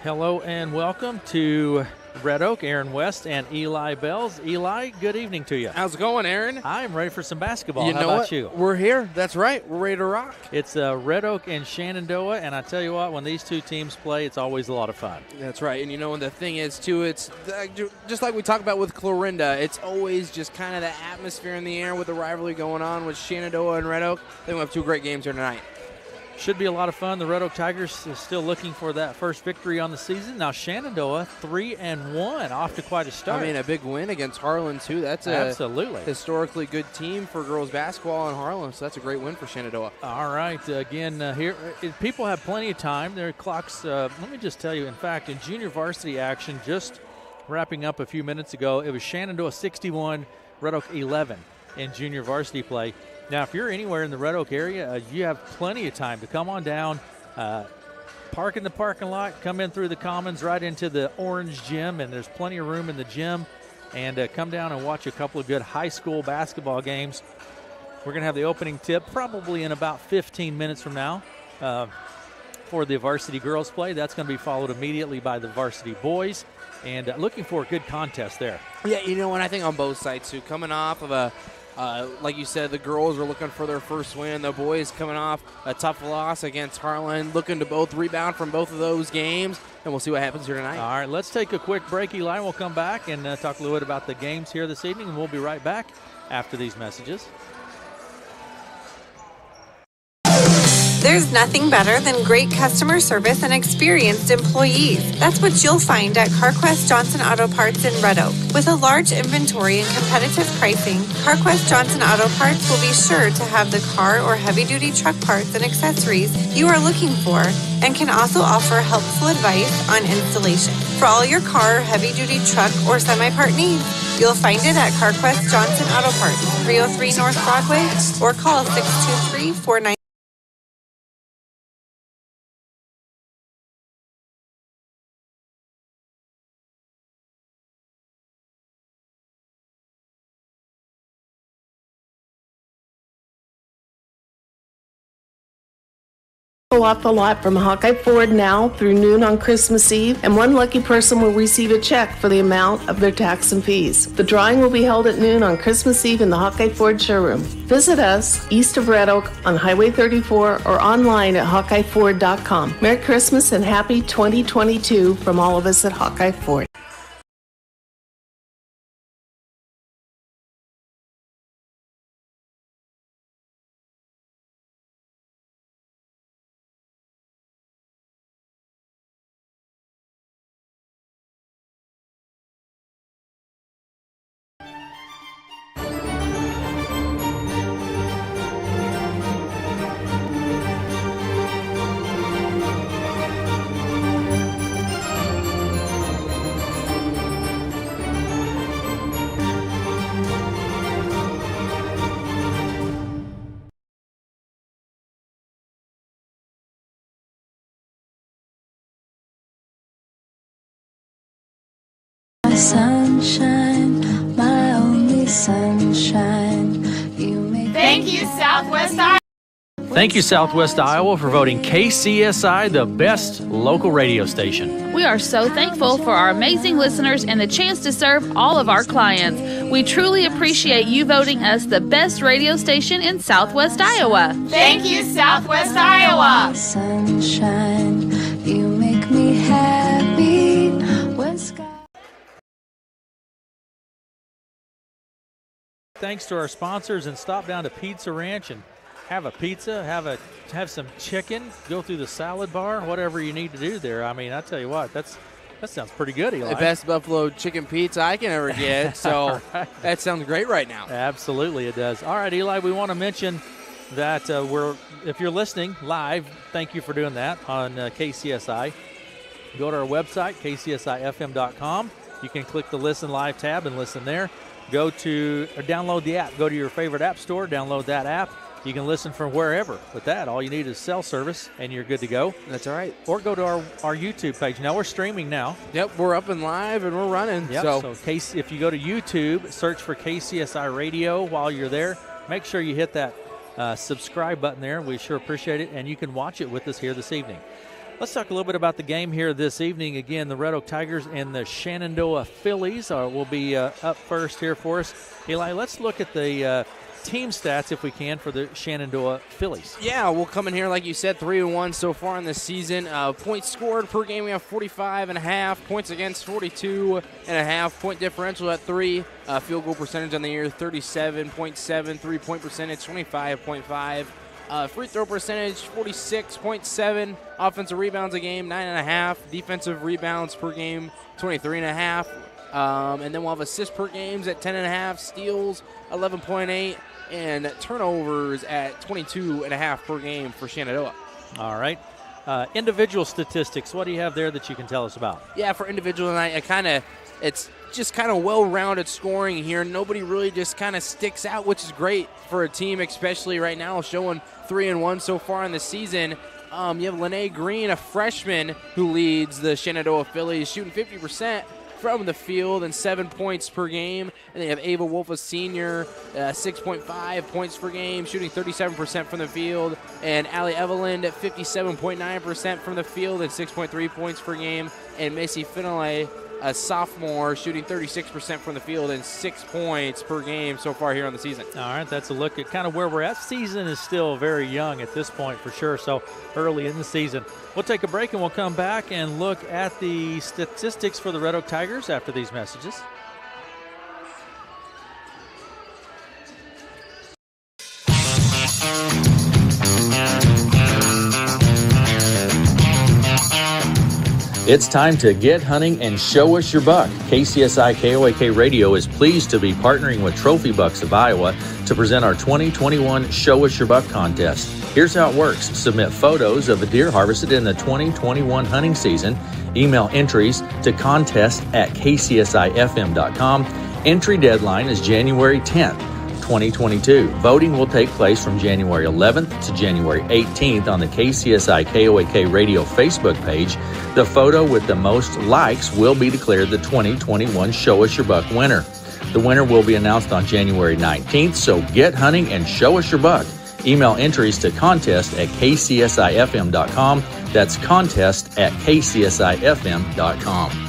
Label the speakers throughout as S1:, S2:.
S1: Hello and welcome to Red Oak. Aaron West and Eli Bells. Eli, good evening to you.
S2: How's it going, Aaron?
S1: I'm ready for some basketball.
S2: You know
S1: How about
S2: what?
S1: you?
S2: We're here. That's right. We're ready to rock.
S1: It's Red Oak and Shenandoah, and I tell you what, when these two teams play, it's always a lot of fun.
S2: That's right. And you know, and the thing is, too, it's just like we talked about with Clorinda, it's always just kind of the atmosphere in the air with the rivalry going on with Shenandoah and Red Oak. I think we have two great games here tonight.
S1: Should be a lot of fun. The Red Oak Tigers is still looking for that first victory on the season. Now Shenandoah 3-1, off to quite a start.
S2: I mean, a big win against Harlan, too. That's
S1: absolutely
S2: a historically good team for girls basketball in Harlan, so that's a great win for Shenandoah.
S1: All right, again, here people have plenty of time. Their clocks, let me just tell you, in fact, in junior varsity action, just wrapping up a few minutes ago, it was Shenandoah 61, Red Oak 11 in junior varsity play. Now, if you're anywhere in the Red Oak area, you have plenty of time to come on down, park in the parking lot, come in through the commons right into the orange gym, and there's plenty of room in the gym, and come down and watch a couple of good high school basketball games. We're going to have the opening tip probably in about 15 minutes from now for the varsity girls play. That's going to be followed immediately by the varsity boys, and looking for a good contest there.
S2: Yeah, you know what, I think on both sides, too, coming off of a like you said, the girls are looking for their first win. The boys coming off a tough loss against Harlan, looking to both rebound from both of those games, and we'll see what happens here tonight.
S1: All right, let's take a quick break, Eli. We'll come back and talk a little bit about the games here this evening, and we'll be right back after these messages.
S3: There's nothing better than great customer service and experienced employees. That's what you'll find at CarQuest Johnson Auto Parts in Red Oak. With a large inventory and competitive pricing, CarQuest Johnson Auto Parts will be sure to have the car or heavy-duty truck parts and accessories you are looking for, and can also offer helpful advice on installation. For all your car, heavy-duty truck, or semi-part needs, you'll find it at CarQuest Johnson Auto Parts, 303 North Broadway, or call 623-49.
S4: Off the lot from Hawkeye Ford now through noon on Christmas Eve, and one lucky person will receive a check for the amount of their tax and fees. The drawing will be held at noon on Christmas Eve in the Hawkeye Ford showroom. Visit us east of Red Oak on Highway 34 or online at HawkeyeFord.com. Merry Christmas and happy 2022 from all of us at Hawkeye Ford.
S5: Sunshine, my only sunshine.
S6: Thank you, Southwest Iowa.
S1: Thank you, Southwest Iowa, for voting KCSI the best local radio station.
S6: We are so thankful for our amazing listeners and the chance to serve all of our clients. We truly appreciate you voting us the best radio station in Southwest Iowa. Thank you, Southwest Iowa.
S5: Sunshine, you make me happy when sky.
S1: Thanks to our sponsors, and stop down to Pizza Ranch and have a pizza, have some chicken, go through the salad bar, whatever you need to do there. I mean, I tell you what, that sounds pretty good, Eli.
S2: The best buffalo chicken pizza I can ever get, so right. That sounds great right now.
S1: Absolutely, it does. All right, Eli, we want to mention that if you're listening live, thank you for doing that on KCSI. Go to our website, kcsifm.com. You can click the Listen Live tab and listen there. Go to or download the app. Go to your favorite app store, download that app. You can listen from wherever. With that, all you need is cell service, and you're good to go.
S2: That's all right.
S1: Or go to our YouTube page. Now, we're streaming now.
S2: Yep, we're up and live, and we're running.
S1: Yep, so if you go to YouTube, search for KCSI Radio while you're there. Make sure you hit that subscribe button there. We sure appreciate it, and you can watch it with us here this evening. Let's talk a little bit about the game here this evening. Again, the Red Oak Tigers and the Shenandoah Phillies will be up first here for us. Eli, let's look at the team stats, if we can, for the Shenandoah Phillies.
S2: Yeah, we'll come in here, like you said, 3-1 so far in this season. Points scored per game, we have 45.5. Points against, 42.5. Point differential at 3. Field goal percentage on the year, 37.7. 3-point percentage, 25.5. Free throw percentage, 46.7. Offensive rebounds a game, 9.5. Defensive rebounds per game, 23.5. And then we'll have assists per games at 10.5. Steals, 11.8. And turnovers at 22.5 per game for Shenandoah.
S1: All right. Individual statistics, what do you have there that you can tell us about?
S2: Yeah, for individual tonight, it's just kind of well-rounded scoring here. Nobody really just kind of sticks out, which is great for a team, especially right now, showing 3-1 so far in the season. You have Lene Green, a freshman, who leads the Shenandoah Phillies, shooting 50% from the field and 7 points per game. And they have Ava Wolf, a senior, 6.5 points per game, shooting 37% from the field. And Allie Eveland at 57.9% from the field and 6.3 points per game. And Macy Finlay, a sophomore, shooting 36% from the field and 6 points per game so far here on the season.
S1: All right, that's a look at kind of where we're at. Season is still very young at this point for sure, so early in the season. We'll take a break and we'll come back and look at the statistics for the Red Oak Tigers after these messages.
S7: It's time to get hunting and show us your buck. KCSI KOAK Radio is pleased to be partnering with Trophy Bucks of Iowa to present our 2021 Show Us Your Buck contest. Here's how it works. Submit photos of a deer harvested in the 2021 hunting season. Email entries to contest@kcsifm.com. Entry deadline is January 10th. 2022. Voting will take place from January 11th to January 18th on the KCSI KOAK Radio Facebook page. The photo with the most likes will be declared the 2021 Show Us Your Buck winner. The winner will be announced on January 19th, so get hunting and show us your buck. Email entries to contest@kcsifm.com. That's contest@kcsifm.com.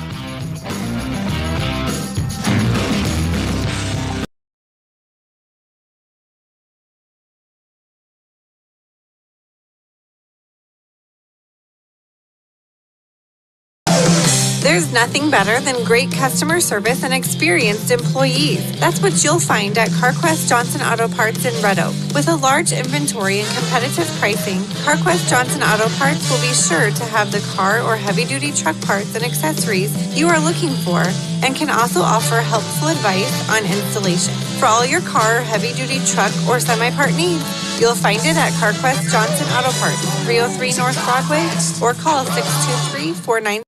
S3: There's nothing better than great customer service and experienced employees. That's what you'll find at CarQuest Johnson Auto Parts in Red Oak. With a large inventory and competitive pricing, CarQuest Johnson Auto Parts will be sure to have the car or heavy-duty truck parts and accessories you are looking for, and can also offer helpful advice on installation. For all your car, heavy-duty truck, or semi-part needs, you'll find it at CarQuest Johnson Auto Parts, 303 North Broadway, or call 623-49.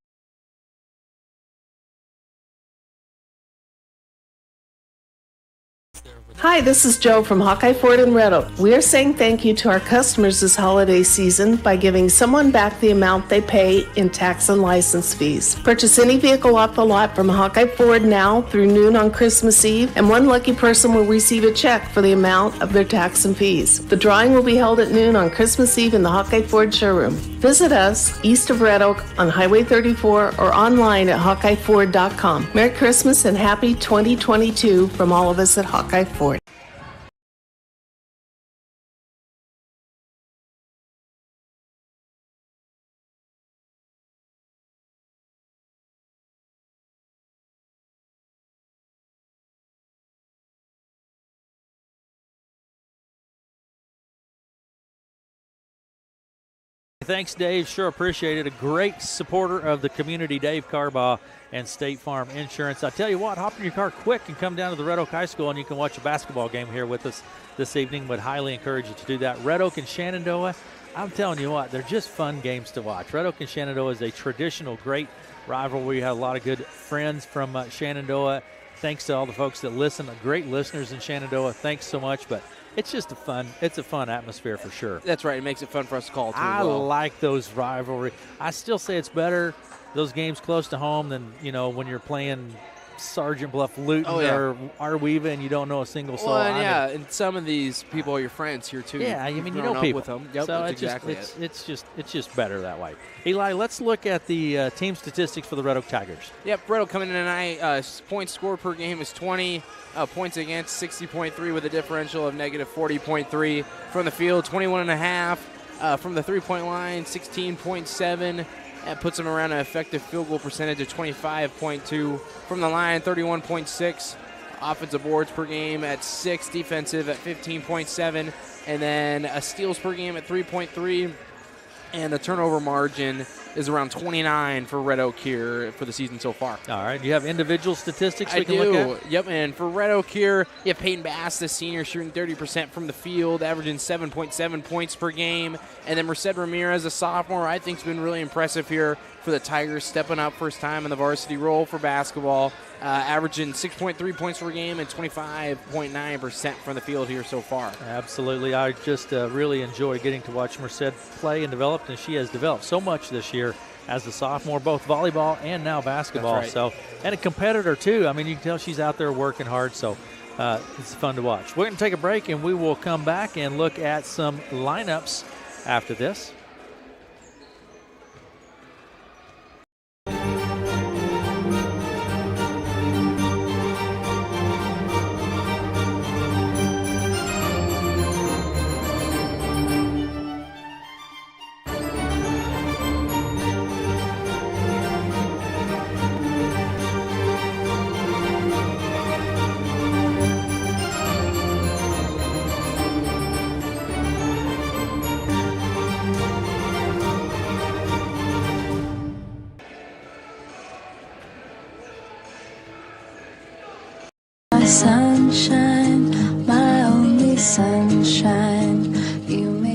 S4: Hi, this is Joe from Hawkeye Ford in Red Oak. We are saying thank you to our customers this holiday season by giving someone back the amount they pay in tax and license fees. Purchase any vehicle off the lot from Hawkeye Ford now through noon on Christmas Eve, and one lucky person will receive a check for the amount of their tax and fees. The drawing will be held at noon on Christmas Eve in the Hawkeye Ford showroom. Visit us east of Red Oak on Highway 34 or online at HawkeyeFord.com. Merry Christmas and happy 2022 from all of us at Hawkeye Ford.
S1: Thanks, Dave. Sure appreciate it. A great supporter of the community, Dave Carbaugh and State Farm Insurance. I tell you what, hop in your car quick and come down to the Red Oak High School, and you can watch a basketball game here with us this evening. Would highly encourage you to do that. Red Oak and Shenandoah, I'm telling you what, they're just fun games to watch. Red Oak and Shenandoah is a traditional, great rivalry. We have a lot of good friends from Shenandoah. Thanks to all the folks that listen, great listeners in Shenandoah. Thanks so much. But it's just a fun atmosphere for sure.
S2: That's right. It makes it fun for us to call, too.
S1: I like those rivalry. I still say it's better, those games close to home, than, when you're playing Sergeant Bluff Luton or Arweeva, and you don't know a single soul.
S2: Well, and some of these people are your friends here too.
S1: Yeah, I mean, you know people.
S2: With them. Yep,
S1: so
S2: that's exactly it.
S1: It's just better that way. Eli, let's look at the team statistics for the Red Oak Tigers.
S2: Yep, Red Oak coming in tonight. Points scored per game is 20. Points against 60.3 with a differential of negative 40.3. From the field, 21.5. From the three-point line, 16.7. That puts them around an effective field goal percentage of 25.2. From the line, 31.6. Offensive boards per game at 6. Defensive at 15.7. And then steals per game at 3.3. And the turnover margin is around 29 for Red Oak here for the season so far.
S1: All right. Do you have individual statistics we can
S2: look
S1: at?
S2: Yep, and for Red Oak here, you have Peyton Bass, the senior, shooting 30% from the field, averaging 7.7 points per game. And then Merced Ramirez, a sophomore, I think has been really impressive here for the Tigers, stepping up first time in the varsity role for basketball, averaging 6.3 points per game and 25.9% from the field here so far.
S1: Absolutely. I just really enjoy getting to watch Merced play and develop, and she has developed so much this year as a sophomore, both volleyball and now basketball.
S2: That's right.
S1: So, and a competitor too. I mean, you can tell she's out there working hard, so it's fun to watch. We're going to take a break, and we will come back and look at some lineups after this.
S5: Sunshine, my only sunshine.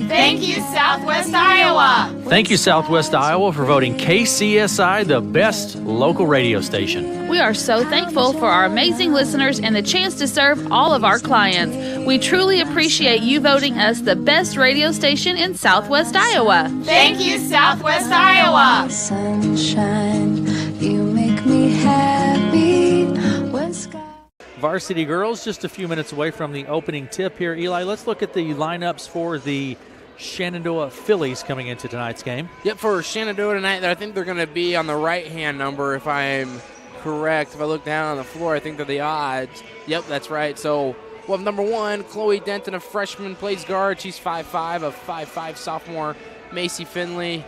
S6: Thank you, Southwest Iowa.
S7: Thank you, Southwest Iowa, for voting KCSI the best local radio station.
S6: We are so thankful for our amazing listeners and the chance to serve all of our clients. We truly appreciate you voting us the best radio station in Southwest Iowa.
S5: Thank you, Southwest Iowa. Sunshine, you make me happy when sky.
S1: Varsity girls just a few minutes away from the opening tip here. Eli, let's look at the lineups for the Shenandoah Phillies coming into tonight's game.
S2: Yep, for Shenandoah tonight, I think they're going to be on the right-hand number if I'm correct. If I look down on the floor, I think they're the odds. Yep, that's right. So we'll have number 1, Chloe Denton, a freshman, plays guard. She's 5'5", a 5'5" sophomore. Macy Finlay,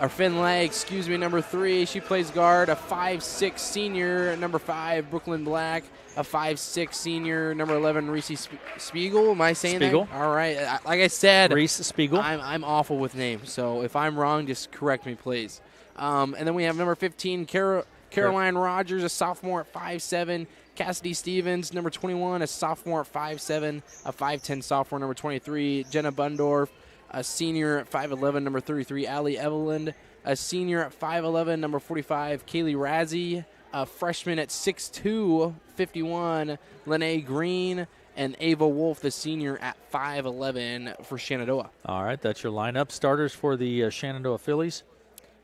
S2: number 3. She plays guard, a 5'6" senior. Number 5, Brooklyn Black, a 5'6" senior. Number 11, Reese Spiegel. Am I saying
S1: Spiegel.
S2: that? All right. Like I said,
S1: Reese Spiegel.
S2: I'm awful with names, so if I'm wrong, just correct me, please. And then we have number 15, Caroline Rogers, a sophomore at 5'7". Cassidy Stevens, number 21, a sophomore at 5'7", a 5'10" sophomore. Number 23, Jenna Bundorf, a senior at 5'11", number 33, Allie Evelyn, a senior at 5'11", number 45, Kaylee Razzie, a freshman at 6'2", 51, Lene Green, and Ava Wolf, the senior at 5'11" for Shenandoah.
S1: All right, that's your lineup. Starters for the Shenandoah Phillies.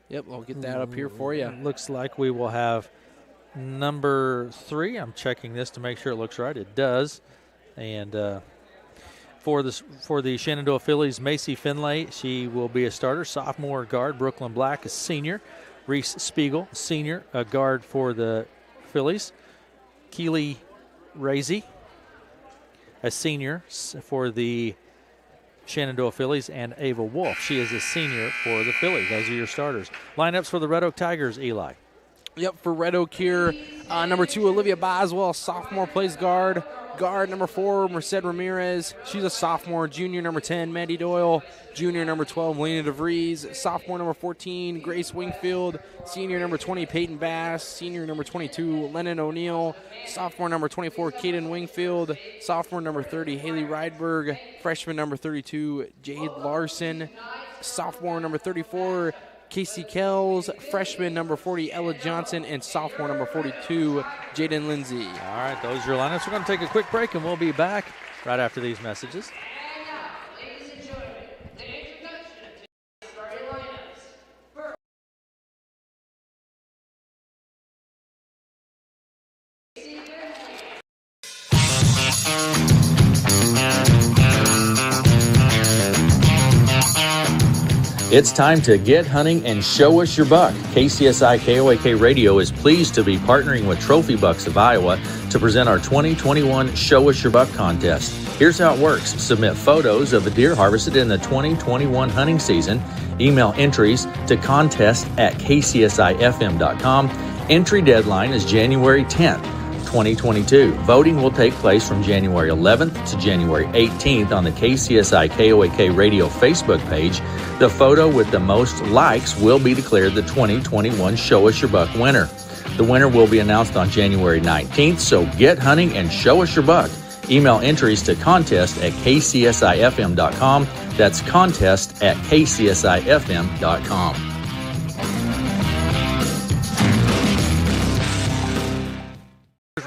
S2: Yep, I'll get that up here for you.
S1: Looks like we will have number 3. I'm checking this to make sure it looks right. It does. And for the Shenandoah Phillies, Macy Finlay, she will be a starter. Sophomore guard, Brooklyn Black, a senior. Reese Spiegel, senior, a guard for the Phillies. Keely Razy, a senior for the Shenandoah Phillies, and Ava Wolf. She is a senior for the Phillies. Those are your starters. Lineups for the Red Oak Tigers, Eli.
S2: Yep, for Red Oak here, number 2, Olivia Boswell, sophomore, plays guard. Guard, number 4, Merced Ramirez. She's a sophomore. Junior, number 10, Maddie Doyle. Junior, number 12, Lena DeVries. Sophomore, number 14, Grace Wingfield. Senior, number 20, Peyton Bass. Senior, number 22, Lennon O'Neill. Sophomore, number 24, Kaden Wingfield. Sophomore, number 30, Haley Rydberg. Freshman, number 32, Jade Larson. Sophomore, number 34, Casey Kells, freshman number 40, Ella Johnson, and sophomore number 42, Jaden Lindsay.
S1: All right, those are your lineups. We're going to take a quick break, and we'll be back right after these messages.
S7: It's time to get hunting and show us your buck. KCSI KOAK Radio is pleased to be partnering with Trophy Bucks of Iowa to present our 2021 Show Us Your Buck contest. Here's how it works. Submit photos of a deer harvested in the 2021 hunting season. Email entries to contest@kcsifm.com. Entry deadline is January 10th. 2022. Voting will take place from January 11th to January 18th on the KCSI KOAK Radio Facebook page. The photo with the most likes will be declared the 2021 Show Us Your Buck winner. The winner will be announced on January 19th, so get hunting and show us your buck. Email entries to contest@kcsifm.com. That's contest@kcsifm.com.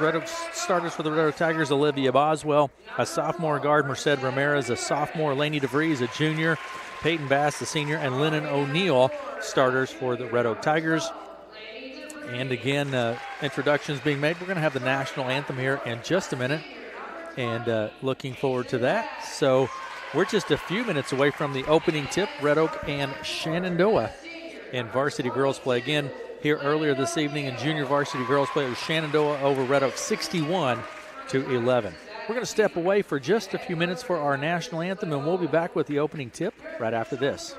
S1: Red Oak starters for the Red Oak Tigers: Olivia Boswell, a sophomore guard; Merced Ramirez, a sophomore; Lainey DeVries, a junior; Peyton Bass, the senior; and Lennon O'Neill, starters for the Red Oak Tigers. And again, introductions being made. We're going to have the national anthem here in just a minute, and looking forward to that. So we're just a few minutes away from the opening tip. Red Oak and Shenandoah in varsity girls play. Again, here earlier this evening in junior varsity girls play, it was Shenandoah over Red Oak 61-11. We're going to step away for just a few minutes for our national anthem, and we'll be back with the opening tip right after this.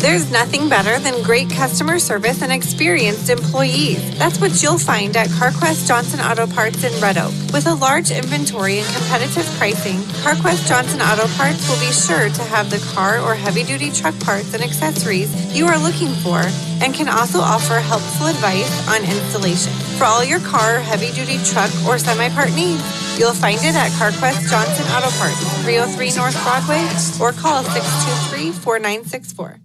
S3: There's nothing better than great customer service and experienced employees. That's what you'll find at CarQuest Johnson Auto Parts in Red Oak. With a large inventory and competitive pricing, CarQuest Johnson Auto Parts will be sure to have the car or heavy-duty truck parts and accessories you are looking for, and can also offer helpful advice on installation. For all your car, heavy-duty truck, or semi-part needs, you'll find it at CarQuest Johnson Auto Parts, 303 North Broadway, or call 623-4964.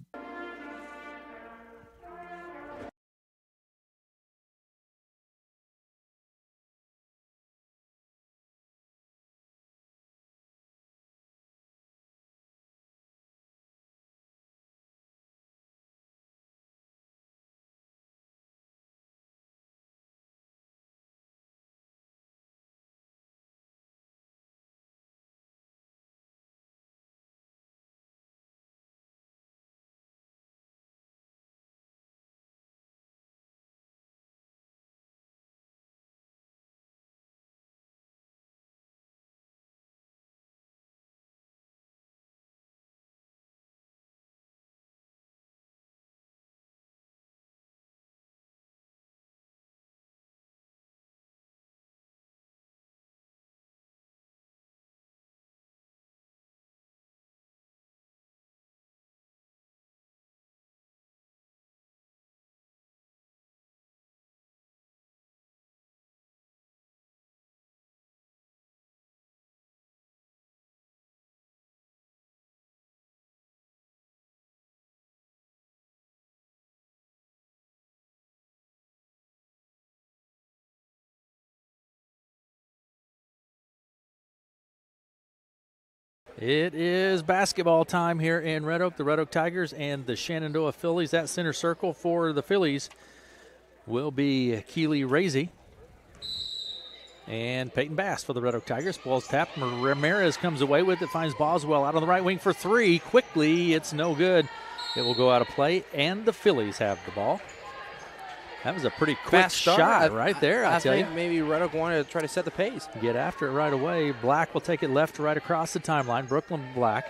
S1: It is basketball time here in Red Oak. The Red Oak Tigers and the Shenandoah Phillies. That center circle for the Phillies will be Keely Razy and Peyton Bass for the Red Oak Tigers. Ball's tapped. Ramirez comes away with it, finds Boswell out on the right wing for three. Quickly, it's no good. It will go out of play, and the Phillies have the ball. That was a pretty quick shot right there, I tell you.
S2: Maybe Red Oak wanted to try to set the pace.
S1: Get after it right away. Black will take it left to right across the timeline. Brooklyn Black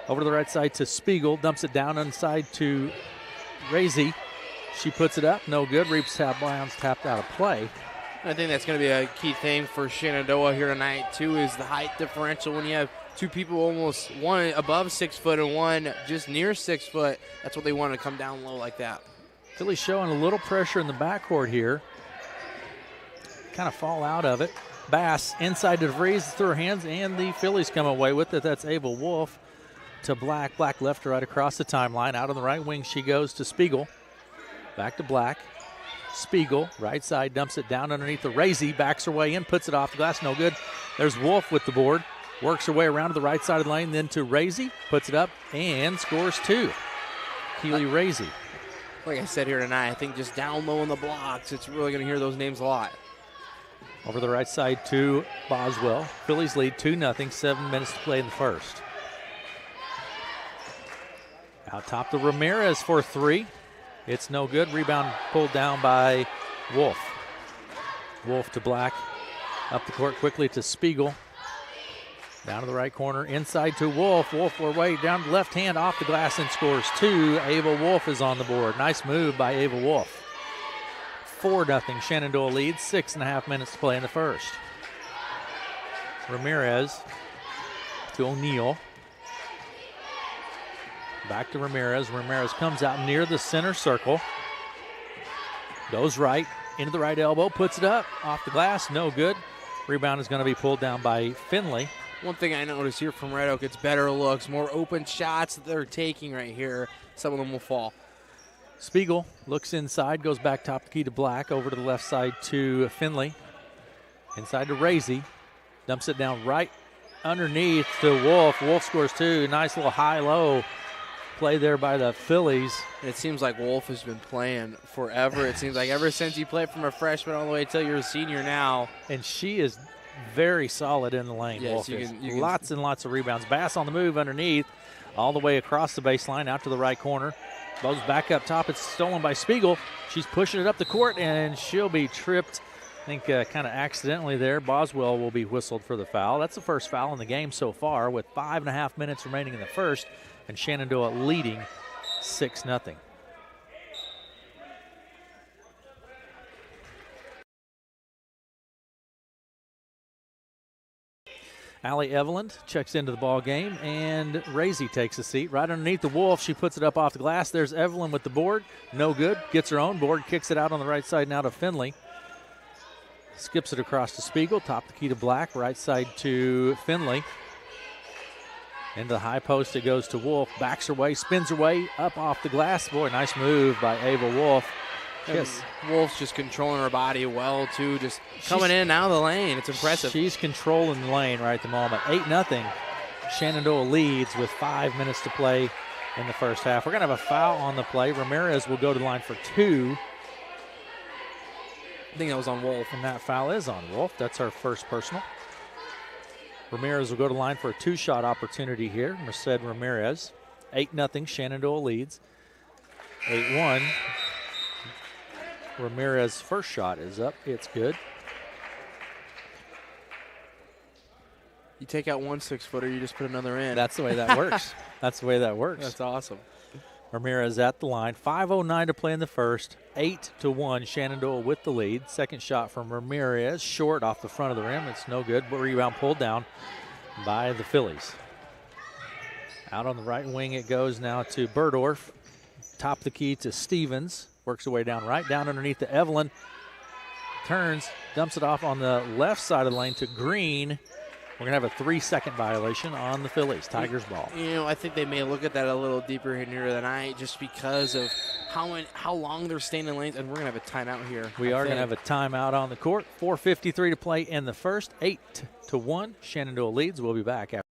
S1: over to the right side to Spiegel. Dumps it down inside to Razy. She puts it up. No good. Reeps bounds tapped out of play.
S2: I think that's going to be a key thing for Shenandoah here tonight, too, is the height differential. When you have two people almost, one above 6 foot and one just near 6 foot, that's what they want to come down low like that.
S1: Phillies showing a little pressure in the backcourt here. Kind of fall out of it. Bass inside to DeVries through her hands, and the Phillies come away with it. That's Ava Wolf to Black. Black left to right across the timeline. Out on the right wing she goes to Spiegel. Back to Black. Spiegel, right side, dumps it down underneath the Razy. Backs her way in, puts it off the glass. No good. There's Wolf with the board. Works her way around to the right side of the lane, then to Razy. Puts it up and scores two. Keely Razy.
S2: Like I said here tonight, I think just down low in the blocks, it's really going to hear those names a lot.
S1: Over the right side to Boswell. Phillies lead 2-0, 7 minutes to play in the first. Out top to Ramirez for 3. It's no good. Rebound pulled down by Wolf. Wolf to Black. Up the court quickly to Spiegel. Down to the right corner. Inside to Wolf. Wolf away down the left hand off the glass and scores 2. Ava Wolf is on the board. Nice move by Ava Wolf. 4-0. Shenandoah leads. 6.5 minutes to play in the first. Ramirez to O'Neal. Back to Ramirez. Ramirez comes out near the center circle. Goes right, into the right elbow, puts it up, off the glass, no good. Rebound is going to be pulled down by Finley.
S2: One thing I noticed here from Red Oak, it's better looks, more open shots that they're taking right here. Some of them will fall.
S1: Spiegel looks inside, goes back top the key to Black, over to the left side to Finley. Inside to Razy, dumps it down right underneath to Wolf. Wolf scores 2. Nice little high-low play there by the Phillies.
S2: And it seems like Wolf has been playing forever. It seems like ever since you played from a freshman all the way until you're a senior now.
S1: And she is very solid in the lane.
S2: Yes,
S1: Wolf
S2: you
S1: is.
S2: can
S1: Lots and lots of rebounds. Bass on the move underneath, all the way across the baseline, out to the right corner. Goes back up top. It's stolen by Spiegel. She's pushing it up the court, and she'll be tripped, I think kind of accidentally there. Boswell will be whistled for the foul. That's the first foul in the game so far with 5.5 minutes remaining in the first, and Shenandoah leading 6-0. Allie Eveland checks into the ball game, and Razy takes a seat right underneath the Wolf. She puts it up off the glass. There's Eveland with the board. No good. Gets her own board, kicks it out on the right side now to Finley. Skips it across to Spiegel. Top the key to Black. Right side to Finley. Into the high post it goes to Wolf. Backs her way, spins her way up off the glass. Boy, nice move by Ava Wolf. Yes.
S2: Wolf's just controlling her body well, too. Just coming in and out of the lane. It's impressive.
S1: She's controlling the lane right at the moment. 8-0. Shenandoah leads with 5 minutes to play in the first half. We're going to have a foul on the play. Ramirez will go to the line for 2.
S2: I think that was on Wolf.
S1: And that foul is on Wolf. That's our first personal. Ramirez will go to the line for a 2-shot opportunity here. Merced Ramirez. 8-0. Shenandoah leads. 8-1. Ramirez's first shot is up. It's good.
S2: You take out one 6-footer, you just put another in.
S1: That's the way that works. That's the way that works.
S2: That's awesome.
S1: Ramirez at the line. 5:09 to play in the first. 8-1. Shenandoah with the lead. Second shot from Ramirez. Short off the front of the rim. It's no good. But rebound pulled down by the Phillies. Out on the right wing it goes now to Burdorf. Top the key to Stevens. Works her way down right, down underneath to Evelyn. Turns, dumps it off on the left side of the lane to Green. We're going to have a 3-second violation on the Phillies. Tigers ball.
S2: You know, I think they may look at that a little deeper in here tonight just because of how long they're staying in lanes, and we're going to have a timeout here.
S1: We are going to have a timeout on the court. 4:53 to play in the first. 8-1. Shenandoah leads. We'll be back after.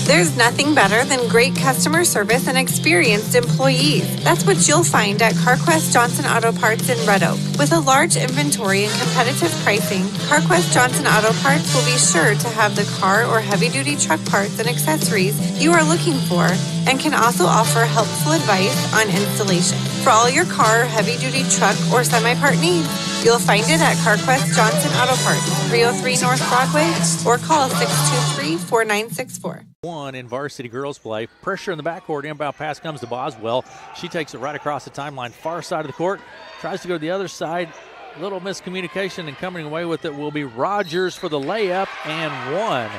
S3: There's nothing better than great customer service and experienced employees. That's what you'll find at CarQuest Johnson Auto Parts in Red Oak. With a large inventory and competitive pricing, CarQuest Johnson Auto Parts will be sure to have the car or heavy-duty truck parts and accessories you are looking for, and can also offer helpful advice on installation. For all your car, heavy-duty truck, or semi-part needs, you'll find it at CarQuest Johnson Auto Parts, 303 North Broadway, or call 623-4964.
S1: In varsity girls play. Pressure in the backcourt. Inbound pass comes to Boswell. She takes it right across the timeline, far side of the court. Tries to go to the other side. A little miscommunication, and coming away with it will be Rogers for the layup and 1.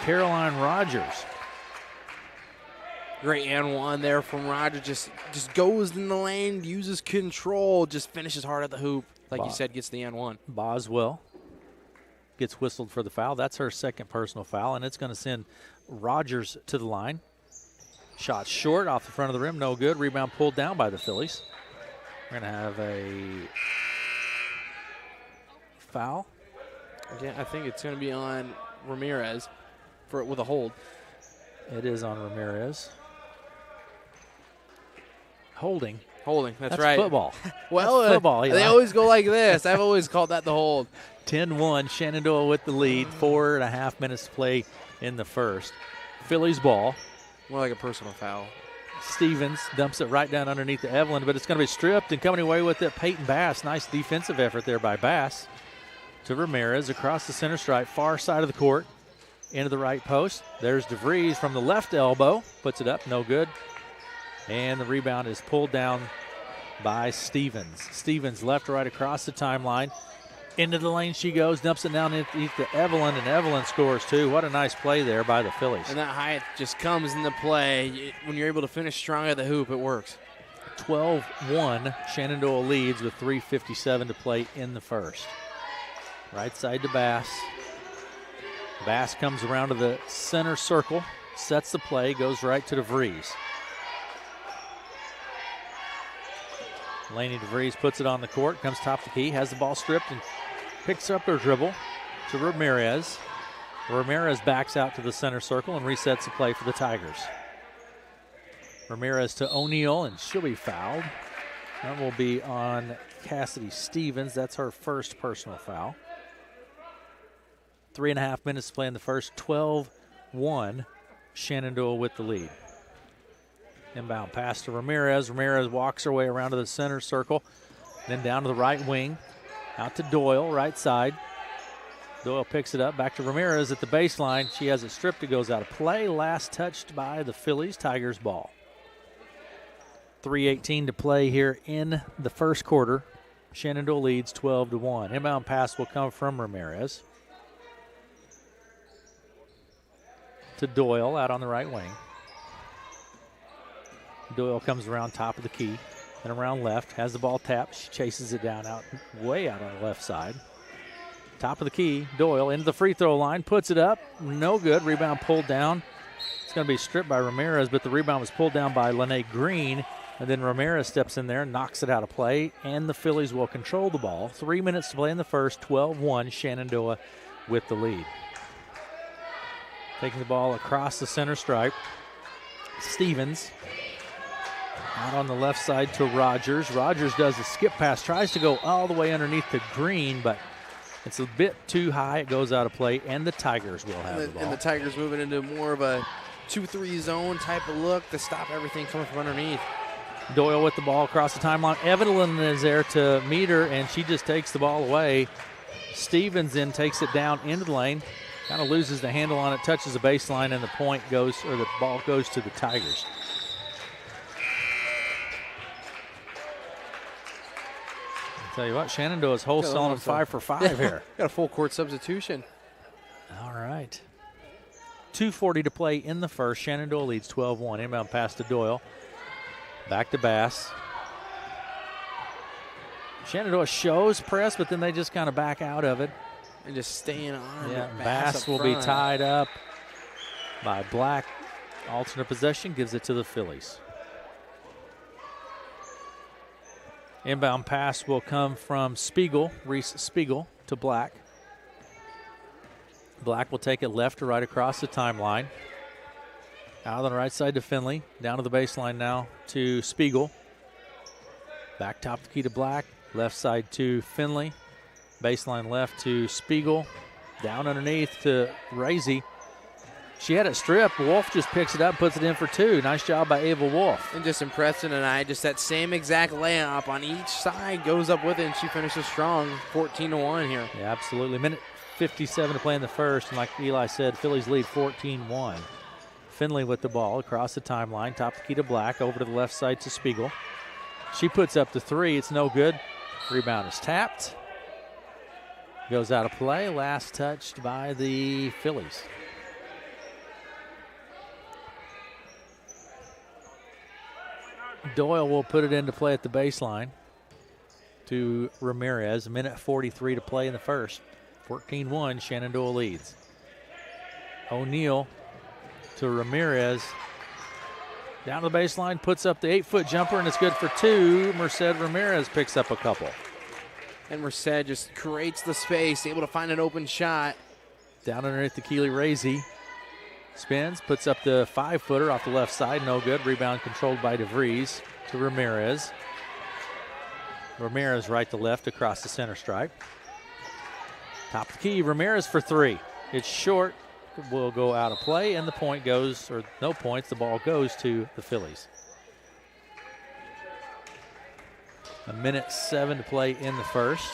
S1: Caroline Rogers.
S2: Great and 1 there from Rogers. Just goes in the lane, uses control, just finishes hard at the hoop. Like you said, gets the and 1.
S1: Boswell gets whistled for the foul. That's her second personal foul, and it's going to send Rogers to the line. Shot short off the front of the rim, no good. Rebound pulled down by the Phillies. We're going to have a foul.
S2: Yeah, I think it's going to be on Ramirez with a hold.
S1: It is on Ramirez. Holding.
S2: That's right.
S1: Football.
S2: Well,
S1: That's football.
S2: They always go like this. I've always called that the hold.
S1: 10-1, Shenandoah with the lead. 4.5 minutes to play in the first. Phillies ball.
S2: More like a personal foul.
S1: Stevens dumps it right down underneath the Evelyn, but it's going to be stripped, and coming away with it, Peyton Bass. Nice defensive effort there by Bass. To Ramirez across the center stripe, far side of the court, into the right post. There's DeVries from the left elbow. Puts it up, no good. And the rebound is pulled down by Stevens. Stevens left to right across the timeline. Into the lane she goes, dumps it down underneath to Evelyn, and Evelyn scores too. What a nice play there by the Phillies.
S2: And that height just comes into play. When you're able to finish strong at the hoop, it works.
S1: 12-1, Shenandoah leads with 3:57 to play in the first. Right side to Bass. Bass comes around to the center circle, sets the play, goes right to DeVries. Laney DeVries puts it on the court, comes top of the key, has the ball stripped, and picks up her dribble to Ramirez. Ramirez backs out to the center circle and resets the play for the Tigers. Ramirez to O'Neal, and she'll be fouled. That will be on Cassidy Stevens. That's her first personal foul. 3.5 minutes to play in the first. 12-1, Shenandoah with the lead. Inbound pass to Ramirez. Ramirez walks her way around to the center circle, then down to the right wing. Out to Doyle, right side. Doyle picks it up, back to Ramirez at the baseline. She has it stripped, it goes out of play. Last touched by the Phillies, Tigers ball. 3:18 to play here in the first quarter. Shenandoah leads 12-1. Inbound pass will come from Ramirez to Doyle out on the right wing. Doyle comes around top of the key and around left, has the ball tapped. She chases it down way out on the left side. Top of the key, Doyle into the free throw line, puts it up, no good. Rebound pulled down. It's going to be stripped by Ramirez, but the rebound was pulled down by Lene Green, and then Ramirez steps in there and knocks it out of play, and the Phillies will control the ball. 3 minutes to play in the first, 12-1, Shenandoah with the lead. Taking the ball across the center stripe, Stevens. Out on the left side to Rogers. Rogers does a skip pass, tries to go all the way underneath the green, but it's a bit too high. It goes out of play, and the Tigers will have the ball.
S2: And the Tigers moving into more of a 2-3 zone type of look to stop everything coming from underneath.
S1: Doyle with the ball across the timeline. Evelyn is there to meet her, and she just takes the ball away. Stevens then takes it down into the lane, kind of loses the handle on it, touches the baseline, and the ball goes to the Tigers. Tell you what, Shenandoah's wholesaling 5 for 5 here.
S2: Got a full court substitution.
S1: All right. 2:40 to play in the first. Shenandoah leads 12-1. Inbound pass to Doyle. Back to Bass. Shenandoah shows press, but then they just kind of back out of it.
S2: And just staying on.
S1: Yeah, Bass will be tied up by Black. Alternate possession gives it to the Phillies. Inbound pass will come from Reese Spiegel to Black. Black will take it left to right across the timeline. Out on the right side to Finley. Down to the baseline now to Spiegel. Back top the key to Black. Left side to Finley. Baseline left to Spiegel. Down underneath to Razy. She had it stripped. Wolf just picks it up, puts it in for 2. Nice job by Ava Wolf.
S2: And just impressing tonight. Just that same exact layup on each side goes up with it, and she finishes strong. 14-1 here.
S1: Yeah, absolutely. Minute 57 to play in the first. And like Eli said, Phillies lead 14-1. Finley with the ball across the timeline. Top of the key to Black. Over to the left side to Spiegel. She puts up the 3. It's no good. Rebound is tapped. Goes out of play. Last touched by the Phillies. Doyle will put it into play at the baseline to Ramirez. A minute 43 to play in the first. 14-1, Shenandoah leads. O'Neal to Ramirez. Down to the baseline, puts up the 8-foot jumper, and it's good for 2. Merced Ramirez picks up a couple.
S2: And Merced just creates the space, able to find an open shot.
S1: Down underneath the Keely Razy. Spins, puts up the 5-footer off the left side, no good. Rebound controlled by DeVries. to Ramirez. Ramirez right to left across the center stripe. Top of the key, Ramirez for three. It's short, will go out of play, and the point goes, or no points, the ball goes to the Phillies. 1:07 to play in the first.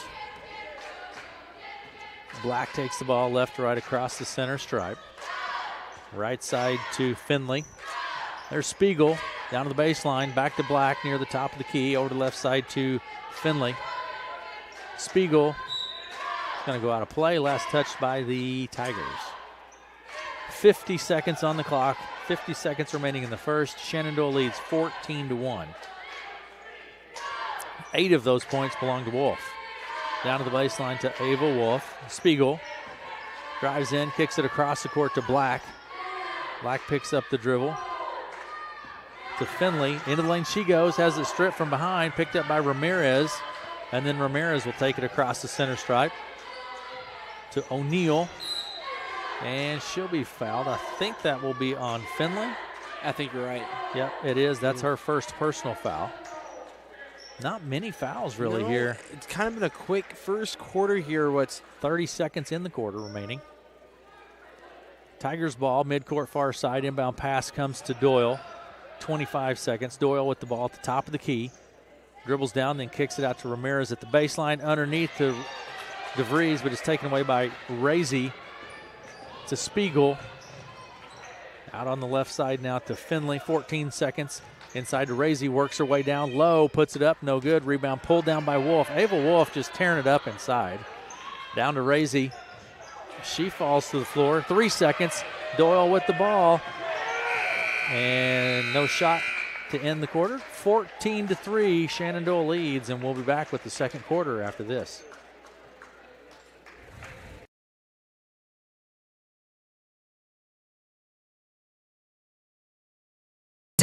S1: Black takes the ball left to right across the center stripe. Right side to Finley. There's Spiegel down to the baseline, back to Black near the top of the key, over to the left side to Finley. Spiegel going to go out of play, last touched by the Tigers. 50 seconds on the clock, 50 seconds remaining in the first. Shenandoah leads 14-1. 8 of those points belong to Wolf. Down to the baseline to Ava Wolf. Spiegel drives in, kicks it across the court to Black. Black picks up the dribble to Finley. Into the lane she goes, has it stripped from behind, picked up by Ramirez. And then Ramirez will take it across the center stripe to O'Neal. And she'll be fouled. I think that will be on Finley.
S2: I think you're right.
S1: Yep, it is. That's her first personal foul. Not many fouls really here.
S2: It's kind of been a quick first quarter here. What's
S1: 30 seconds in the quarter remaining. Tigers ball, midcourt far side. Inbound pass comes to Doyle. 25 seconds. Doyle with the ball at the top of the key. Dribbles down, then kicks it out to Ramirez at the baseline. Underneath to DeVries, but it's taken away by Razy. To Spiegel. Out on the left side now to Finley. 14 seconds. Inside to Razy, works her way down low, puts it up, no good. Rebound pulled down by Wolf. Ava Wolf just tearing it up inside. Down to Razy. She falls to the floor. 3 seconds. Doyle with the ball. And no shot to end the quarter. 14-3, Shenandoah leads, and we'll be back with the second quarter after this.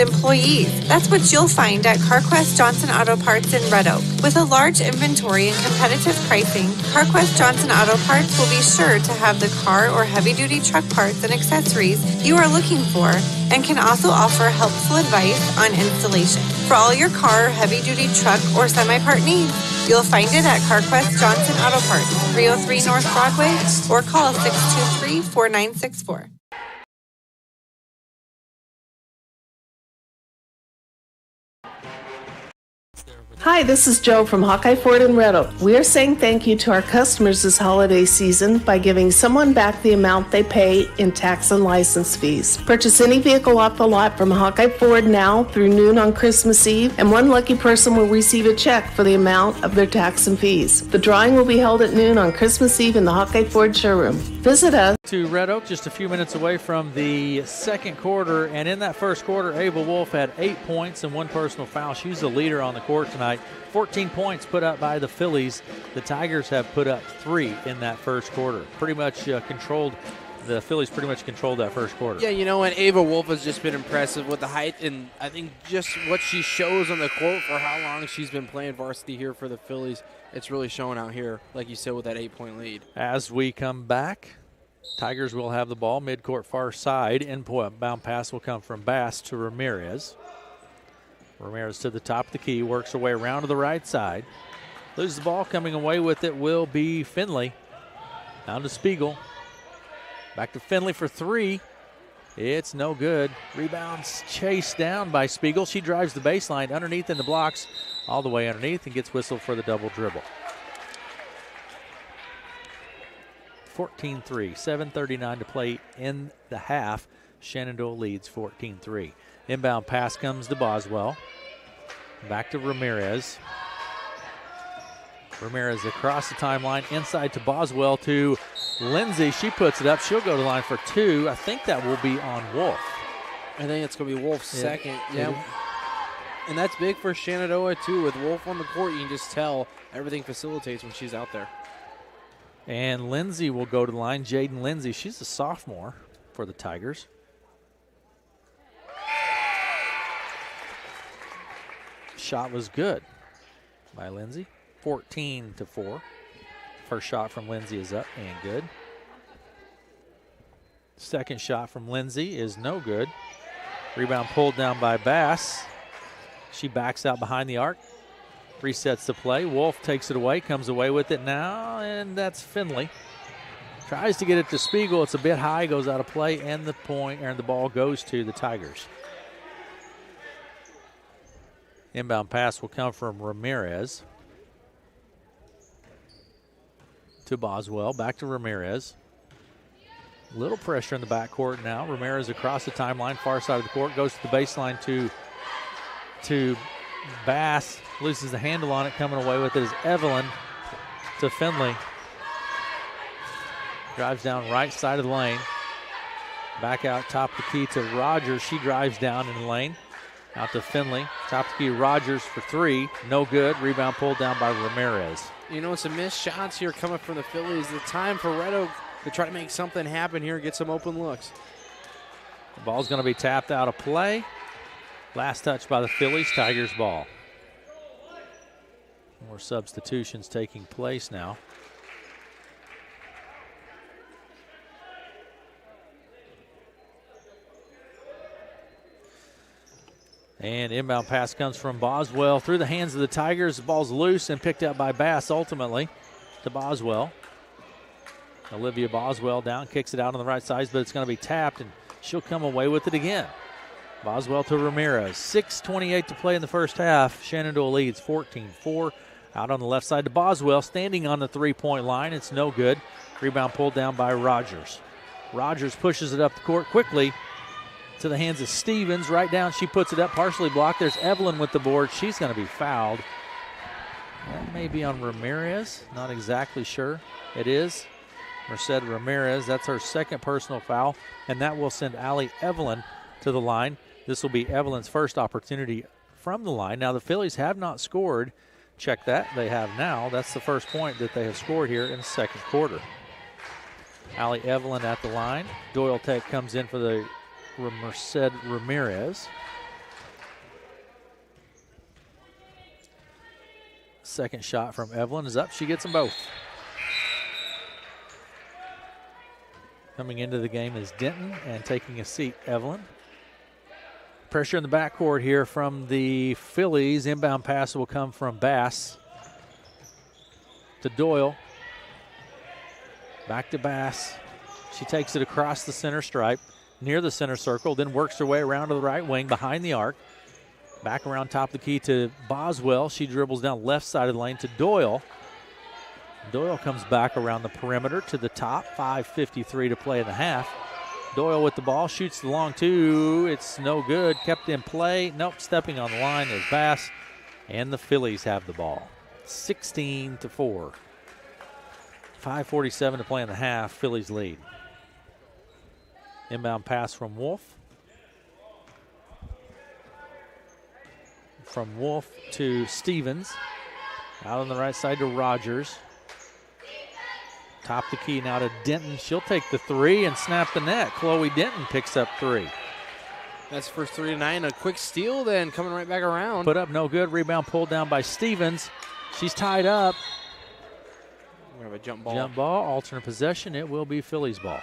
S3: Employees. That's what you'll find at CarQuest Johnson Auto Parts in Red Oak. With a large inventory and competitive pricing, CarQuest Johnson Auto Parts will be sure to have the car or heavy-duty truck parts and accessories you are looking for, and can also offer helpful advice on installation. For all your car, heavy-duty truck, or semi-part needs, you'll find it at CarQuest Johnson Auto Parts, 303 North Broadway, or call 623-4964.
S4: Hi, this is Joe from Hawkeye Ford in Red Oak. We are saying thank you to our customers this holiday season by giving someone back the amount they pay in tax and license fees. Purchase any vehicle off the lot from Hawkeye Ford now through noon on Christmas Eve, and one lucky person will receive a check for the amount of their tax and fees. The drawing will be held at noon on Christmas Eve in the Hawkeye Ford showroom. Visit us.
S1: To Red Oak, just a few minutes away from the second quarter, and in that first quarter, Ava Wolf had 8 points and 1 personal foul. She's the leader on the court tonight. 14 points put up by the Phillies. The Tigers have put up 3 in that first quarter. Pretty much controlled. The Phillies pretty much controlled that first quarter.
S2: Yeah, you know, and Ava Wolf has just been impressive with the height, and I think just what she shows on the court for how long she's been playing varsity here for the Phillies, it's really showing out here, like you said, with that 8-point lead.
S1: As we come back, Tigers will have the ball midcourt far side. Inbound pass will come from Bass to Ramirez. Ramirez to the top of the key, works her way around to the right side. Loses the ball, coming away with it will be Finley. Down to Spiegel. Back to Finley for 3. It's no good. Rebounds chased down by Spiegel. She drives the baseline underneath in the blocks, all the way underneath, and gets whistled for the double dribble. 14-3, 7:39 to play in the half. Shenandoah leads 14-3. Inbound pass comes to Boswell. Back to Ramirez. Ramirez across the timeline, inside to Boswell to Lindsay. She puts it up. She'll go to the line for 2. I think that will be on Wolf.
S2: I think it's going to be Wolf's second. Yeah. And that's big for Shenandoah, too. With Wolf on the court, you can just tell everything facilitates when she's out there.
S1: And Lindsay will go to the line. Jaden Lindsay, she's a sophomore for the Tigers. Shot was good by Lindsay. 14-4. First shot from Lindsay is up and good. Second shot from Lindsay is no good. Rebound pulled down by Bass. She backs out behind the arc, resets the play. Wolf takes it away, comes away with it now, and that's Finley. Tries to get it to Spiegel. It's a bit high, goes out of play, and the ball goes to the Tigers. Inbound pass will come from Ramirez to Boswell. Back to Ramirez. Little pressure in the backcourt now. Ramirez across the timeline, far side of the court, goes to the baseline to Bass. Loses the handle on it. Coming away with it is Evelyn to Finley. Drives down right side of the lane. Back out top of the key to Rogers. She drives down in the lane. Out to Finley. Top of the key, Rogers for three. No good. Rebound pulled down by Ramirez.
S2: You know, some missed shots here coming from the Phillies. The time for Red Oak to try to make something happen here and get some open looks.
S1: The ball's going to be tapped out of play. Last touch by the Phillies. Tigers ball. More substitutions taking place now. And inbound pass comes from Boswell through the hands of the Tigers. The ball's loose and picked up by Bass ultimately to Boswell. Olivia Boswell down, kicks it out on the right side, but it's going to be tapped, and she'll come away with it again. Boswell to Ramirez. 6:28 to play in the first half. Shenandoah leads 14-4. Out on the left side to Boswell, standing on the three-point line. It's no good. Rebound pulled down by Rogers. Rogers pushes it up the court quickly to the hands of Stevens. Right down, she puts it up, partially blocked. There's Evelyn with the board. She's going to be fouled. That may be on Ramirez. Not exactly sure. It is. Merced Ramirez. That's her second personal foul, and that will send Allie Evelyn to the line. This will be Evelyn's first opportunity from the line. Now, the Phillies have not scored. Check that. They have now. That's the first point that they have scored here in the second quarter. Allie Evelyn at the line. Doyle Tech comes in for the Merced Ramirez. Second shot from Evelyn is up. She gets them both. Coming into the game is Denton, and taking a seat, Evelyn. Pressure in the backcourt here from the Phillies. Inbound pass will come from Bass to Doyle. Back to Bass. She takes it across the center stripe, near the center circle, then works her way around to the right wing behind the arc. Back around top of the key to Boswell. She dribbles down left side of the lane to Doyle. Doyle comes back around the perimeter to the top. 5:53 to play in the half. Doyle with the ball, shoots the long two. It's no good. Kept in play. Nope, stepping on the line is Bass, and the Phillies have the ball. 16-4. 5:47 to play in the half. Phillies lead. Inbound pass from Wolf. From Wolf to Stevens. Out on the right side to Rogers. Top the key now to Denton. She'll take the three and snap the net. Chloe Denton picks up three.
S2: That's first 3 to 9. A quick steal then coming right back around.
S1: Put up no good. Rebound pulled down by Stevens. She's tied up.
S2: We have a jump ball.
S1: Jump ball, alternate possession. It will be Phillies ball.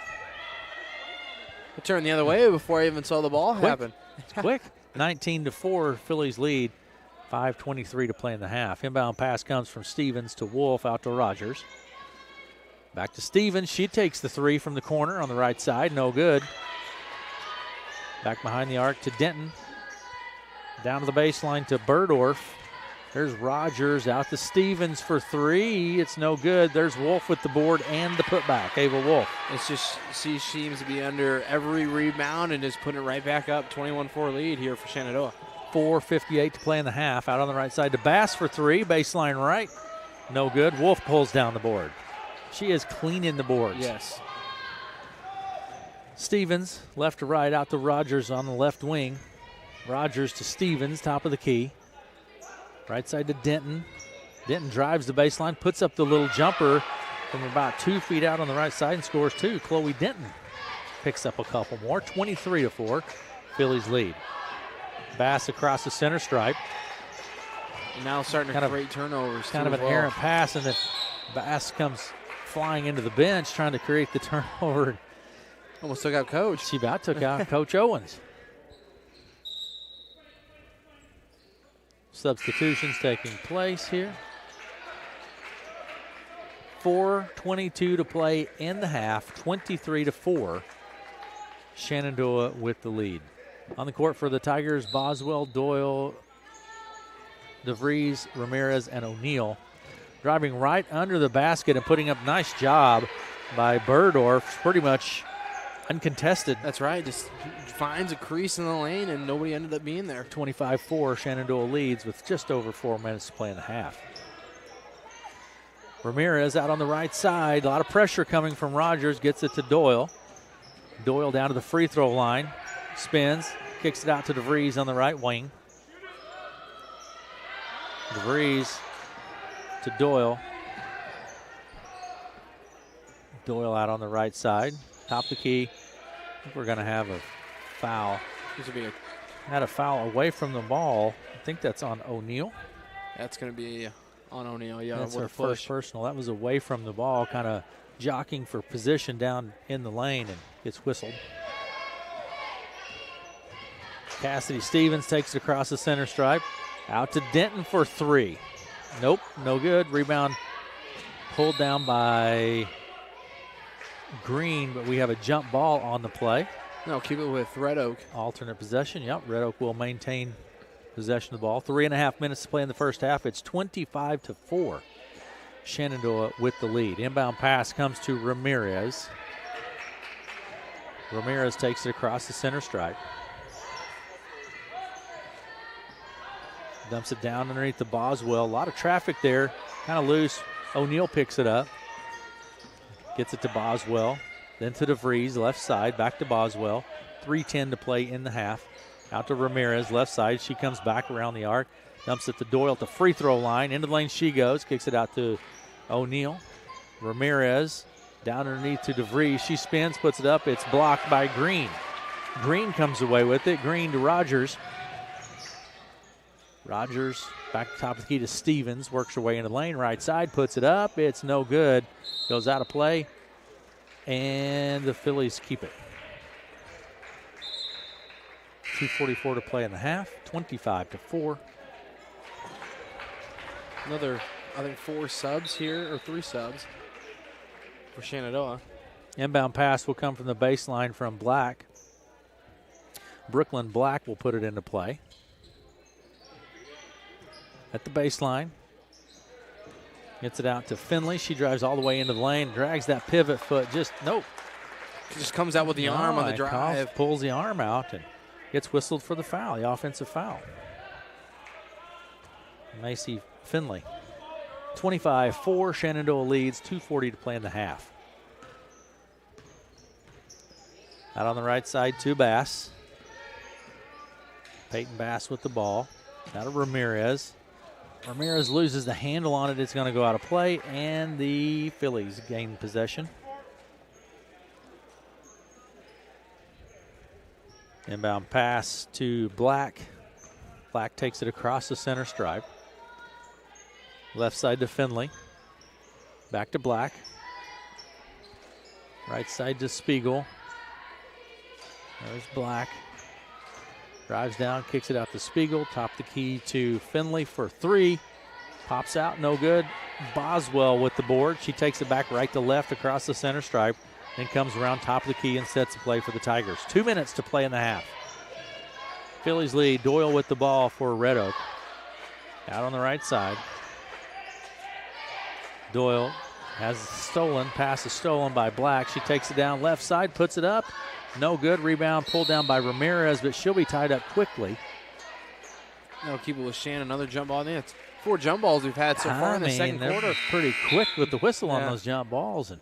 S2: It turned the other way before I even saw the ball happen.
S1: It's quick. 19-4, Phillies lead. 5:23 to play in the half. Inbound pass comes from Stevens to Wolf, out to Rogers. Back to Stevens. She takes the three from the corner on the right side. No good. Back behind the arc to Denton. Down to the baseline to Burdorf. There's Rogers out to Stevens for three. It's no good. There's Wolf with the board and the putback. Ava Wolf.
S2: It's just, she seems to be under every rebound and just putting it right back up. 21-4 lead here for Shenandoah.
S1: 4:58 to play in the half. Out on the right side to Bass for three. Baseline right. No good. Wolf pulls down the board. She is cleaning the boards.
S2: Yes.
S1: Stevens, left to right, out to Rogers on the left wing. Rogers to Stevens, top of the key. Right side to Denton. Denton drives the baseline, puts up the little jumper from about 2 feet out on the right side and scores two. Chloe Denton picks up a couple more. 23-4, Phillies lead. Bass across the center stripe.
S2: And now starting to create turnovers.
S1: Kind of an errant pass, and then Bass comes flying into the bench trying to create the turnover.
S2: Almost took out Coach.
S1: She about took out Coach Owens. substitutions taking place here. 4:22 to play in the half, 23-4. Shenandoah with the lead. On the court for the Tigers, Boswell, Doyle, DeVries, Ramirez, and O'Neal. Driving right under the basket and putting up a nice job by Burdorf, pretty much uncontested.
S2: That's right, just finds a crease in the lane and nobody ended up being there.
S1: 25-4, Shenandoah leads with just over 4 minutes to play in the half. Ramirez out on the right side, a lot of pressure coming from Rogers, gets it to Doyle. Doyle down to the free throw line, spins, kicks it out to DeVries on the right wing. DeVries to Doyle. Doyle out on the right side. Top of the key. I think we're going to have a foul. Had a foul away from the ball. I think that's on O'Neal.
S2: That's going to be on O'Neal. Yeah,
S1: that's our first personal. That was away from the ball, kind of jockeying for position down in the lane and gets whistled. Cassidy Stevens takes it across the center stripe. Out to Denton for three. Nope, no good. Rebound pulled down by Green, but we have a jump ball on the play.
S2: No, keep it with Red Oak.
S1: Alternate possession. Yep, Red Oak will maintain possession of the ball. 3.5 minutes to play in the first half. It's 25-4. Shenandoah with the lead. Inbound pass comes to Ramirez. Ramirez takes it across the center stripe. Dumps it down underneath the Boswell. A lot of traffic there. Kind of loose. O'Neal picks it up. Gets it to Boswell. Then to DeVries, left side. Back to Boswell. 3:10 to play in the half. Out to Ramirez, left side. She comes back around the arc. Dumps it to Doyle at the free throw line. Into the lane she goes. Kicks it out to O'Neal. Ramirez down underneath to DeVries. She spins, puts it up. It's blocked by Green. Green comes away with it. Green to Rogers. Rogers back to top of the key to Stevens. Works her way into the lane. Right side, puts it up. It's no good. Goes out of play. And the Phillies keep it. 2:44 to play in the half. 25-4.
S2: Another, I think, 4 subs here, or 3 subs for Shenandoah.
S1: Inbound pass will come from the baseline from Black. Brooklyn Black will put it into play. At the baseline. Gets it out to Finley. She drives all the way into the lane. Drags that pivot foot. Nope.
S2: Just comes out with the arm on the drive.
S1: Koff pulls the arm out and gets whistled for the foul, the offensive foul. Macy Finley. 25-4. Shenandoah leads. 2:40 to play in the half. Out on the right side to Bass. Peyton Bass with the ball. Out of Ramirez. Ramirez loses the handle on it. It's going to go out of play, and the Phillies gain possession. Inbound pass to Black. Black takes it across the center stripe. Left side to Finley. Back to Black. Right side to Spiegel. There's Black. Drives down, kicks it out to Spiegel. Top the key to Finley for 3. Pops out, no good. Boswell with the board. She takes it back right to left across the center stripe. Then comes around top of the key and sets the play for the Tigers. 2 minutes to play in the half. Phillies lead. Doyle with the ball for Red Oak. Out on the right side. Doyle has stolen. Pass is stolen by Black. She takes it down left side, puts it up. No good. Rebound pulled down by Ramirez, but she'll be tied up quickly.
S2: That'll keep it with Shannon. Another jump ball. I think it's 4 jump balls we've had so far in the second quarter.
S1: Pretty quick with the whistle on those jump balls. And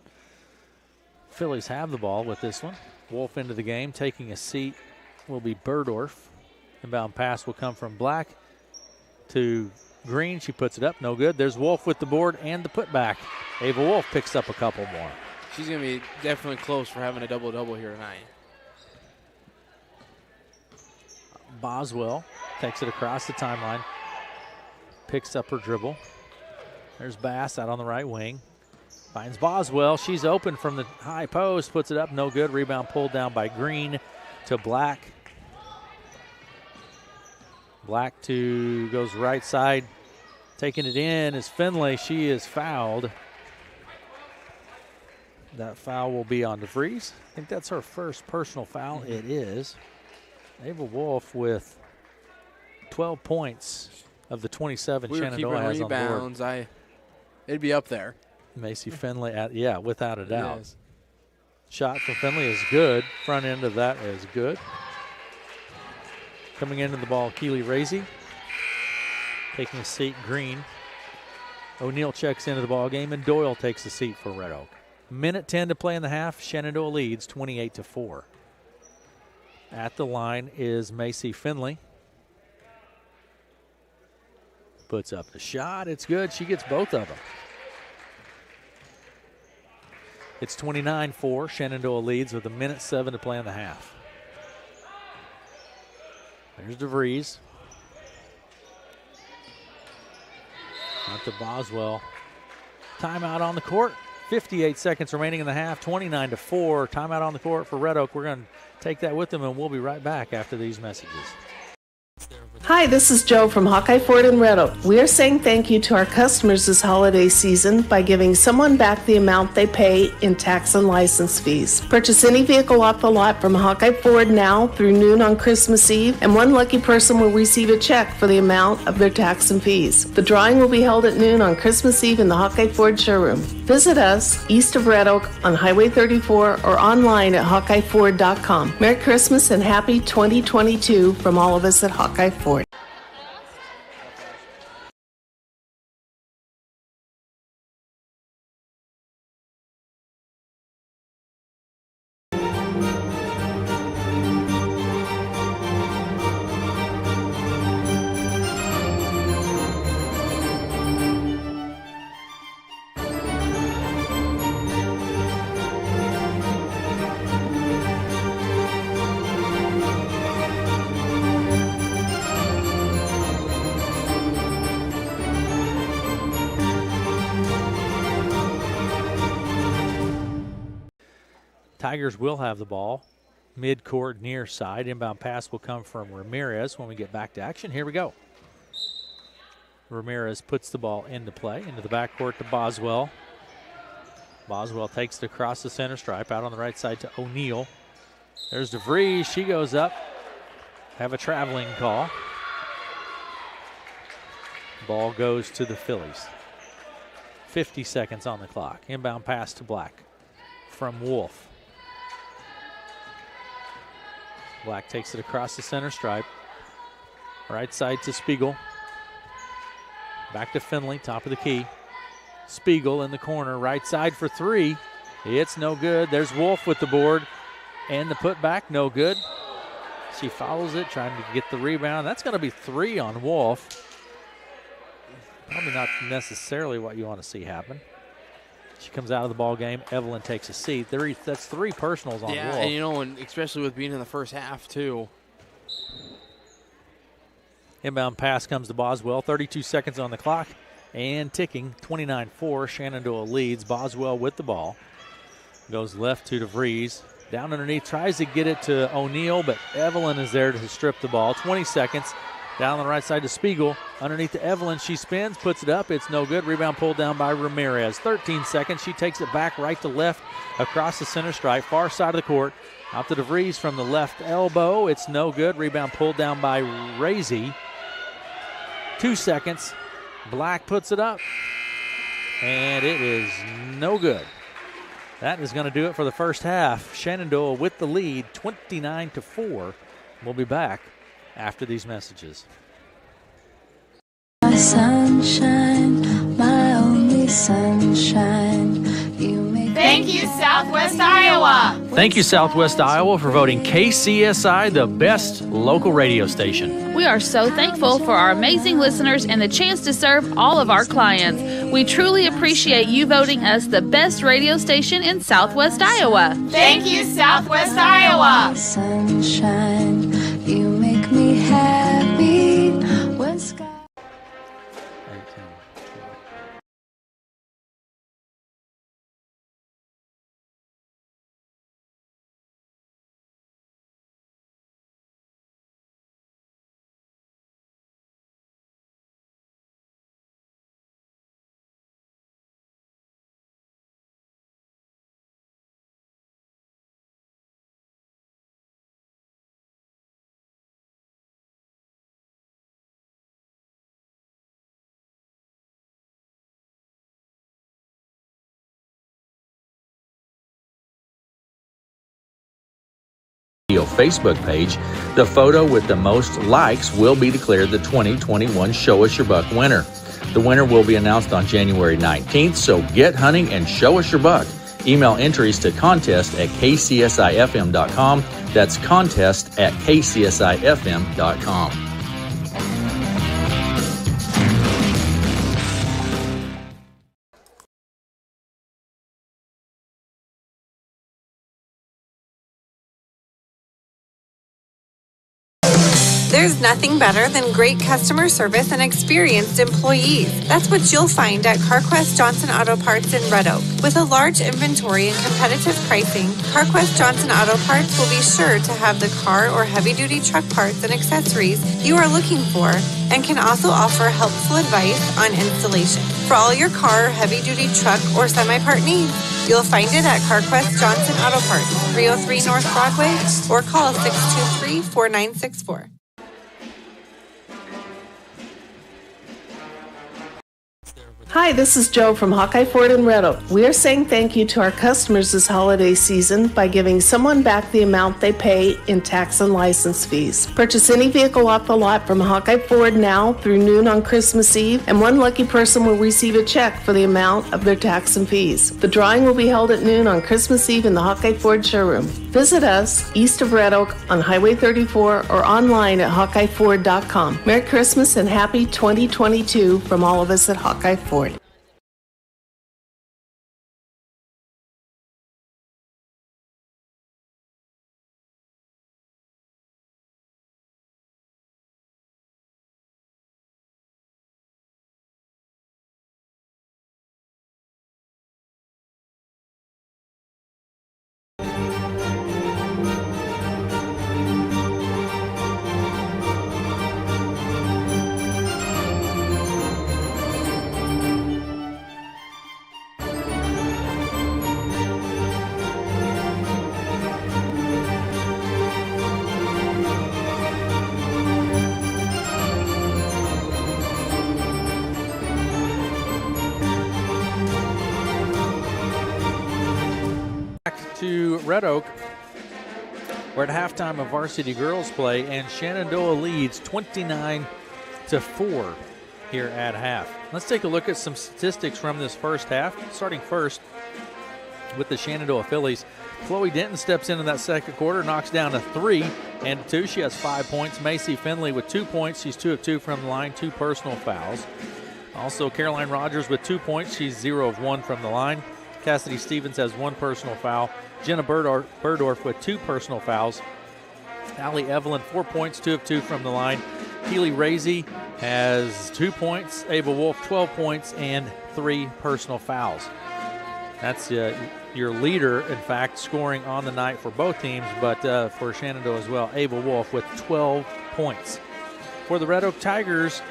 S1: Phillies have the ball with this one. Wolf into the game. Taking a seat will be Burdorf. Inbound pass will come from Black to Green. She puts it up. No good. There's Wolf with the board and the putback. Ava Wolf picks up a couple more.
S2: She's going to be definitely close for having a double-double here tonight.
S1: Boswell takes it across the timeline. Picks up her dribble. There's Bass out on the right wing. Finds Boswell. She's open from the high post. Puts it up. No good. Rebound pulled down by Green to Black. Black goes right side. Taking it in is Finley. She is fouled. That foul will be on DeVries. I think that's her first personal foul. It is. Ava Wolf with 12 points of the 27 Shenandoah has
S2: rebounds.
S1: on the board.
S2: It'd be up there.
S1: Macy Finley, without a doubt. Shot from Finley is good. Front end of that is good. Coming into the ball, Keely Razy. Taking a seat, Green. O'Neill checks into the ball game, and Doyle takes a seat for Red Oak. Minute 10 to play in the half. Shenandoah leads 28-4. At the line is Macy Finley. Puts up the shot. It's good. She gets both of them. It's 29-4. Shenandoah leads with a minute 7 to play in the half. There's DeVries. Out to Boswell. Timeout on the court. 58 seconds remaining in the half. 29-4. Timeout on the court for Red Oak. We're going to take that with them, and we'll be right back after these messages.
S4: Hi, this is Joe from Hawkeye Ford in Red Oak. We are saying thank you to our customers this holiday season by giving someone back the amount they pay in tax and license fees. Purchase any vehicle off the lot from Hawkeye Ford now through noon on Christmas Eve, and one lucky person will receive a check for the amount of their tax and fees. The drawing will be held at noon on Christmas Eve in the Hawkeye Ford showroom. Visit us east of Red Oak on Highway 34 or online at HawkeyeFord.com. Merry Christmas and happy 2022 from all of us at Hawkeye Ford.
S1: Tigers will have the ball. Mid-court near side. Inbound pass will come from Ramirez when we get back to action. Here we go. Ramirez puts the ball into play, into the backcourt to Boswell. Boswell takes it across the center stripe, out on the right side to O'Neill. There's DeVries. She goes up. Have a traveling call. Ball goes to the Phillies. 50 seconds on the clock. Inbound pass to Black from Wolf. Black takes it across the center stripe. Right side to Spiegel. Back to Finley, top of the key. Spiegel in the corner, right side for three. It's no good. There's Wolf with the board. And the putback, no good. She fouls it, trying to get the rebound. That's going to be three on Wolf. Probably not necessarily what you want to see happen. She comes out of the ball game. Evelyn takes a seat. That's three personals on Wolf.
S2: Yeah, and especially with being in the first half, too.
S1: Inbound pass comes to Boswell. 32 seconds on the clock and ticking. 29-4. Shenandoah leads. Boswell with the ball. Goes left to DeVries. Down underneath. Tries to get it to O'Neill, but Evelyn is there to strip the ball. 20 seconds. Down on the right side to Spiegel. Underneath to Evelyn. She spins, puts it up. It's no good. Rebound pulled down by Ramirez. 13 seconds. She takes it back right to left across the center stripe. Far side of the court. Out to DeVries from the left elbow. It's no good. Rebound pulled down by Razy. 2 seconds. Black puts it up. And it is no good. That is going to do it for the first half. Shenandoah with the lead, 29-4. We'll be back after these messages.
S5: My sunshine, my only sunshine.
S6: Thank you, Southwest Iowa.
S7: Thank you, Southwest Iowa, for voting KCSI the best local radio station.
S6: We are so thankful for our amazing listeners and the chance to serve all of our clients. We truly appreciate you voting us the best radio station in Southwest Iowa.
S5: Thank you, Southwest Iowa. Sunshine, you make me happy when sky
S7: Radio Facebook page. The photo with the most likes will be declared the 2021 Show Us Your Buck winner. The winner will be announced on January 19th, so get hunting and show us your buck. Email entries to contest@kcsifm.com. That's contest@kcsifm.com.
S3: There's nothing better than great customer service and experienced employees. That's what you'll find at CarQuest Johnson Auto Parts in Red Oak. With a large inventory and competitive pricing, CarQuest Johnson Auto Parts will be sure to have the car or heavy-duty truck parts and accessories you are looking for, and can also offer helpful advice on installation. For all your car or heavy-duty truck or semi-part needs, you'll find it at CarQuest Johnson Auto Parts, 303 North Broadway, or call 623-4964.
S4: Hi, this is Joe from Hawkeye Ford in Red Oak. We are saying thank you to our customers this holiday season by giving someone back the amount they pay in tax and license fees. Purchase any vehicle off the lot from Hawkeye Ford now through noon on Christmas Eve, and one lucky person will receive a check for the amount of their tax and fees. The drawing will be held at noon on Christmas Eve in the Hawkeye Ford showroom. Visit us east of Red Oak on Highway 34 or online at hawkeyeford.com. Merry Christmas and happy 2022 from all of us at Hawkeye Ford.
S1: To Red Oak. We're at halftime of varsity girls play, and Shenandoah leads 29-4 here at half. Let's take a look at some statistics from this first half. Starting first with the Shenandoah Phillies. Chloe Denton steps into that second quarter, knocks down a 3 and 2. She has 5 points. Macy Finley with 2 points. She's 2 of 2 from the line, 2 personal fouls. Also, Caroline Rogers with 2 points. She's 0 of 1 from the line. Cassidy Stevens has 1 personal foul. Jenna Burdorf with 2 personal fouls. Allie Evelyn, 4 points, 2 of 2 from the line. Keely Razy has 2 points. Ava Wolf, 12 points and 3 personal fouls. That's your leader, in fact, scoring on the night for both teams, but for Shenandoah as well, Ava Wolf with 12 points. For the Red Oak Tigers,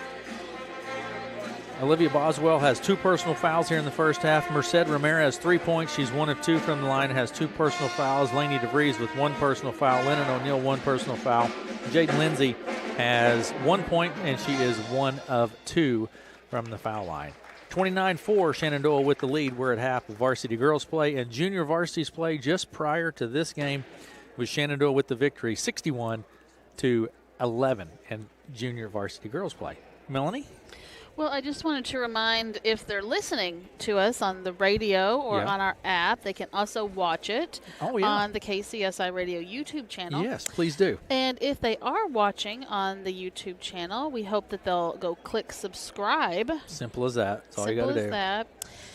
S1: Olivia Boswell has 2 personal fouls here in the first half. Merced Ramirez, 3 points. She's 1 of 2 from the line, has 2 personal fouls. Lainey DeVries with 1 personal foul. Lennon O'Neill, 1 personal foul. Jaden Lindsay has 1 point, and she is 1 of 2 from the foul line. 29-4, Shenandoah with the lead. We're at half of varsity girls play, and junior varsity's play just prior to this game was Shenandoah with the victory, 61-11, and junior varsity girls play. Melanie?
S6: Well, I just wanted to remind, if they're listening to us on the radio or on our app, they can also watch it on the KCSI Radio YouTube channel.
S1: Yes, please do.
S6: And if they are watching on the YouTube channel, we hope that they'll go click subscribe.
S1: Simple as that. That's all you got to do.
S6: Simple as that.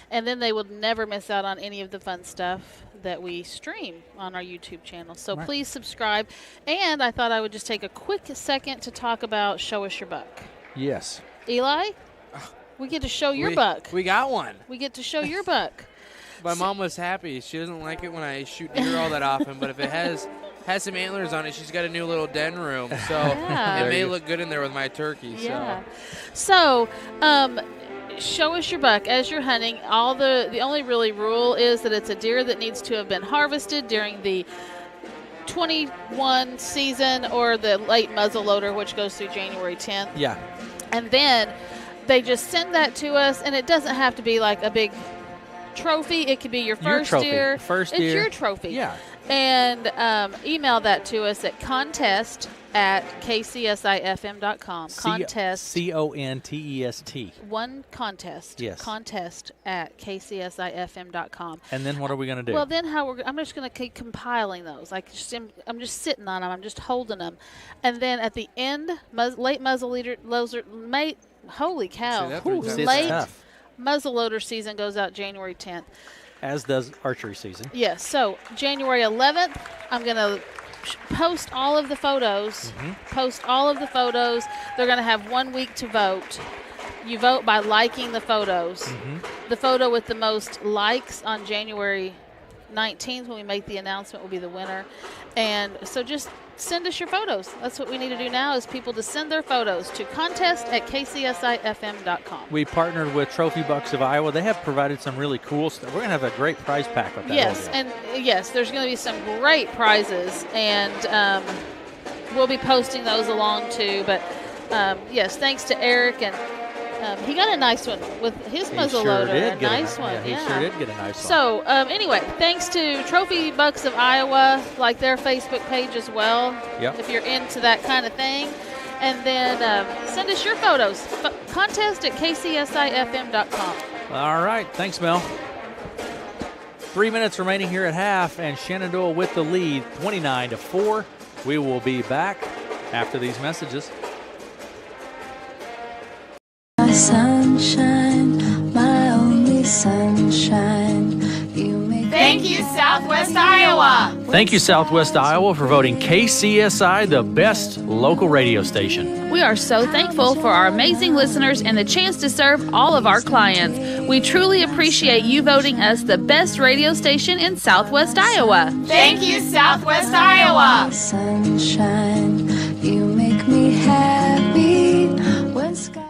S6: And then they will never miss out on any of the fun stuff that we stream on our YouTube channel. So please subscribe. And I thought I would just take a quick second to talk about Show Us Your Buck.
S1: Yes.
S6: Eli? We get to show your buck.
S2: We got one.
S6: We get to show your buck.
S2: My mom was happy. She doesn't like it when I shoot deer all that often, but if it has some antlers on it, she's got a new little den room. So it may look good in there with my turkey.
S6: Yeah. So show us your buck as you're hunting. The only really rule is that it's a deer that needs to have been harvested during the 21 season or the late muzzleloader, which goes through January 10th.
S1: Yeah.
S6: And then they just send that to us, and it doesn't have to be like a big trophy. It could be your first
S1: trophy.
S6: year.
S1: First
S6: it's
S1: year.
S6: your trophy.
S1: Yeah.
S6: And email that to us at contest@kcsifm.com. Contest.
S1: CONTEST.
S6: One contest.
S1: Yes.
S6: Contest@kcsifm.com.
S1: And then what are we going to do?
S6: Well, then I'm just going to keep compiling those. I'm just sitting on them. I'm just holding them. And then at the end, late muzzleloader, holy cow.
S1: It's
S6: Late
S1: tough.
S6: muzzleloader season goes out January 10th.
S1: As does archery season.
S6: Yes. So January 11th, I'm going to post all of the photos. They're going to have 1 week to vote. You vote by liking the photos. The photo with the most likes on January 19th, when we make the announcement, will be the winner. And so just send us your photos. That's what we need to do now, is people to send their photos to contest@kcsifm.com.
S1: We partnered with Trophy Bucks of Iowa. They have provided some really cool stuff. We're going to have a great prize pack with that.
S6: Yes, and yes, there's going to be some great prizes, and we'll be posting those along too. But yes, thanks to Eric, and he got a nice one with his muzzleloader.
S1: Sure
S6: Nice one.
S1: Yeah, he sure did get a nice one.
S6: So anyway, thanks to Trophy Bucks of Iowa, like their Facebook page as well.
S1: Yep.
S6: If you're into that kind of thing. And then send us your photos. Contest@kcsifm.com.
S1: All right. Thanks, Mel. 3 minutes remaining here at half, and Shenandoah with the lead, 29-4. We will be back after these messages.
S5: My sunshine, my only sunshine.
S8: Thank you, Southwest Iowa.
S1: Thank you, Southwest Iowa, for voting KCSI the best local radio station.
S6: We are so thankful for our amazing listeners and the chance to serve all of our clients. We truly appreciate you voting us the best radio station in Southwest Iowa.
S8: Thank you, Southwest Iowa.
S5: Sunshine, you make me happy when sky.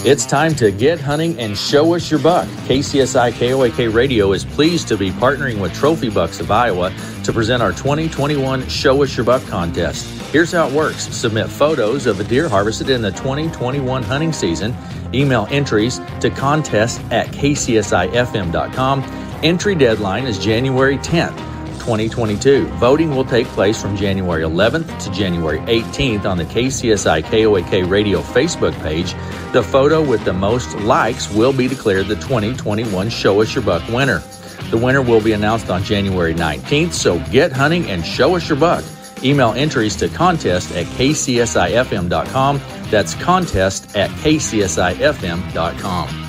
S7: It's time to get hunting and show us your buck. KCSI KOAK Radio is pleased to be partnering with Trophy Bucks of Iowa to present our 2021 Show Us Your Buck contest. Here's how it works. Submit photos of the deer harvested in the 2021 hunting season. Email entries to contest@kcsifm.com. Entry deadline is January 10th. 2022. Voting will take place from January 11th to January 18th on the KCSI KOAK Radio Facebook page. The photo with the most likes will be declared the 2021 Show Us Your Buck winner. The winner will be announced on January 19th, so get hunting and show us your buck. Email entries to contest@kcsifm.com. That's contest@kcsifm.com.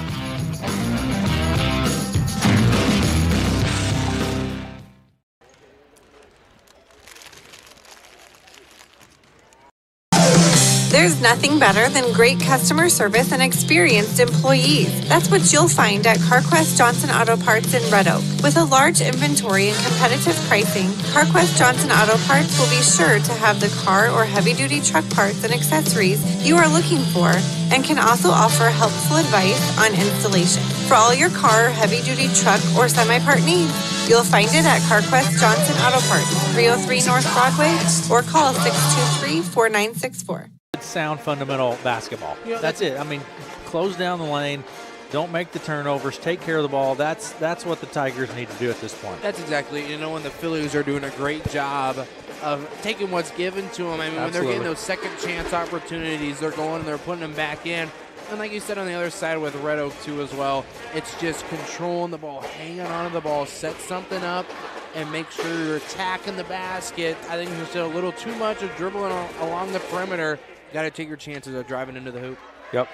S3: There's nothing better than great customer service and experienced employees. That's what you'll find at CarQuest Johnson Auto Parts in Red Oak. With a large inventory and competitive pricing, CarQuest Johnson Auto Parts will be sure to have the car or heavy-duty truck parts and accessories you are looking for, and can also offer helpful advice on installation. For all your car, heavy-duty truck, or semi-part needs, you'll find it at CarQuest Johnson Auto Parts, 303 North Broadway, or call 623-4964.
S1: Sound fundamental basketball. That's it. I mean, close down the lane, don't make the turnovers, take care of the ball. That's what the Tigers need to do at this point.
S2: That's exactly. When the Phillies are doing a great job of taking what's given to them. I mean, when they're getting those second chance opportunities, they're going and they're putting them back in. And like you said on the other side with Red Oak too as well, it's just controlling the ball, hanging on to the ball, set something up, and make sure you're attacking the basket. I think there's still a little too much of dribbling along the perimeter. Got to take your chances of driving into the hoop.
S1: Yep.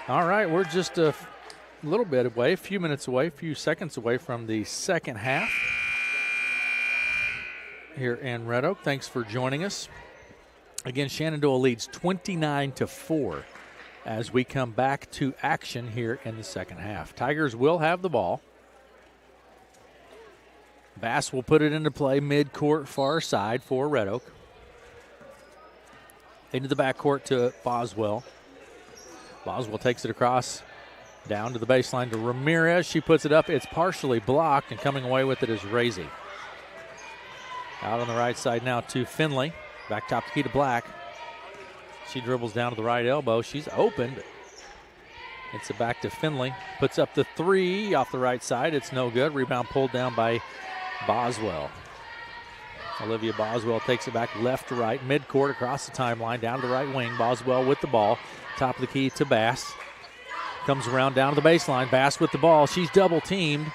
S1: All right, we're just a little bit away, a few minutes away, a few seconds away from the second half here in Red Oak. Thanks for joining us. Again, Shenandoah leads 29-4 as we come back to action here in the second half. Tigers will have the ball. Bass will put it into play mid-court far side for Red Oak. Into the backcourt to Boswell. Boswell takes it across Down to the baseline to Ramirez. She puts it up. It's partially blocked, and coming away with it is Razy. Out on the right side now to Finley. Back top the key to Black. She dribbles down to the right elbow. She's open. It's a back to Finley. Puts up the three off the right side. It's no good. Rebound pulled down by Boswell. Olivia Boswell takes it back left to right, midcourt across the timeline, down to the right wing. Boswell with the ball. Top of the key to Bass. Comes around down to the baseline. Bass with the ball. She's double teamed.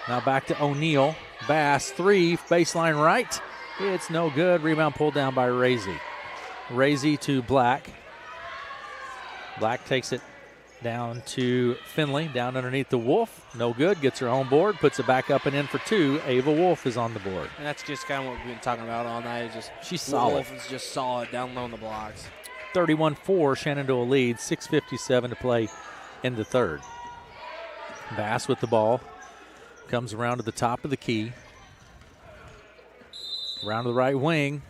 S1: Now back to O'Neal. Bass, three, baseline right. It's no good. Rebound pulled down by Razy. Razy to Black. Black takes it down to Finley, down underneath the Wolf. No good. Gets her own board. Puts it back up and in for two. Ava Wolf is on the board.
S2: And that's just kind of what we've been talking about all night.
S1: She's solid.
S2: Wolf is just solid down low in the blocks.
S1: 31-4. Shenandoah leads. 6:57 to play in the third. Bass with the ball. Comes around to the top of the key. Around to the right wing.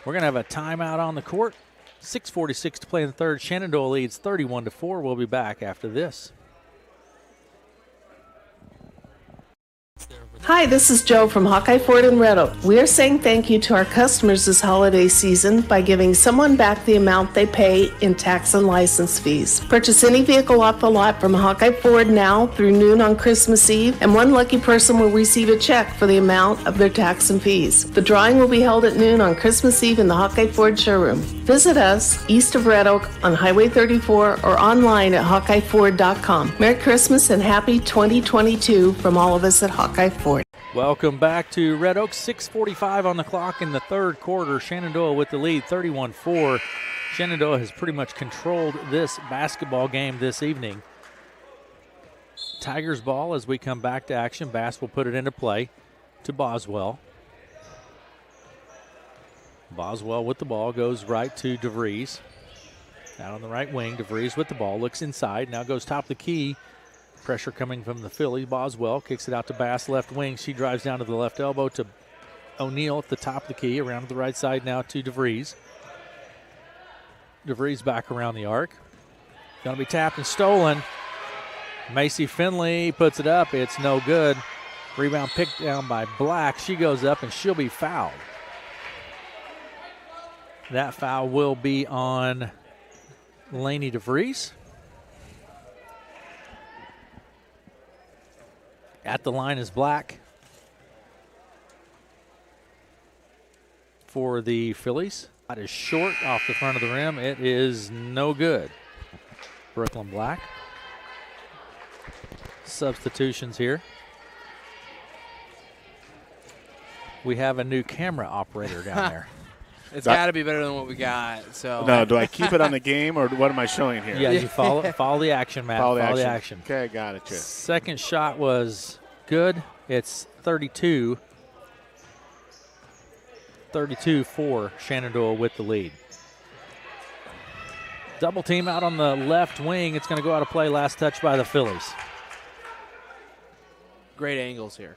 S1: We're going to have a timeout on the court. 6:46 to play in the third. Shenandoah leads 31-4. We'll be back after this.
S4: Hi, this is Joe from Hawkeye Ford in Red Oak. We are saying thank you to our customers this holiday season by giving someone back the amount they pay in tax and license fees. Purchase any vehicle off the lot from Hawkeye Ford now through noon on Christmas Eve, and one lucky person will receive a check for the amount of their tax and fees. The drawing will be held at noon on Christmas Eve in the Hawkeye Ford showroom. Visit us east of Red Oak on Highway 34 or online at HawkeyeFord.com. Merry Christmas and happy 2022 from all of us at Hawkeye Ford.
S1: Welcome back to Red Oak. 6:45 on the clock in the third quarter. Shenandoah with the lead, 31-4. Shenandoah has pretty much controlled this basketball game this evening. Tigers ball as we come back to action. Bass will put it into play to Boswell. Boswell with the ball goes right to DeVries. Out on the right wing, DeVries with the ball, looks inside, now goes top of the key. Pressure coming from the Phillies. Boswell kicks it out to Bass, left wing. She drives down to the left elbow to O'Neal at the top of the key. Around to the right side now to DeVries. DeVries back around the arc. Going to be tapped and stolen. Macy Finley puts it up. It's no good. Rebound picked down by Black. She goes up and she'll be fouled. That foul will be on Lainey DeVries. At the line is Black for the Phillies. That is short off the front of the rim. It is no good. Brooklyn Black. Substitutions here. We have a new camera operator down there.
S2: It's got to be better than what we got. So
S9: no, do I keep it on the game or what am I showing here?
S1: Yeah, you follow the action, Matt. Follow the action.
S9: Okay, got it. Check.
S1: Second shot was good. It's 32 for Shenandoah with the lead. Double team out on the left wing. It's going to go out of play. Last touch by the Phillies.
S2: Great angles here.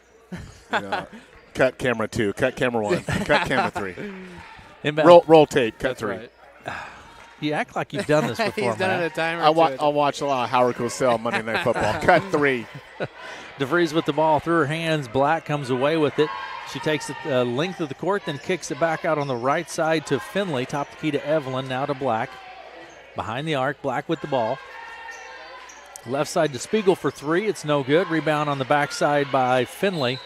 S9: Cut camera 2. Cut camera 1. Cut camera 3.
S1: Inbound.
S9: Roll tape. Cut
S2: That's
S9: 3.
S2: Right.
S1: You act like you've done this before,
S2: He's done it a time or
S9: I'll watch a lot of Howard Cosell Monday Night Football. Cut 3.
S1: DeVries with the ball through her hands. Black comes away with it. She takes the length of the court, then kicks it back out on the right side to Finley. Top the key to Evelyn, now to Black. Behind the arc, Black with the ball. Left side to Spiegel for three. It's no good. Rebound on the backside by Finley.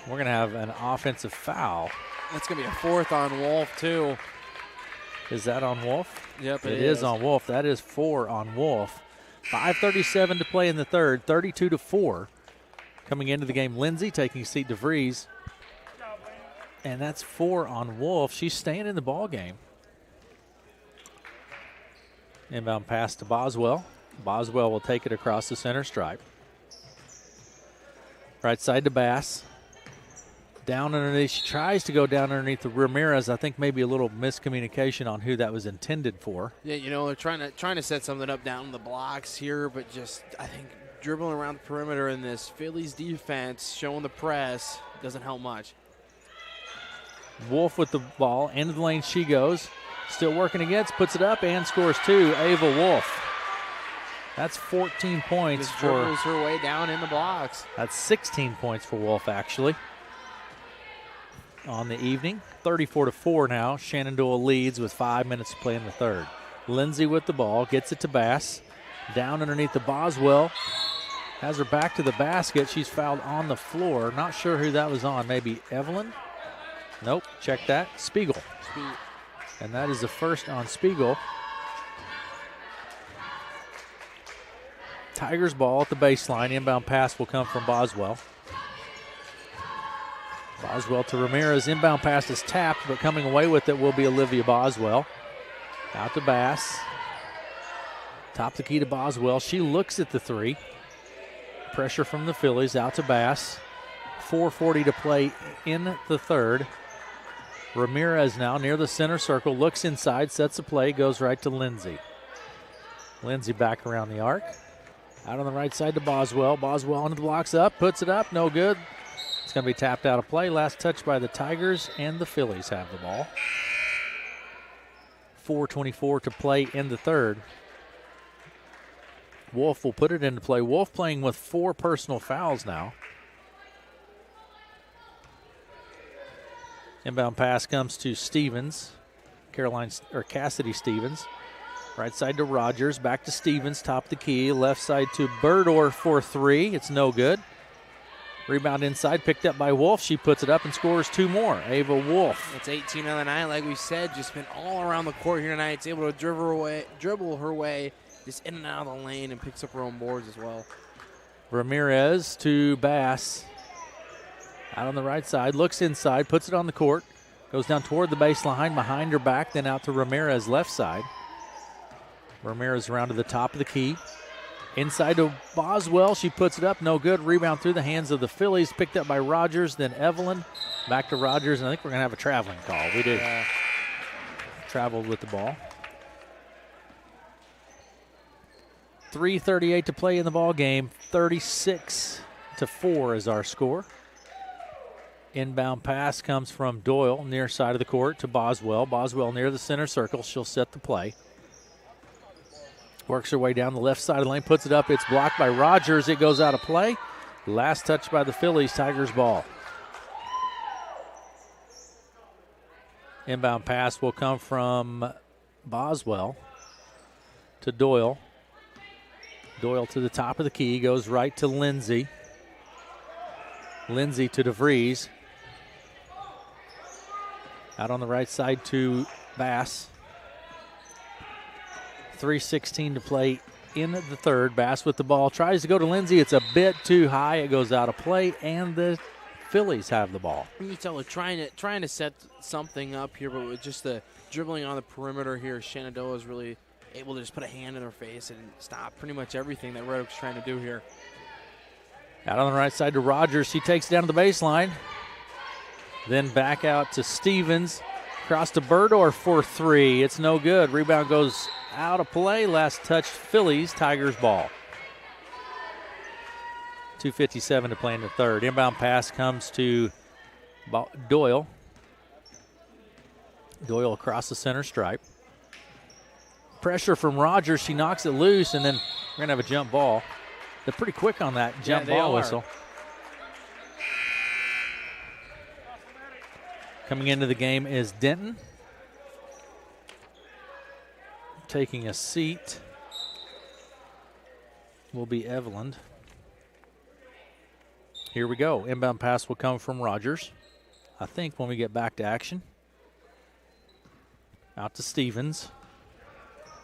S1: We're going to have an offensive foul.
S2: That's going to be a fourth on Wolf, too.
S1: Is that on Wolf?
S2: Yep,
S1: it is on Wolf. That is 4 on Wolf. 5:37 to play in the third, 32-4. Coming into the game, Lindsay taking a seat DeVries. And that's 4 on Wolf. She's staying in the ball game. Inbound pass to Boswell. Boswell will take it across the center stripe. Right side to Bass. Down underneath. She tries to go down underneath the Ramirez. I think maybe a little miscommunication on who that was intended for.
S2: Yeah, they're trying to set something up down in the blocks here, but just I think dribbling around the perimeter in this Phillies defense, showing the press, doesn't help much.
S1: Wolf with the ball. Into the lane she goes. Still working against. Puts it up and scores 2. Ava Wolf. That's 14 points
S2: Just
S1: for.
S2: dribbles her way down in the blocks.
S1: That's 16 points for Wolf, actually. On the evening, 34-4 now. Shenandoah leads with 5 minutes to play in the third. Lindsay with the ball, gets it to Bass. Down underneath the Boswell. Has her back to the basket. She's fouled on the floor. Not sure who that was on. Maybe Evelyn? Nope. Check that. Spiegel. And that is the first on Spiegel. Tigers ball at the baseline. Inbound pass will come from Boswell. Boswell to Ramirez. Inbound pass is tapped, but coming away with it will be Olivia Boswell. Out to Bass. Top the key to Boswell. She looks at the three. Pressure from the Phillies. Out to Bass. 4:40 to play in the third. Ramirez now near the center circle. Looks inside, sets a play, goes right to Lindsay. Lindsay back around the arc. Out on the right side to Boswell. Boswell into the blocks up, puts it up, no good. It's going to be tapped out of play. Last touch by the Tigers, and the Phillies have the ball. 4:24 to play in the third. Wolf will put it into play. Wolf playing with 4 personal fouls now. Inbound pass comes to Stevens. Cassidy Stevens. Right side to Rogers, back to Stevens, top the key. Left side to Burdorf for 3. It's no good. Rebound inside, picked up by Wolf. She puts it up and scores 2 more. Ava Wolf.
S2: It's 18 on the night, like we said. Just been all around the court here tonight. It's able to dribble her way just in and out of the lane and picks up her own boards as well.
S1: Ramirez to Bass. Out on the right side, looks inside, puts it on the court. Goes down toward the baseline, behind her back, then out to Ramirez left side. Ramirez around to the top of the key. Inside to Boswell. She puts it up. No good. Rebound through the hands of the Phillies. Picked up by Rogers. Then Evelyn. Back to Rogers. And I think we're going to have a traveling call. We did. Traveled with the ball. 3:38 to play in the ball game. 36-4 is our score. Inbound pass comes from Doyle, near side of the court, to Boswell. Boswell near the center circle. She'll set the play. Works her way down the left side of the lane, puts it up. It's blocked by Rogers. It goes out of play. Last touch by the Phillies. Tigers ball. Inbound pass will come from Boswell to Doyle. Doyle to the top of the key. Goes right to Lindsay. Lindsay to DeVries. Out on the right side to Bass. 3:16 to play in the third. Bass with the ball. Tries to go to Lindsay. It's a bit too high. It goes out of play, and the Phillies have the ball.
S2: You can tell they're trying to set something up here, but with just the dribbling on the perimeter here, Shenandoah is really able to just put a hand in her face and stop pretty much everything that Red Oak's trying to do here.
S1: Out on the right side to Rogers. She takes it down to the baseline. Then back out to Stevens. Across to Burdorf for 3. It's no good. Rebound goes out of play. Last touch, Phillies. Tigers ball. 2:57 to play in the third. Inbound pass comes to Doyle. Doyle across the center stripe. Pressure from Rogers. She knocks it loose, and then we're going to have a jump ball. They're pretty quick on that jump ball whistle. Coming into the game is Denton. Taking a seat will be Evelyn. Here we go. Inbound pass will come from Rogers, I think, when we get back to action. Out to Stevens.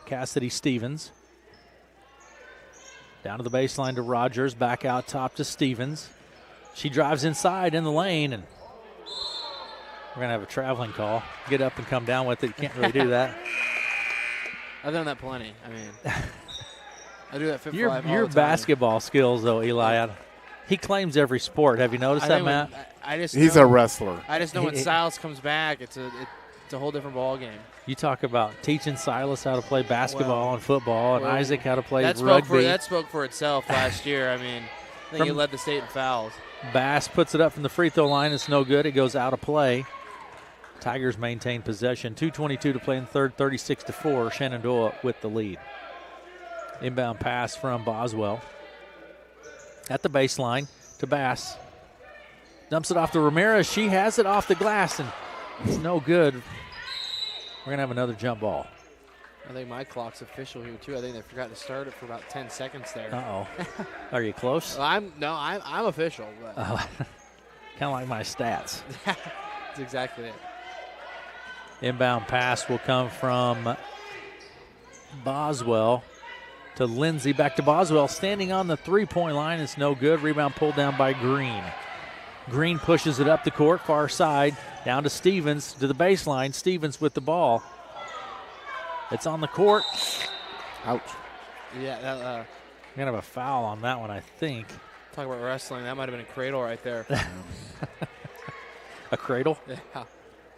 S1: Cassidy Stevens. Down to the baseline to Rogers. Back out top to Stevens. She drives inside in the lane, and we're going to have a traveling call. Get up and come down with it. You can't really do that.
S2: I've done that plenty. I mean, I do that 5
S1: Your basketball skills, though, Eli, he claims every sport. Have you noticed that, Matt?
S9: He's a wrestler.
S2: I just know when Silas comes back, it's a whole different ball game.
S1: You talk about teaching Silas how to play basketball and football, and Isaac how to play rugby.
S2: That spoke for itself last year. I mean, I think he led the state in fouls.
S1: Bass puts it up from the free throw line. It's no good. It goes out of play. Tigers maintain possession. 2:22 to play in third, 36-4. Shenandoah with the lead. Inbound pass from Boswell. At the baseline to Bass. Dumps it off to Ramirez. She has it off the glass, and it's no good. We're going to have another jump ball.
S2: I think my clock's official here, too. I think they forgot to start it for about 10 seconds there.
S1: Uh-oh. Are you close?
S2: Well, I'm official. But.
S1: Kind of like my stats.
S2: That's exactly it.
S1: Inbound pass will come from Boswell to Lindsay. Back to Boswell. Standing on the three-point line. It's no good. Rebound pulled down by Green. Green pushes it up the court, far side. Down to Stevens, to the baseline. Stevens with the ball. It's on the court.
S9: Ouch.
S2: Yeah.
S1: We're going to have a foul on that one, I think.
S2: Talk about wrestling. That might have been a cradle right there.
S1: A cradle?
S2: Yeah.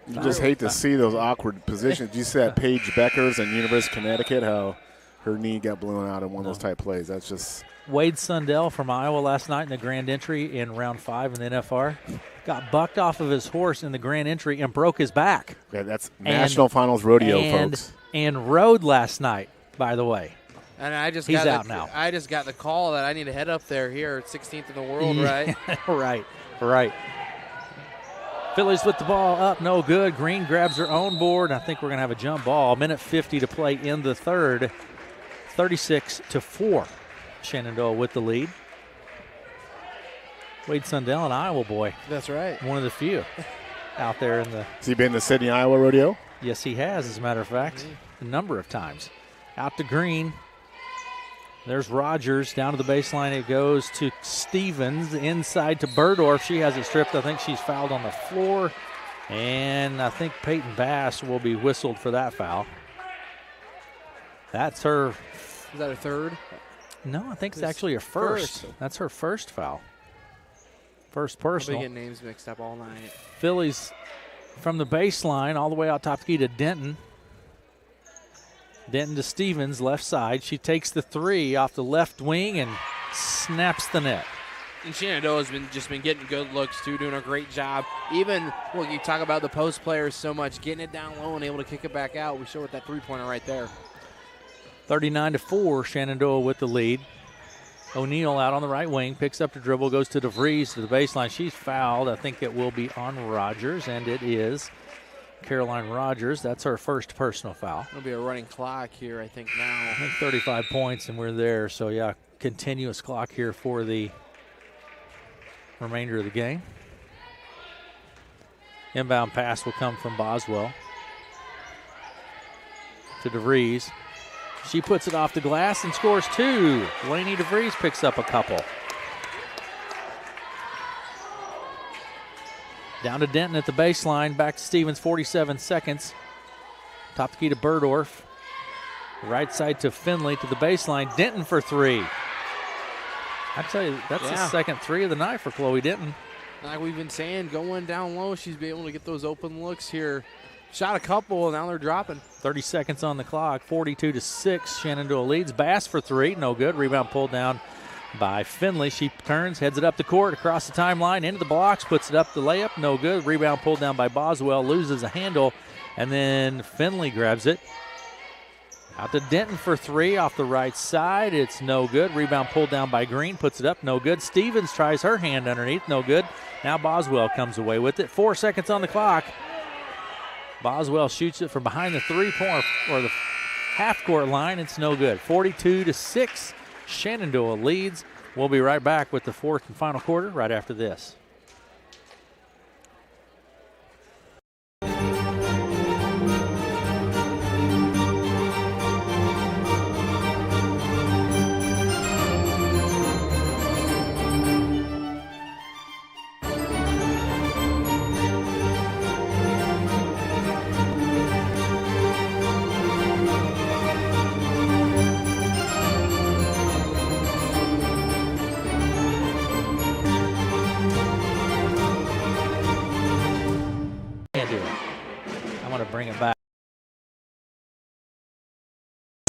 S9: You just hate to see those awkward positions. You said Paige Beckers in University of Connecticut, how her knee got blown out in one of those type plays. That's just.
S1: Wade Sundell from Iowa last night in the grand entry in round 5 in the NFR. Got bucked off of his horse in the grand entry and broke his back.
S9: Yeah, that's National Finals Rodeo, folks.
S1: And rode last night, by the way.
S2: And
S1: He's out now.
S2: I just got the call that I need to head up there here at 16th in the world, right?
S1: Right. Phillies with the ball up, no good. Green grabs her own board. I think we're going to have a jump ball. 1:50 to play in the third. 36-4. Shenandoah with the lead. Wade Sundell, an Iowa boy.
S2: That's right.
S1: One of the few out there in the.
S9: Has he been to Sydney, Iowa Rodeo?
S1: Yes, he has, as a matter of fact, a number of times. Out to Green. There's Rogers. Down to the baseline it goes to Stevens. Inside to Burdorf. She has it stripped. I think she's fouled on the floor. And I think Peyton Bass will be whistled for that foul. That's her.
S2: Is that her third?
S1: No, I think it's actually her first. That's her first foul. First personal.
S2: I'll be getting names mixed up all night.
S1: Phillies from the baseline all the way out top key to Denton. Denton to Stevens, left side. She takes the three off the left wing and snaps the net.
S2: And Shenandoah's been getting good looks, too, doing a great job. Even, look, you talk about the post players so much, getting it down low and able to kick it back out. We show it that three-pointer right there.
S1: 39-4, Shenandoah with the lead. O'Neal out on the right wing, picks up the dribble, goes to DeVries to the baseline. She's fouled. I think it will be on Rogers, and it is Caroline Rogers. That's her first personal foul.
S2: It'll be a running clock here, I think, now.
S1: I think 35 points, and we're there. So, yeah, continuous clock here for the remainder of the game. Inbound pass will come from Boswell to DeVries. She puts it off the glass and scores two. Lainey DeVries picks up a couple. Down to Denton at the baseline. Back to Stevens, 47 seconds. Top key to Burdorf. Right side to Finley to the baseline. Denton for three. I tell you, that's the second three of the night for Chloe Denton.
S2: Like we've been saying, going down low, she's been able to get those open looks here. Shot a couple, and now they're dropping.
S1: 30 seconds on the clock, 42-6. Shenandoah leads. Bass for three, no good. Rebound pulled down by Finley. She turns, heads it up the court, across the timeline, into the blocks, puts it up the layup, no good. Rebound pulled down by Boswell, loses a handle, and then Finley grabs it. Out to Denton for three off the right side. It's no good. Rebound pulled down by Green, puts it up, no good. Stevens tries her hand underneath, no good. Now Boswell comes away with it. 4 seconds on the clock. Boswell shoots it from behind the three-point or the half-court line. It's no good. 42-6. Shenandoah leads. We'll be right back with the fourth and final quarter right after this. Bring it back.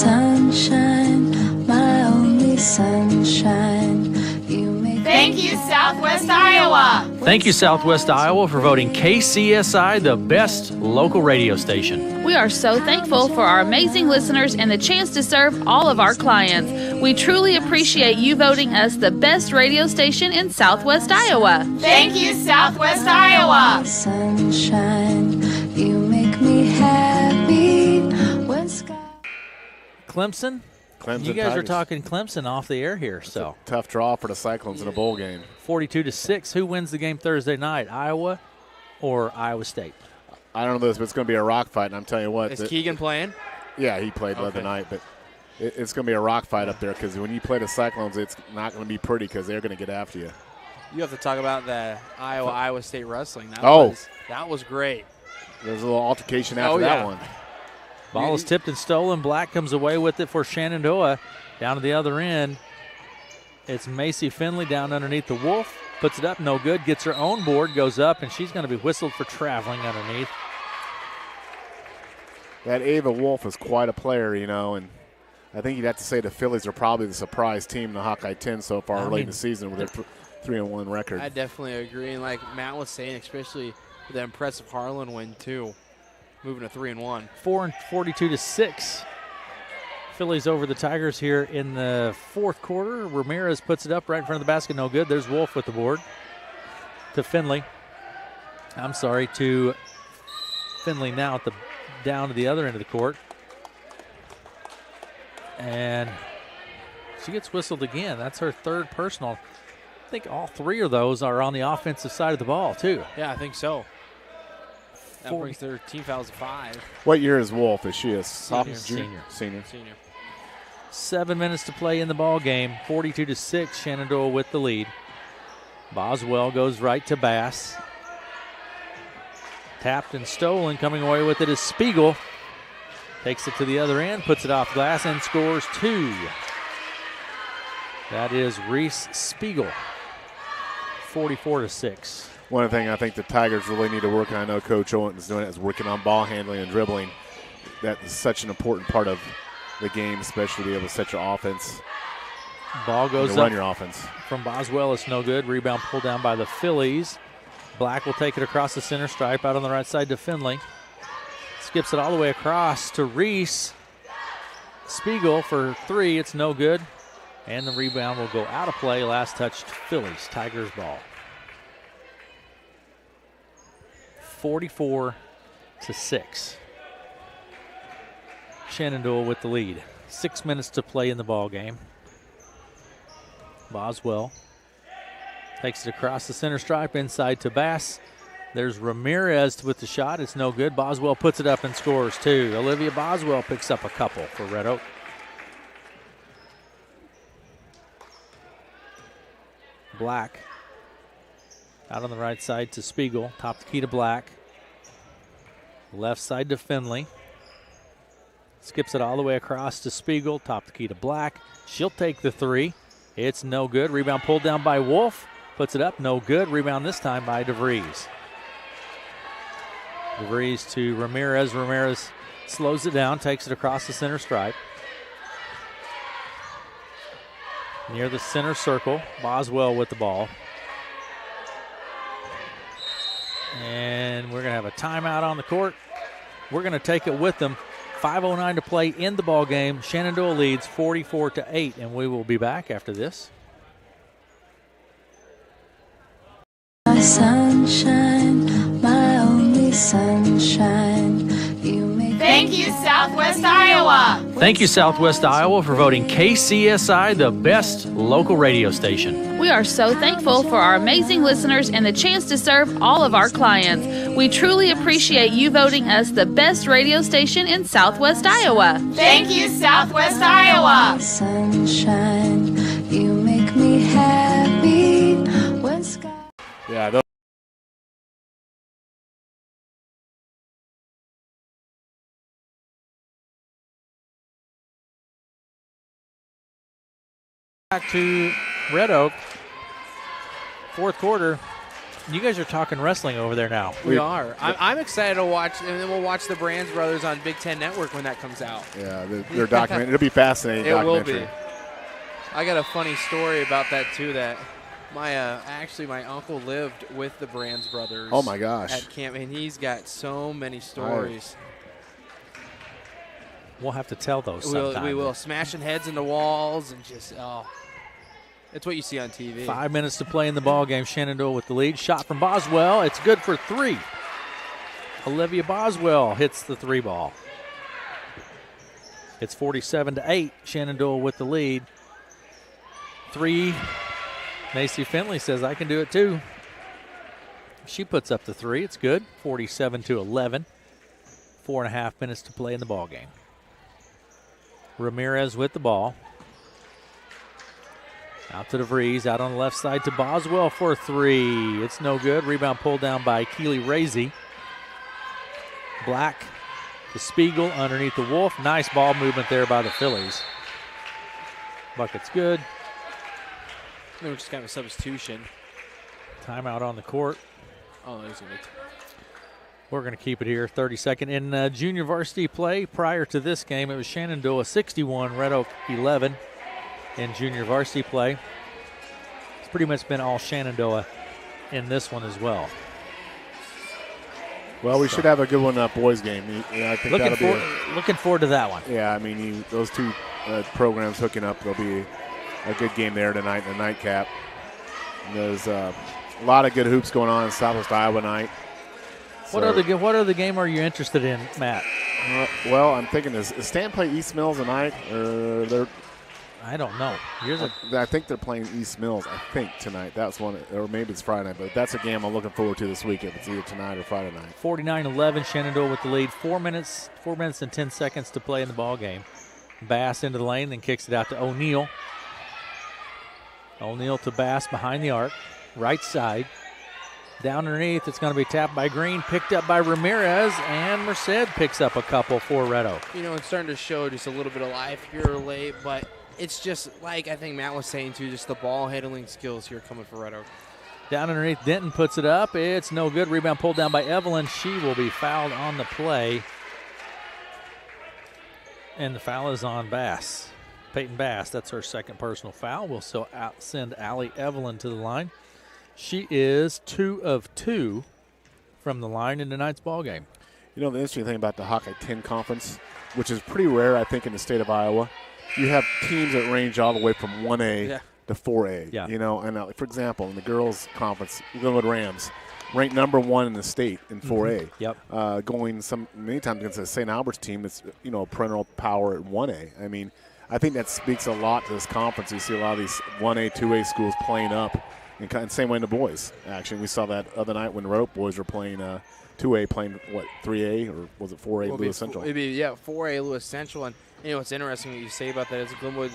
S5: Sunshine, my only sunshine. You make
S8: Thank you, Southwest Iowa. Iowa.
S7: Thank you, Southwest Iowa, for voting KCSI the best local radio station.
S6: We are so thankful for our amazing listeners and the chance to serve all of our clients. We truly appreciate you voting us the best radio station in Southwest Iowa.
S8: Thank you, Southwest Iowa.
S5: Sunshine, you make me happy when sky.
S1: Clemson, you guys
S9: Tigers.
S1: are talking Clemson off the air here. So
S9: Tough draw for the Cyclones in a bowl game.
S1: 42-6. Who wins the game Thursday night, Iowa or Iowa State?
S9: I don't know this, but it's going to be a rock fight, and I'm telling you what.
S2: Is Keegan playing?
S9: Yeah, he played the other night, but it's going to be a rock fight up there because when you play the Cyclones, it's not going to be pretty because they're going to get after you.
S2: You have to talk about the Iowa State wrestling. That was great.
S9: There's a little altercation after that one.
S1: Ball is tipped and stolen. Black comes away with it for Shenandoah. Down to the other end, it's Macy Finley down underneath the Wolf. Puts it up, no good. Gets her own board, goes up, and she's going to be whistled for traveling underneath.
S9: That Ava Wolf is quite a player, and I think you'd have to say the Phillies are probably the surprise team in the Hawkeye 10 so far late in the season with their 3-1 record.
S2: I definitely agree. And like Matt was saying, especially the impressive Harlan win, too, moving to 3-1.
S1: 42-6. Phillies over the Tigers here in the fourth quarter. Ramirez puts it up right in front of the basket. No good. There's Wolf with the board to Finley. To Finley now down to the other end of the court. And she gets whistled again. That's her third personal. I think all three of those are on the offensive side of the ball, too.
S2: Yeah, I think so. That brings their team fouls to 5.
S9: What year is Wolf? Is she a sophomore?
S1: Senior. 7 minutes to play in the ball game. 42-6. Shenandoah with the lead. Boswell goes right to Bass. Tapped and stolen. Coming away with it is Spiegel. Takes it to the other end, puts it off glass, and scores 2. That is Reese Spiegel. 44-6.
S9: One thing I think the Tigers really need to work on, I know Coach Owen is doing it, is working on ball handling and dribbling. That is such an important part of the game, especially to be able to set your offense.
S1: Ball goes up
S9: run your offense.
S1: From Boswell. It's no good. Rebound pulled down by the Phillies. Black will take it across the center stripe out on the right side to Finley. Skips it all the way across to Reese. Spiegel for 3. It's no good. And the rebound will go out of play. Last touched Phillies. Tigers ball. 44-6. Shenandoah with the lead. 6 minutes to play in the ball game. Boswell takes it across the center stripe inside to Bass. There's Ramirez with the shot. It's no good. Boswell puts it up and scores 2. Olivia Boswell picks up a couple for Red Oak. Black out on the right side to Spiegel. Top the key to Black. Left side to Finley. Skips it all the way across to Spiegel. Top the key to Black. She'll take the 3. It's no good. Rebound pulled down by Wolf. Puts it up. No good. Rebound this time by DeVries. DeVries to Ramirez. Ramirez slows it down. Takes it across the center stripe. Near the center circle. Boswell with the ball. And we're going to have a timeout on the court. We're going to take it with them. 5:09 to play in the ball game. Shenandoah leads 44-8, and we will be back after this.
S5: My sunshine, my only sunshine.
S8: Thank you, Southwest Iowa.
S7: Thank you, Southwest Iowa, for voting KCSI the best local radio station.
S6: We are so thankful for our amazing listeners and the chance to serve all of our clients. We truly appreciate you voting us the best radio station in Southwest Iowa.
S8: Thank you, Southwest Iowa.
S5: Sunshine, you make me happy when sky.
S9: Yeah,
S1: Back to Red Oak. Fourth quarter. You guys are talking wrestling over there now.
S2: We are. I'm excited to watch, and then we'll watch the Brands Brothers on Big Ten Network when that comes out.
S9: Yeah, their documentary. It'll be fascinating.
S2: It will be. I got a funny story about that, too, that Actually, my uncle lived with the Brands brothers.
S9: Oh my gosh!
S2: At camp, and he's got so many stories.
S1: We'll have to tell those sometime.
S2: We will. Smashing heads into walls and just it's what you see on TV.
S1: 5 minutes to play in the ball game. Shenandoah with the lead. Shot from Boswell. It's good for 3. Olivia Boswell hits the 3 ball. It's 47-8. Shenandoah with the lead. 3. Macy Finley says, I can do it too. She puts up the 3. It's good. 47-11. 4.5 minutes to play in the ball game. Ramirez with the ball. Out to DeVries, out on the left side to Boswell for 3. It's no good. Rebound pulled down by Keely Razy. Black to Spiegel underneath the Wolf. Nice ball movement there by the Phillies. Bucket's good.
S2: They were just kind of a substitution.
S1: Timeout on the court.
S2: Oh, there's a bit.
S1: We're going to keep it here. 32nd in junior varsity play. Prior to this game, it was Shenandoah 61, Red Oak 11 in junior varsity play. It's pretty much been all Shenandoah in this one as well.
S9: Well, we should have a good one boys game. I think
S1: looking forward to that one.
S9: Yeah, I mean, those two programs hooking up, there'll be a good game there tonight in the nightcap. And there's a lot of good hoops going on in Southwest Iowa night.
S1: What other game are you interested in, Matt?
S9: Well, I'm thinking, is Stan play East Mills tonight?
S1: I don't know.
S9: I think they're playing East Mills, I think, tonight. That's one, or maybe it's Friday night, but that's a game I'm looking forward to this week if it's either tonight or Friday night.
S1: 49-11, Shenandoah with the lead. 4 minutes and 10 seconds to play in the ball game. Bass into the lane, then kicks it out to O'Neal. O'Neal to Bass behind the arc, right side. Down underneath, it's going to be tapped by Green, picked up by Ramirez, and Merced picks up a couple for Red Oak.
S2: It's starting to show just a little bit of life here late, but it's just like I think Matt was saying too, just the ball handling skills here coming for Red Oak.
S1: Down underneath, Denton puts it up. It's no good. Rebound pulled down by Evelyn. She will be fouled on the play. And the foul is on Bass. Peyton Bass, that's her second personal foul. We'll still send Allie Evelyn to the line. She is 2 of 2 from the line in tonight's ball game.
S9: The interesting thing about the Hawkeye 10 Conference, which is pretty rare, I think, in the state of Iowa, you have teams that range all the way from 1A to 4A.
S1: Yeah.
S9: And for example, in the girls' conference, Glenwood Rams, ranked number 1 in the state in 4A.
S1: Yep.
S9: Going many times against the St. Albert's team that's, perennial power at 1A. I mean, I think that speaks a lot to this conference. You see a lot of these 1A, 2A schools playing up. And same way in the boys. Actually, we saw that other night when the Red Oak boys were playing 2A, playing 3A or was it 4A Lewis Central?
S2: It'd be 4A Lewis Central. And what's interesting what you say about that is Glenwood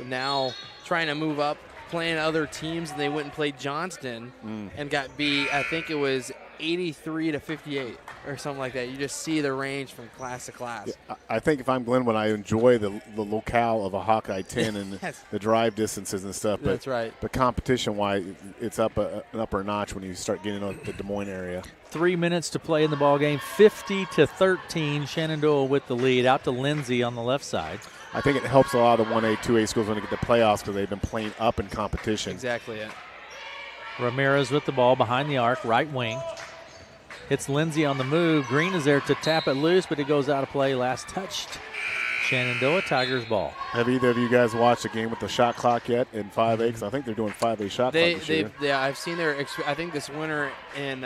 S2: now trying to move up, playing other teams, and they went and played Johnston and got beat. I think it was 83-58 or something like that. You just see the range from class to class.
S9: Yeah, I think if I'm Glenwood, I enjoy the locale of a Hawkeye 10 and the drive distances and stuff. But,
S2: that's right.
S9: But competition-wise, it's up an upper notch when you start getting into the Des Moines area.
S1: 3 minutes to play in the ball game. 50-13. Shenandoah with the lead. Out to Lindsay on the left side.
S9: I think it helps a lot of the 1A, 2A schools when they get the playoffs because they've been playing up in competition.
S2: Exactly it.
S1: Ramirez with the ball behind the arc, right wing. It's Lindsay on the move. Green is there to tap it loose, but it goes out of play. Last touched. Shenandoah Tigers ball.
S9: Have either of you guys watched a game with the shot clock yet in 5A? Because I think they're doing 5A shot clock this year.
S2: Yeah, I've seen I think this winter in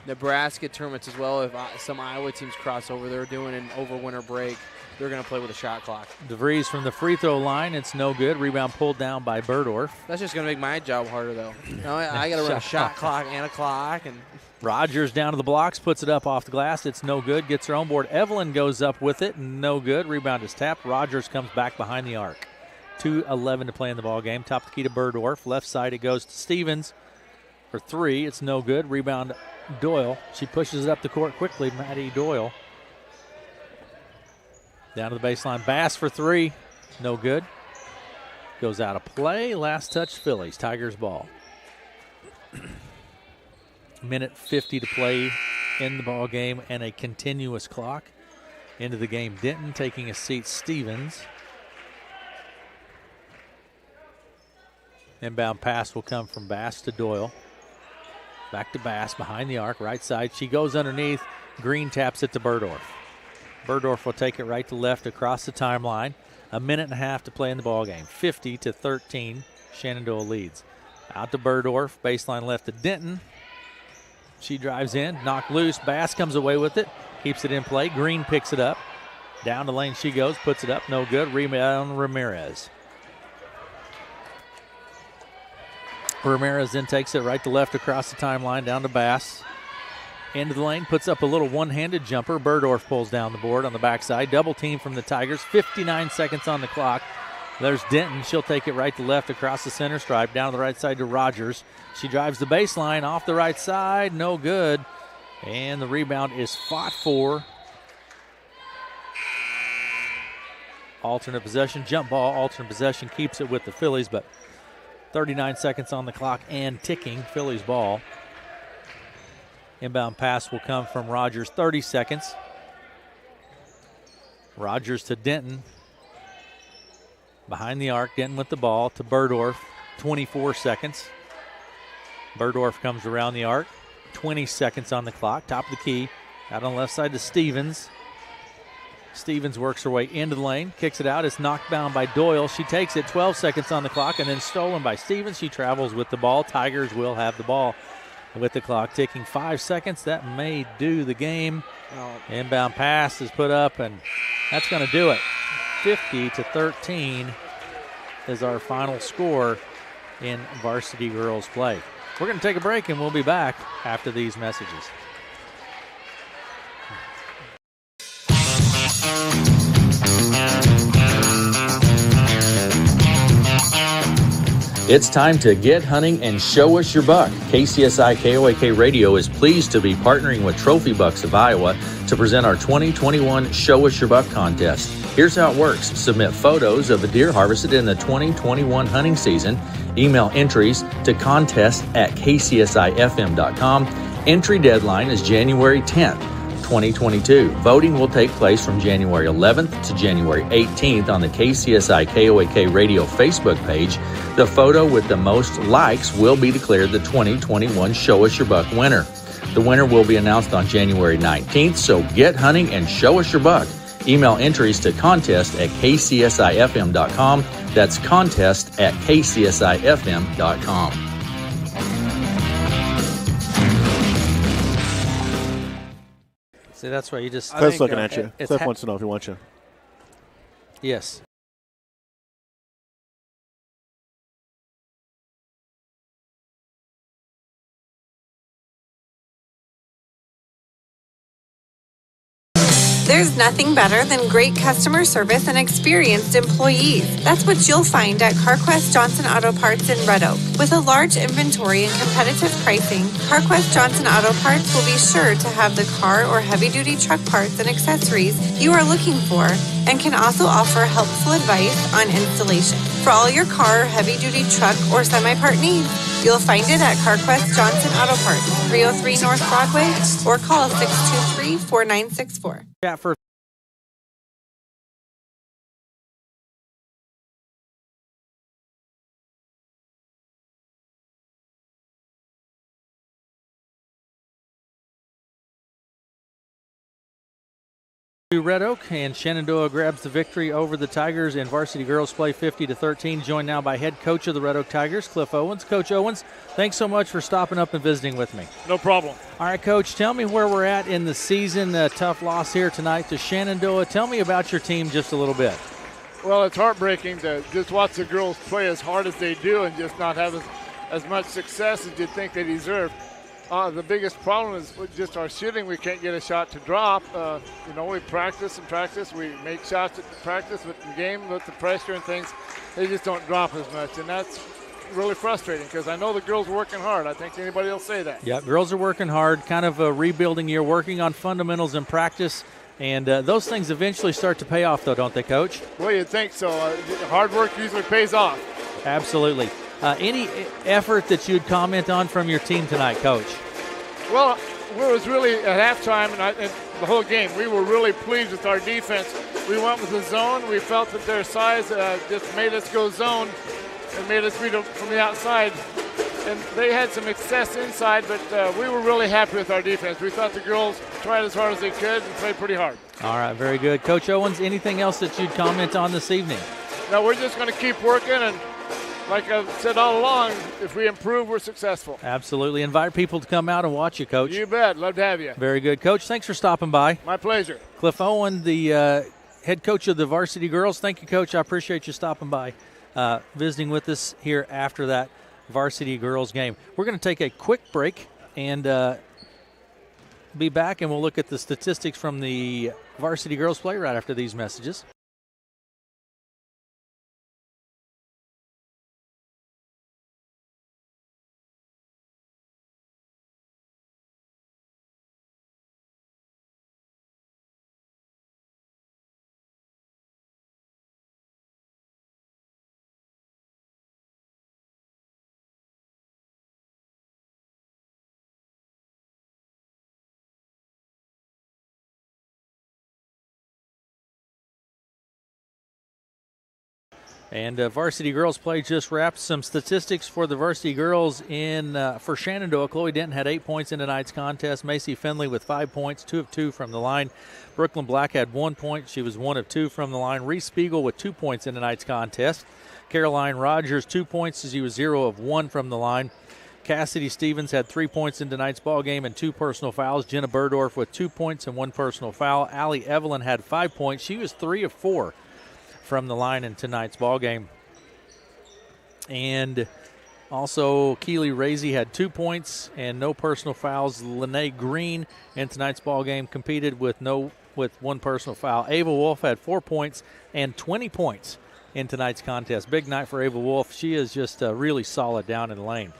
S2: Nebraska tournaments as well. If some Iowa teams cross over, they're doing an over winter break. They're going to play with a shot clock.
S1: DeVries from the free throw line. It's no good. Rebound pulled down by Burdorf.
S2: That's just going to make my job harder, though. I got to run a shot clock and a clock. And
S1: Rogers down to the blocks, puts it up off the glass. It's no good. Gets her own board. Evelyn goes up with it. No good. Rebound is tapped. Rogers comes back behind the arc. 2:11 to play in the ball game. Top the key to Burdorf. Left side it goes to Stevens for 3. It's no good. Rebound Doyle. She pushes it up the court quickly. Maddie Doyle. Down to the baseline. Bass for 3. No good. Goes out of play. Last touch Phillies. Tigers ball. Minute 50 to play in the ball game and a continuous clock. Into the game. Denton taking a seat. Stevens. Inbound pass will come from Bass to Doyle. Back to Bass, behind the arc, right side. She goes underneath. Green taps it to Burdorf. Burdorf will take it right to left across the timeline. A minute and a half to play in the ballgame. 50-13, Shenandoah leads. Out to Burdorf, baseline left to Denton. She drives in, knocked loose. Bass comes away with it, keeps it in play. Green picks it up. Down the lane she goes, puts it up, no good. Rebound Ramirez. Ramirez then takes it right to left across the timeline, down to Bass. Into the lane, puts up a little one-handed jumper. Burdorf pulls down the board on the backside. Double team from the Tigers. 59 seconds on the clock. There's Denton. She'll take it right to left across the center stripe, down to the right side to Rogers. She drives the baseline off the right side. No good. And the rebound is fought for. Alternate possession, jump ball, alternate possession keeps it with the Phillies, but 39 seconds on the clock and ticking. Phillies ball. Inbound pass will come from Rogers, 30 seconds. Rogers to Denton. Behind the arc, Denton with the ball to Burdorf, 24 seconds. Burdorf comes around the arc, 20 seconds on the clock, top of the key. Out on the left side to Stevens. Stevens works her way into the lane, kicks it out. It's knocked down by Doyle. She takes it, 12 seconds on the clock, and then stolen by Stevens. She travels with the ball. Tigers will have the ball. With the clock ticking, 5 seconds, that may do the game. Inbound pass is put up, and that's going to do it. 50-13 is our final score in varsity girls play. We're going to take a break, and we'll be back after these messages.
S7: It's time to get hunting and show us your buck. KCSI KOAK Radio is pleased to be partnering with Trophy Bucks of Iowa to present our 2021 Show Us Your Buck contest. Here's how it works. Submit photos of a deer harvested in the 2021 hunting season. Email entries to contest@kcsifm.com. Entry deadline is January 10th. 2022. Voting will take place from January 11th to January 18th on the KCSI KOAK Radio Facebook page. The photo with the most likes will be declared the 2021 Show Us Your Buck winner. The winner will be announced on January 19th, so get hunting and show us your buck. Email entries to contest@kcsifm.com. That's contest@kcsifm.com.
S1: See, that's why you just...
S9: Cliff's looking at you. Cliff wants to know if he wants you.
S1: Yes.
S3: There's nothing better than great customer service and experienced employees. That's what you'll find at CarQuest Johnson Auto Parts in Red Oak. With a large inventory and competitive pricing, CarQuest Johnson Auto Parts will be sure to have the car or heavy-duty truck parts and accessories you are looking for, and can also offer helpful advice on installation. For all your car, heavy-duty truck, or semi-part needs, you'll find it at CarQuest Johnson Auto Parts, 303 North Broadway, or call 623-4964.
S1: Chat for Red Oak, and Shenandoah grabs the victory over the Tigers in varsity girls play 50-13. Joined now by head coach of the Red Oak Tigers, Cliff Owens. Coach Owens, thanks so much for stopping up and visiting with me.
S10: No problem.
S1: All right, Coach, tell me where we're at in the season. A tough loss here tonight to Shenandoah. Tell me about your team just a little bit.
S10: Well, it's heartbreaking to just watch the girls play as hard as they do and just not have as much success as you'd think they deserve. The biggest problem is just our shooting. We can't get a shot to drop. We practice and practice. We make shots at practice with the game, with the pressure and things. They just don't drop as much, and that's really frustrating because I know the girls are working hard. I think anybody will say that.
S1: Yeah, girls are working hard, kind of a rebuilding year, working on fundamentals in practice, and those things eventually start to pay off, though, don't they, Coach?
S10: Well, you'd think so. Hard work usually pays off.
S1: Absolutely. Any effort that you'd comment on from your team tonight, Coach?
S10: Well, it was really at halftime and the whole game, we were really pleased with our defense. We went with the zone. We felt that their size just made us go zone. and made us beat them from the outside. And they had some excess inside, but we were really happy with our defense. We thought the girls tried as hard as they could and played pretty hard.
S1: All right, very good. Coach Owens, anything else that you'd comment on this evening?
S10: No, we're just going to keep working, and like I've said all along, if we improve, we're successful.
S1: Absolutely. Invite people to come out and watch you, Coach.
S10: You bet. Love to have you.
S1: Very good. Coach, thanks for stopping by.
S10: My pleasure.
S1: Cliff Owen, the head coach of the varsity girls. Thank you, Coach. I appreciate you stopping by, visiting with us here after that varsity girls game. We're going to take a quick break and be back, and we'll look at the statistics from the varsity girls play right after these messages. And varsity girls play just wrapped. Some statistics for the varsity girls for Shenandoah. Chloe Denton had 8 points in tonight's contest. Macy Finley with 5 points, 2 of 2 from the line. Brooklyn Black had 1 point. She was 1 of 2 from the line. Reese Spiegel with 2 points in tonight's contest. Caroline Rogers, 2 points. She was 0 of 1 from the line. Cassidy Stevens had 3 points in tonight's ball game and 2 personal fouls. Jenna Burdorf with 2 points and 1 personal foul. Allie Evelyn had 5 points. She was 3 of 4 from the line in tonight's ball game. And also Keely Razy had 2 points and no personal fouls. Lene Green in tonight's ball game competed with 1 personal foul. Ava Wolf had 4 points and 20 points in tonight's contest. Big night for Ava Wolf. She is just really solid down in the lane.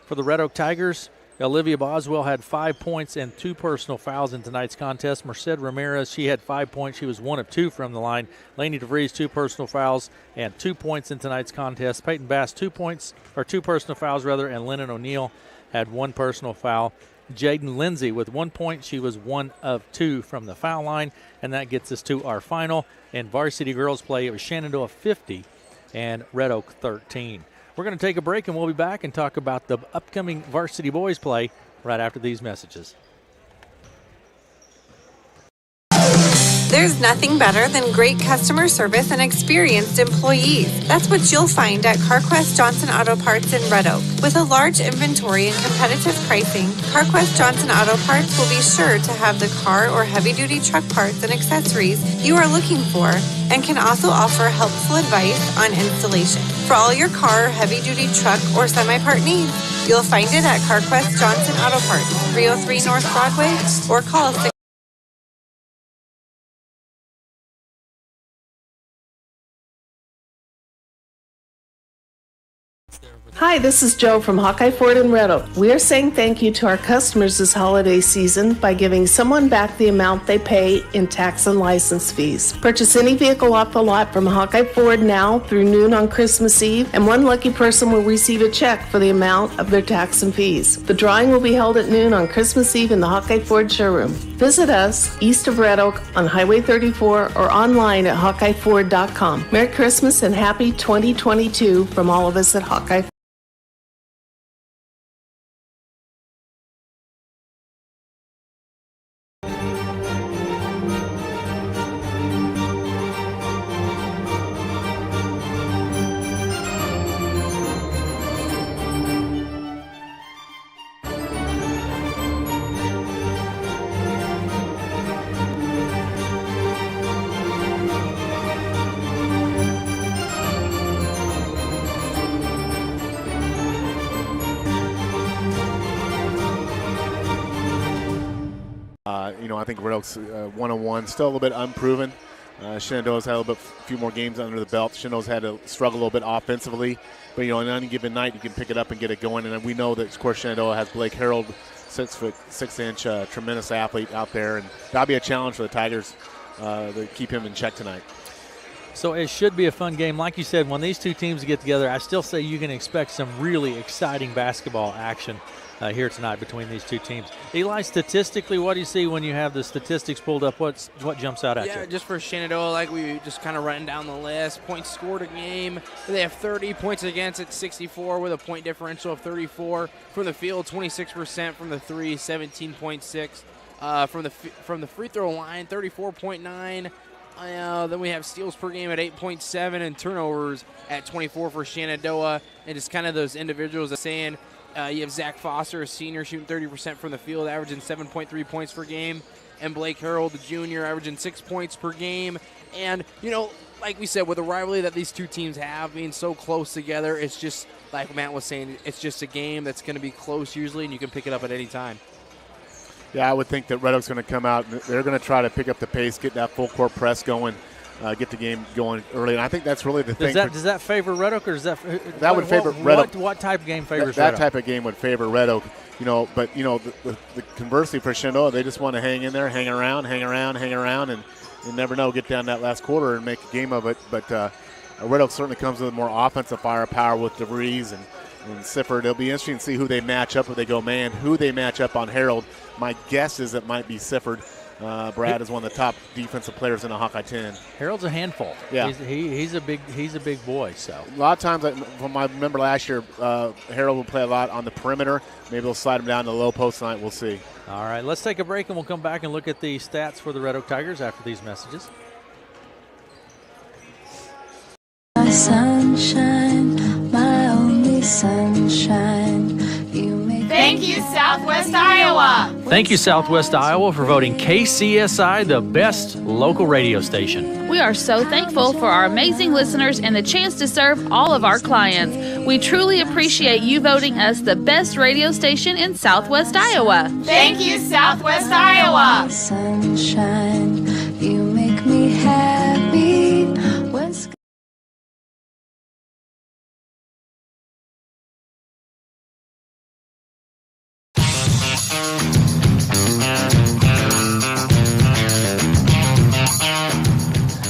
S1: For the Red Oak Tigers, Olivia Boswell had 5 points and 2 personal fouls in tonight's contest. Merced Ramirez, she had 5 points. She was 1 of 2 from the line. Lainey DeVries, 2 personal fouls and 2 points in tonight's contest. Peyton Bass, 2 personal fouls, and Lennon O'Neill had 1 personal foul. Jaden Lindsay with 1 point. She was 1 of 2 from the foul line. And that gets us to our final. In varsity girls play, it was Shenandoah 50 and Red Oak 13. We're going to take a break, and we'll be back and talk about the upcoming varsity boys play right after these messages.
S3: There's nothing better than great customer service and experienced employees. That's what you'll find at CarQuest Johnson Auto Parts in Red Oak. With a large inventory and competitive pricing, CarQuest Johnson Auto Parts will be sure to have the car or heavy-duty truck parts and accessories you are looking for, and can also offer helpful advice on installation. For all your car, heavy-duty truck, or semi-part needs, you'll find it at CarQuest Johnson Auto Parts, 303 North Broadway, or call 6.
S4: Hi, this is Joe from Hawkeye Ford in Red Oak. We are saying thank you to our customers this holiday season by giving someone back the amount they pay in tax and license fees. Purchase any vehicle off the lot from Hawkeye Ford now through noon on Christmas Eve, and one lucky person will receive a check for the amount of their tax and fees. The drawing will be held at noon on Christmas Eve in the Hawkeye Ford showroom. Visit us east of Red Oak on Highway 34 or online at HawkeyeFord.com. Merry Christmas and happy 2022 from all of us at Hawkeye.
S9: I think Red Oak's 1-1, still a little bit unproven. Shenandoah's had a few more games under the belt. Shenandoah's had to struggle a little bit offensively, but on any given night you can pick it up and get it going. And we know that, of course, Shenandoah has Blake Harold, 6'6", tremendous athlete out there, and that'll be a challenge for the Tigers to keep him in check tonight.
S1: So it should be a fun game. Like you said, when these two teams get together, I still say you can expect some really exciting basketball action here tonight between these two teams. Eli, statistically, what do you see when you have the statistics pulled up? What jumps out at you?
S2: Yeah, just for Shenandoah, like we just kind of running down the list. Points scored a game. They have 30 points against at 64 with a point differential of 34. From the field, 26%. From the three, 17.6. From the free throw line, 34.9. Then we have steals per game at 8.7 and turnovers at 24 for Shenandoah. And just kind of those individuals saying, you have Zach Foster, a senior, shooting 30% from the field, averaging 7.3 points per game. And Blake Harold, the junior, averaging 6 points per game. And, like we said, with the rivalry that these two teams have, being so close together, it's just, like Matt was saying, it's just a game that's going to be close usually, and you can pick it up at any time.
S9: Yeah, I would think that Red Oak's going to come out. They're going to try to pick up the pace, get that full court press going, get the game going early. And I think that's really the thing.
S1: Does that favor Red Oak, or does that
S9: would favor Red Oak?
S1: What type of game favors
S9: that
S1: Red Oak?
S9: That type of game would favor Red Oak. But the conversely for Shenandoah, they just want to hang in there, hang around, and you never know, get down that last quarter and make a game of it. But Red Oak certainly comes with more offensive firepower with DeVries and Sifford. It'll be interesting to see who they match up if they go man, who they match up on Harold. My guess is it might be Sifford. Brad is one of the top defensive players in the Hawkeye 10.
S1: Harold's a handful.
S9: Yeah,
S1: he's a big boy. So
S9: a lot of times, from I remember last year, Harold will play a lot on the perimeter. Maybe they'll slide him down to the low post tonight. We'll see.
S1: All right, let's take a break and we'll come back and look at the stats for the Red Oak Tigers after these messages.
S5: My sunshine, my only sunshine.
S8: Thank you, Southwest Iowa.
S7: Thank you, Southwest Iowa, for voting KCSI the best local radio station.
S6: We are so thankful for our amazing listeners and the chance to serve all of our clients. We truly appreciate you voting us the best radio station in Southwest Iowa.
S8: Thank you, Southwest Iowa.
S5: Sunshine, you make me happy when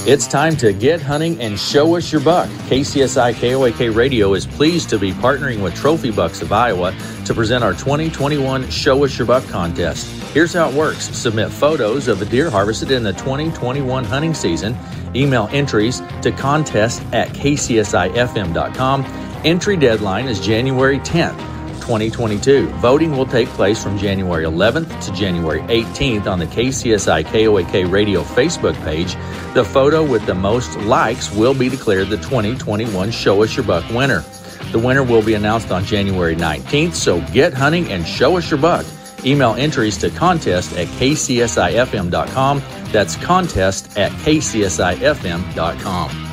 S7: It's time to get hunting and show us your buck. KCSI KOAK Radio is pleased to be partnering with Trophy Bucks of Iowa to present our 2021 Show Us Your Buck contest. Here's how it works. Submit photos of a deer harvested in the 2021 hunting season. Email entries to contest@kcsifm.com. Entry deadline is January 10th. 2022. Voting will take place from January 11th to January 18th on the KCSI KOAK Radio Facebook page. The photo with the most likes will be declared the 2021 Show Us Your Buck winner. The winner will be announced on January 19th, so get hunting and show us your buck. Email entries to contest@kcsifm.com. That's contest@kcsifm.com.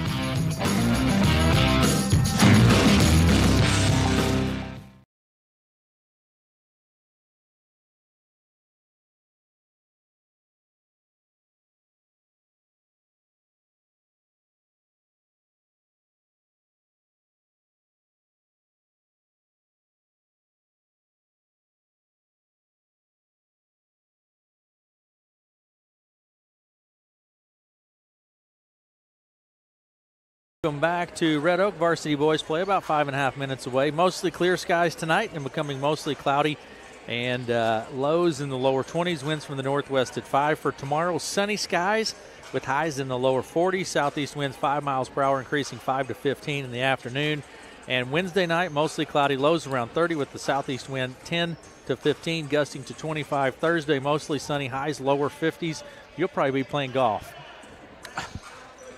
S1: Welcome back to Red Oak. Varsity boys play about 5.5 minutes away. Mostly clear skies tonight and becoming mostly cloudy. And lows in the lower 20s, winds from the northwest at 5 for tomorrow. Sunny skies with highs in the lower 40s. Southeast winds 5 miles per hour, increasing 5 to 15 in the afternoon. And Wednesday night, mostly cloudy, lows around 30 with the southeast wind 10 to 15, gusting to 25. Thursday, mostly sunny, highs lower 50s. You'll probably be playing golf.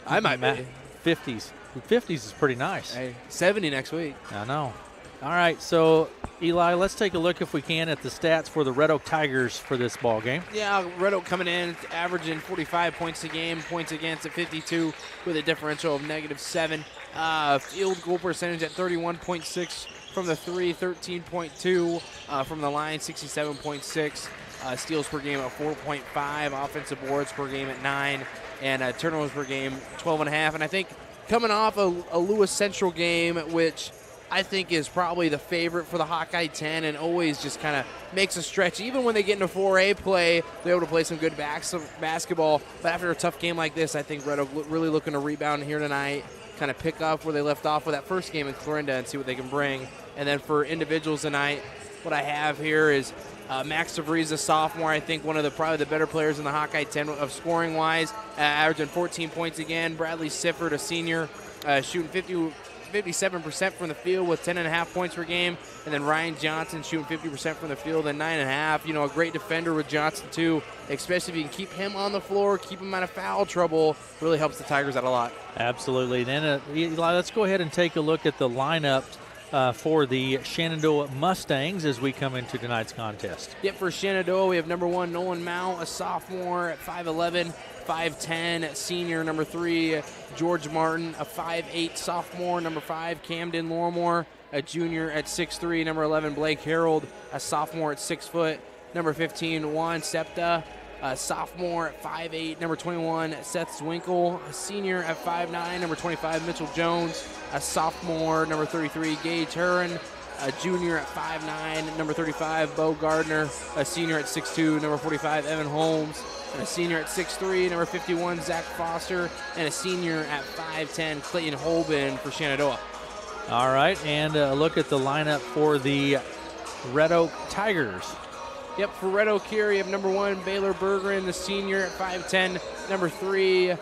S2: I might be.
S1: 50s. 50s is pretty nice.
S2: Hey, 70 next week.
S1: I know. All right, so Eli, let's take a look if we can at the stats for the Red Oak Tigers for this ball game.
S2: Yeah, Red Oak coming in, averaging 45 points a game, points against at 52 with a differential of -7. Field goal percentage at 31.6 from the 3, 13.2 from the line, 67.6. Steals per game at 4.5, offensive boards per game at 9, and turnovers per game 12.5. And I think coming off a Lewis Central game, which I think is probably the favorite for the Hawkeye 10 and always just kind of makes a stretch. Even when they get into 4A play, they're able to play some good basketball. But after a tough game like this, I think Red Oak really looking to rebound here tonight, kind of pick up where they left off with that first game in Clarinda and see what they can bring. And then for individuals tonight, what I have here is Max DeVries, a sophomore, I think one of probably the better players in the Hawkeye 10 of scoring-wise, averaging 14 points again. Bradley Sifford, a senior, shooting 57% from the field with 10.5 points per game. And then Ryan Johnson shooting 50% from the field and 9.5. You know, a great defender with Johnson, too, especially if you can keep him on the floor, keep him out of foul trouble. Really helps the Tigers out a lot.
S1: Absolutely. Then, Eli, let's go ahead and take a look at the lineup for the Shenandoah Mustangs as we come into tonight's contest.
S2: Yep, for Shenandoah, we have number 1, Nolan Mount, a sophomore at 5'11", 5'10", senior, number 3, George Martin, a 5'8", sophomore, number 5, Camden Lorimore, a junior at 6'3", number 11, Blake Harold, a sophomore at 6 foot, number 15, Juan Septa, a sophomore at 5'8", number 21, Seth Zwinkle, a senior at 5'9", number 25, Mitchell Jones, a sophomore, number 33, Gage Herron, a junior at 5'9", number 35, Bo Gardner, a senior at 6'2", number 45, Evan Holmes, and a senior at 6'3", number 51, Zach Foster, and a senior at 5'10", Clayton Holben for Shenandoah.
S1: All right, and a look at the lineup for the Red Oak Tigers.
S2: Yep, for Red Oak here, you have number 1, Baylor Bergeron, the senior at 5'10", number 3,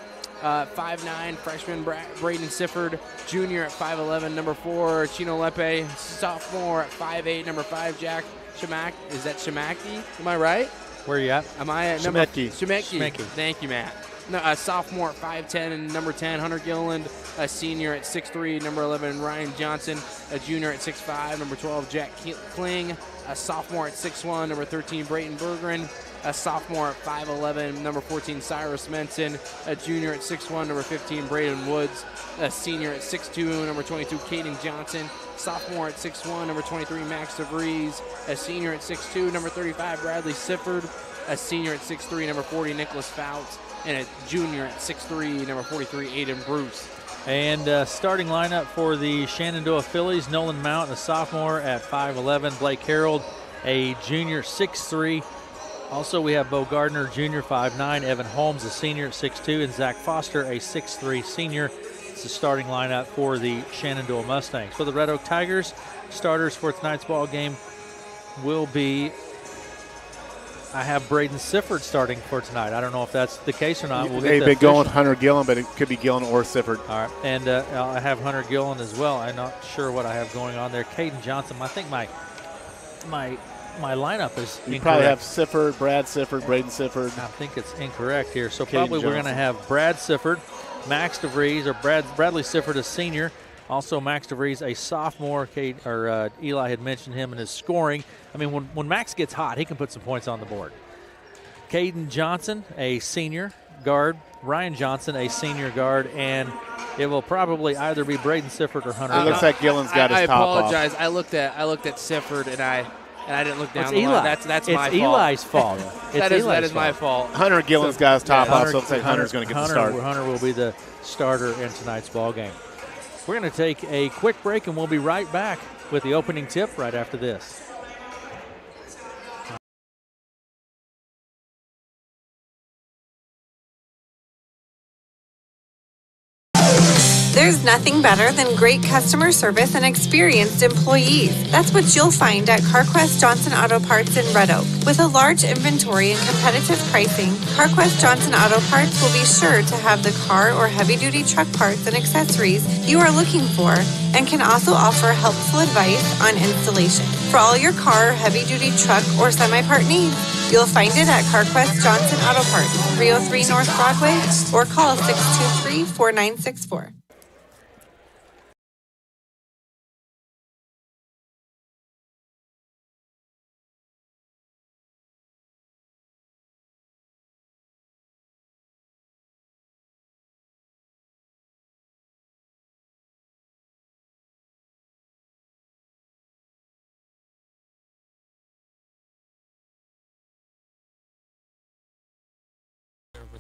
S2: 5'9", freshman Braden Sifford, junior at 5'11", number 4, Chino Lepe, sophomore at 5'8", number 5, Jack Shemak. Is that Shemaki? Am I right?
S1: Where are you at?
S2: Am I at number
S9: Shemeki.
S2: Thank you, Matt. No, a sophomore at 5'10", and number 10, Hunter Gilliland, a senior at 6'3", number 11, Ryan Johnson, a junior at 6'5", number 12, Jack Kling, a sophomore at 6'1", number 13, Brayton Bergeron, a sophomore at 5'11", number 14, Cyrus Menson, a junior at 6'1", number 15, Braden Woods, a senior at 6'2", number 22, Caden Johnson, sophomore at 6'1", number 23, Max DeVries, a senior at 6'2", number 35, Bradley Sifford, a senior at 6'3", number 40, Nicholas Fouts, and a junior at 6'3", number 43, Aiden Bruce.
S1: And starting lineup for the Shenandoah Phillies, Nolan Mount, a sophomore at 5'11", Blake Harold, a junior 6'3". Also, we have Bo Gardner, junior 5'9", Evan Holmes, a senior at 6'2", and Zach Foster, a 6'3" senior. It's the starting lineup for the Shenandoah Mustangs. For the Red Oak Tigers, starters for tonight's ball game will be, I have Braden Sifford starting for tonight. I don't know if that's the case or not.
S9: They've been going Hunter Gillen, but it could be Gillen or Sifford.
S1: All right, and I have Hunter Gillen as well. I'm not sure what I have going on there. Caden Johnson, I think my lineup is incorrect.
S9: You probably have Sifford, Brad Sifford, Braden Sifford.
S1: I think it's incorrect here. So
S9: Caden
S1: probably we're going to
S9: Johnson.
S1: have Brad Sifford, Max DeVries, or Bradley Sifford, a senior. Also Max DeVries, a sophomore. Eli had mentioned him in his scoring. I mean, when Max gets hot, he can put some points on the board. Caden Johnson, a senior guard. Ryan Johnson, a senior guard. And it will probably either be Braden Sifford or Hunter.
S9: It looks like Gillen's got his top off.
S2: I apologize. I looked at Sifford and I didn't look down.
S1: It's Eli.
S2: That's my fault.
S1: It's Eli's fault.
S2: That is my fault.
S9: Hunter Gillen's got his top off, so it looks like Hunter's going to get the start.
S1: Hunter will be the starter in tonight's ball game. We're going to take a quick break, and we'll be right back with the opening tip right after this.
S3: There's nothing better than great customer service and experienced employees. That's what you'll find at CarQuest Johnson Auto Parts in Red Oak. With a large inventory and competitive pricing, CarQuest Johnson Auto Parts will be sure to have the car or heavy-duty truck parts and accessories you are looking for, and can also offer helpful advice on installation. For all your car, heavy-duty truck, or semi-part needs, you'll find it at CarQuest Johnson Auto Parts, 303 North Broadway, or call 623-4964.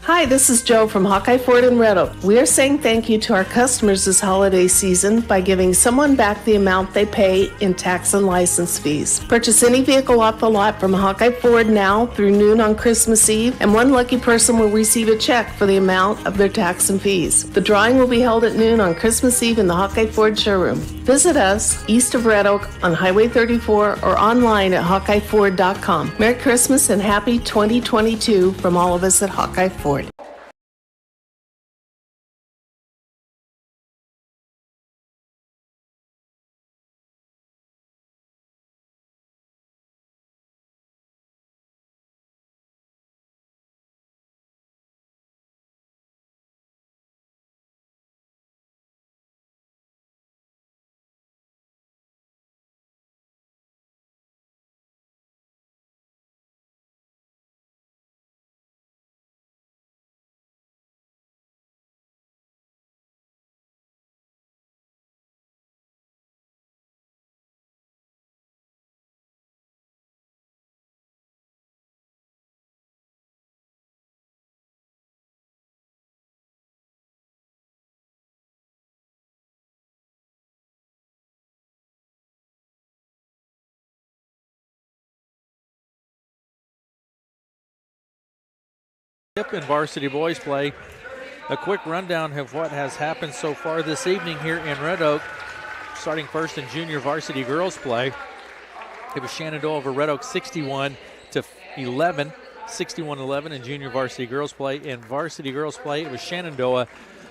S4: Hi, this is Joe from Hawkeye Ford in Red Oak. We are saying thank you to our customers this holiday season by giving someone back the amount they pay in tax and license fees. Purchase any vehicle off the lot from Hawkeye Ford now through noon on Christmas Eve, and one lucky person will receive a check for the amount of their tax and fees. The drawing will be held at noon on Christmas Eve in the Hawkeye Ford showroom. Visit us east of Red Oak on Highway 34 or online at HawkeyeFord.com. Merry Christmas and happy 2022 from all of us at Hawkeye Ford.
S1: In varsity boys play, a quick rundown of what has happened so far this evening here in Red Oak. Starting first in junior varsity girls play, it was Shenandoah over Red Oak 61-11, 61-11 in junior varsity girls play. In varsity girls play, it was Shenandoah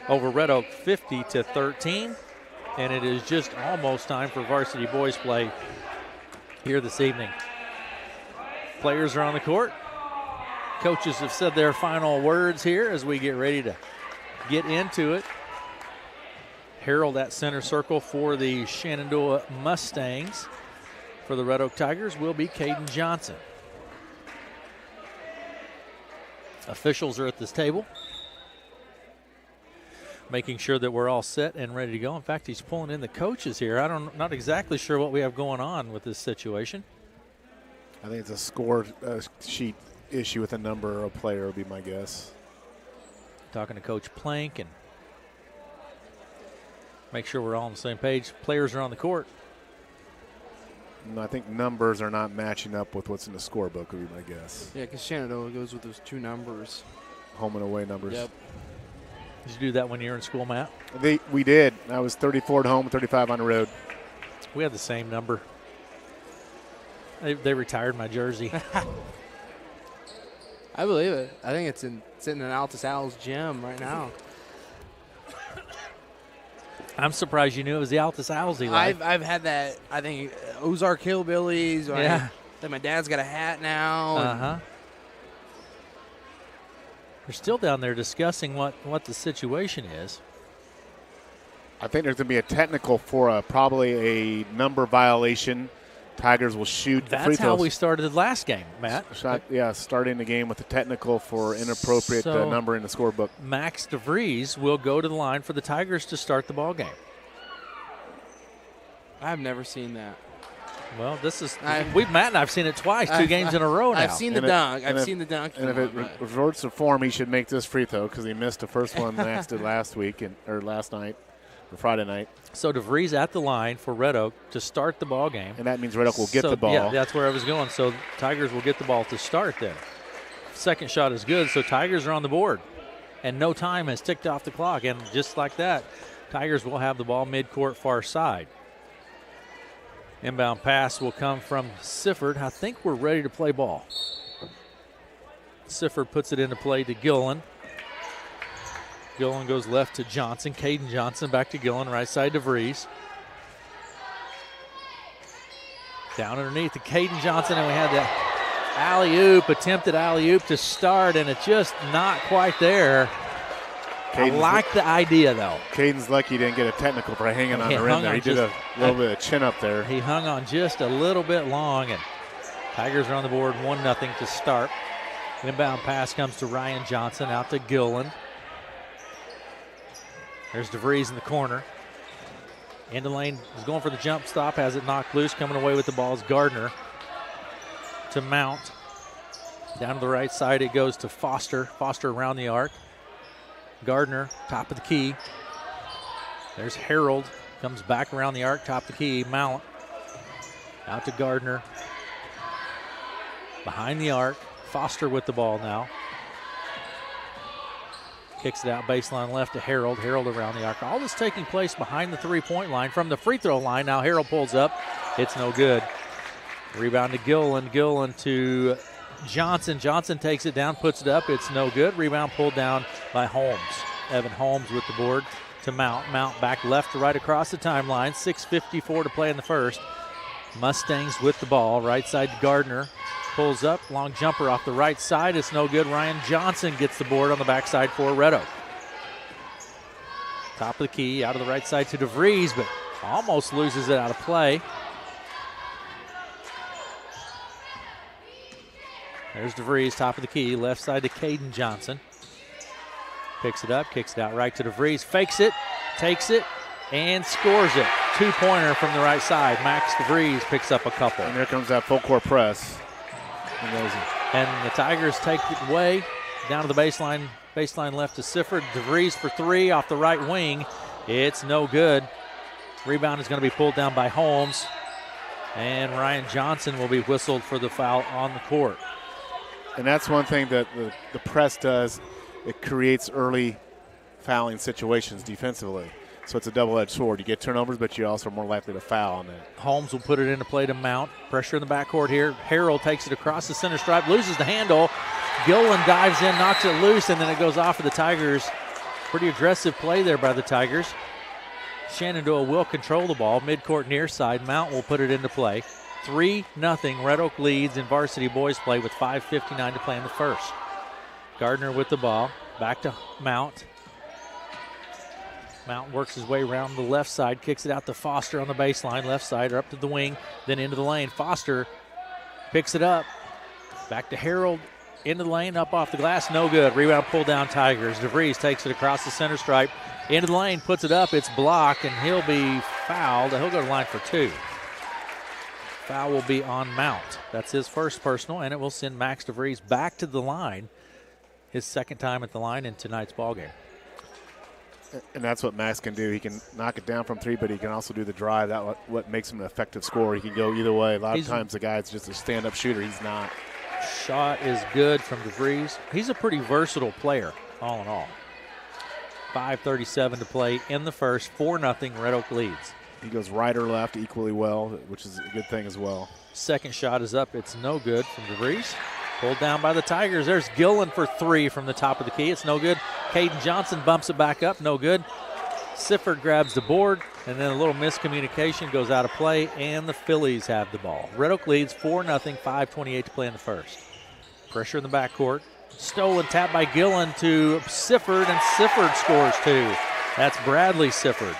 S1: over Red Oak 50-13, and it is just almost time for varsity boys play here this evening. Players are on the court. Coaches have said their final words here as we get ready to get into it. Harold at center circle for the Shenandoah Mustangs. For the Red Oak Tigers will be Caden Johnson. Officials are at this table, making sure that we're all set and ready to go. In fact, he's pulling in the coaches here. Not exactly sure what we have going on with this situation.
S9: I think it's a score sheet issue with a number of player would be my guess.
S1: Talking to Coach Plank and make sure we're all on the same page. Players are on the court.
S9: No, I think numbers are not matching up with what's in the scorebook would be my guess.
S2: Yeah, because Shenandoah goes with those two numbers.
S9: Home and away numbers.
S2: Yep.
S1: Did you do that when you were in school, Matt?
S9: We did. I was 34 at home, 35 on the road.
S1: We had the same number. They retired my jersey.
S2: I believe it. I think it's sitting in Altus Al's gym right now.
S1: I'm surprised you knew it was the Altus Owls.
S2: I've had that. I think Ozark Hillbillies.
S1: Yeah.
S2: That my dad's got a hat now.
S1: Uh-huh. They're still down there discussing what the situation is.
S9: I think there's going to be a technical for probably a number violation. Tigers will shoot free throws.
S1: That's how we started the last game, Matt.
S9: Starting the game with a technical for inappropriate number in the scorebook.
S1: Max DeVries will go to the line for the Tigers to start the ball game.
S2: I've never seen that.
S1: Well, Matt and I've seen it twice, two games in a row now.
S2: I've seen the dunk. I've seen the dunk.
S9: And if it reverts to form, he should make this free throw because he missed the first one Max did last night. Or Friday night.
S1: So DeVries at the line for Red Oak to start the ball game.
S9: And that means Red Oak will get the ball.
S1: Yeah, that's where I was going. So Tigers will get the ball to start then. Second shot is good, so Tigers are on the board. And no time has ticked off the clock. And just like that, Tigers will have the ball midcourt far side. Inbound pass will come from Sifford. I think we're ready to play ball. Sifford puts it into play to Gillen. Gillen goes left to Johnson. Caden Johnson back to Gillen. Right side to DeVries. Down underneath to Caden Johnson, and we had the attempted alley-oop to start, and it's just not quite there. I like the idea, though.
S9: Caden's lucky he didn't get a technical for hanging on the rim there. He did a little bit of chin up there.
S1: He hung on just a little bit long, and Tigers are on the board 1-0 to start. Inbound pass comes to Ryan Johnson, out to Gillen. There's DeVries in the corner. Into lane is going for the jump stop, has it knocked loose. Coming away with the ball is Gardner to Mount. Down to the right side it goes to Foster. Foster around the arc. Gardner, top of the key. There's Harold, comes back around the arc, top of the key. Mount out to Gardner. Behind the arc, Foster with the ball now. Kicks it out baseline left to Harold. Harold around the arc. All this taking place behind the three-point line. From the free throw line, now Harold pulls up. It's no good. Rebound to Gillen. Gillen to Johnson. Johnson takes it down, puts it up. It's no good. Rebound pulled down by Holmes. Evan Holmes with the board to Mount. Mount back left to right across the timeline. 6:54 to play in the first. Mustangs with the ball. Right side to Gardner. Pulls up, long jumper off the right side. It's no good. Ryan Johnson gets the board on the backside for Red Oak. Top of the key, out of the right side to DeVries, but almost loses it out of play. There's DeVries, top of the key, left side to Caden Johnson. Picks it up, kicks it out right to DeVries, fakes it, takes it, and scores it. Two-pointer from the right side. Max DeVries picks up a couple.
S9: And there comes that full court press.
S1: And the Tigers take it away down to the baseline. Baseline left to Sifford. DeVries for three off the right wing. It's no good. Rebound is going to be pulled down by Holmes. And Ryan Johnson will be whistled for the foul on the court.
S9: And that's one thing that the press does. It creates early fouling situations defensively. So it's a double-edged sword. You get turnovers, but you also are more likely to foul on that.
S1: Holmes will put it into play to Mount. Pressure in the backcourt here. Harold takes it across the center stripe, loses the handle. Gillen dives in, knocks it loose, and then it goes off of the Tigers. Pretty aggressive play there by the Tigers. Shenandoah will control the ball. Midcourt near side. Mount will put it into play. 3-0 Red Oak leads in varsity boys play with 5:59 to play in the first. Gardner with the ball. Back to Mount. Mount works his way around the left side, kicks it out to Foster on the baseline, left side or up to the wing, then into the lane. Foster picks it up. Back to Harold, into the lane, up off the glass, no good. Rebound pulled down Tigers. DeVries takes it across the center stripe, into the lane, puts it up, it's blocked, and he'll be fouled. He'll go to the line for two. Foul will be on Mount. That's his first personal, and it will send Max DeVries back to the line. His second time at the line in tonight's ballgame.
S9: And that's what Max can do. He can knock it down from three, but he can also do the drive. That's what makes him an effective scorer. He can go either way. A lot of times the guy's just a stand-up shooter. He's not.
S1: Shot is good from DeVries. He's a pretty versatile player, all in all. 5:37 to play in the first. 4-0 Red Oak leads.
S9: He goes right or left equally well, which is a good thing as well.
S1: Second shot is up. It's no good from DeVries. Pulled down by the Tigers. There's Gillen for three from the top of the key. It's no good. Caden Johnson bumps it back up. No good. Sifford grabs the board, and then a little miscommunication goes out of play, and the Phillies have the ball. Red Oak leads 4-0, 5:28 to play in the first. Pressure in the backcourt. Stolen tap by Gillen to Sifford, and Sifford scores two. That's Bradley Sifford.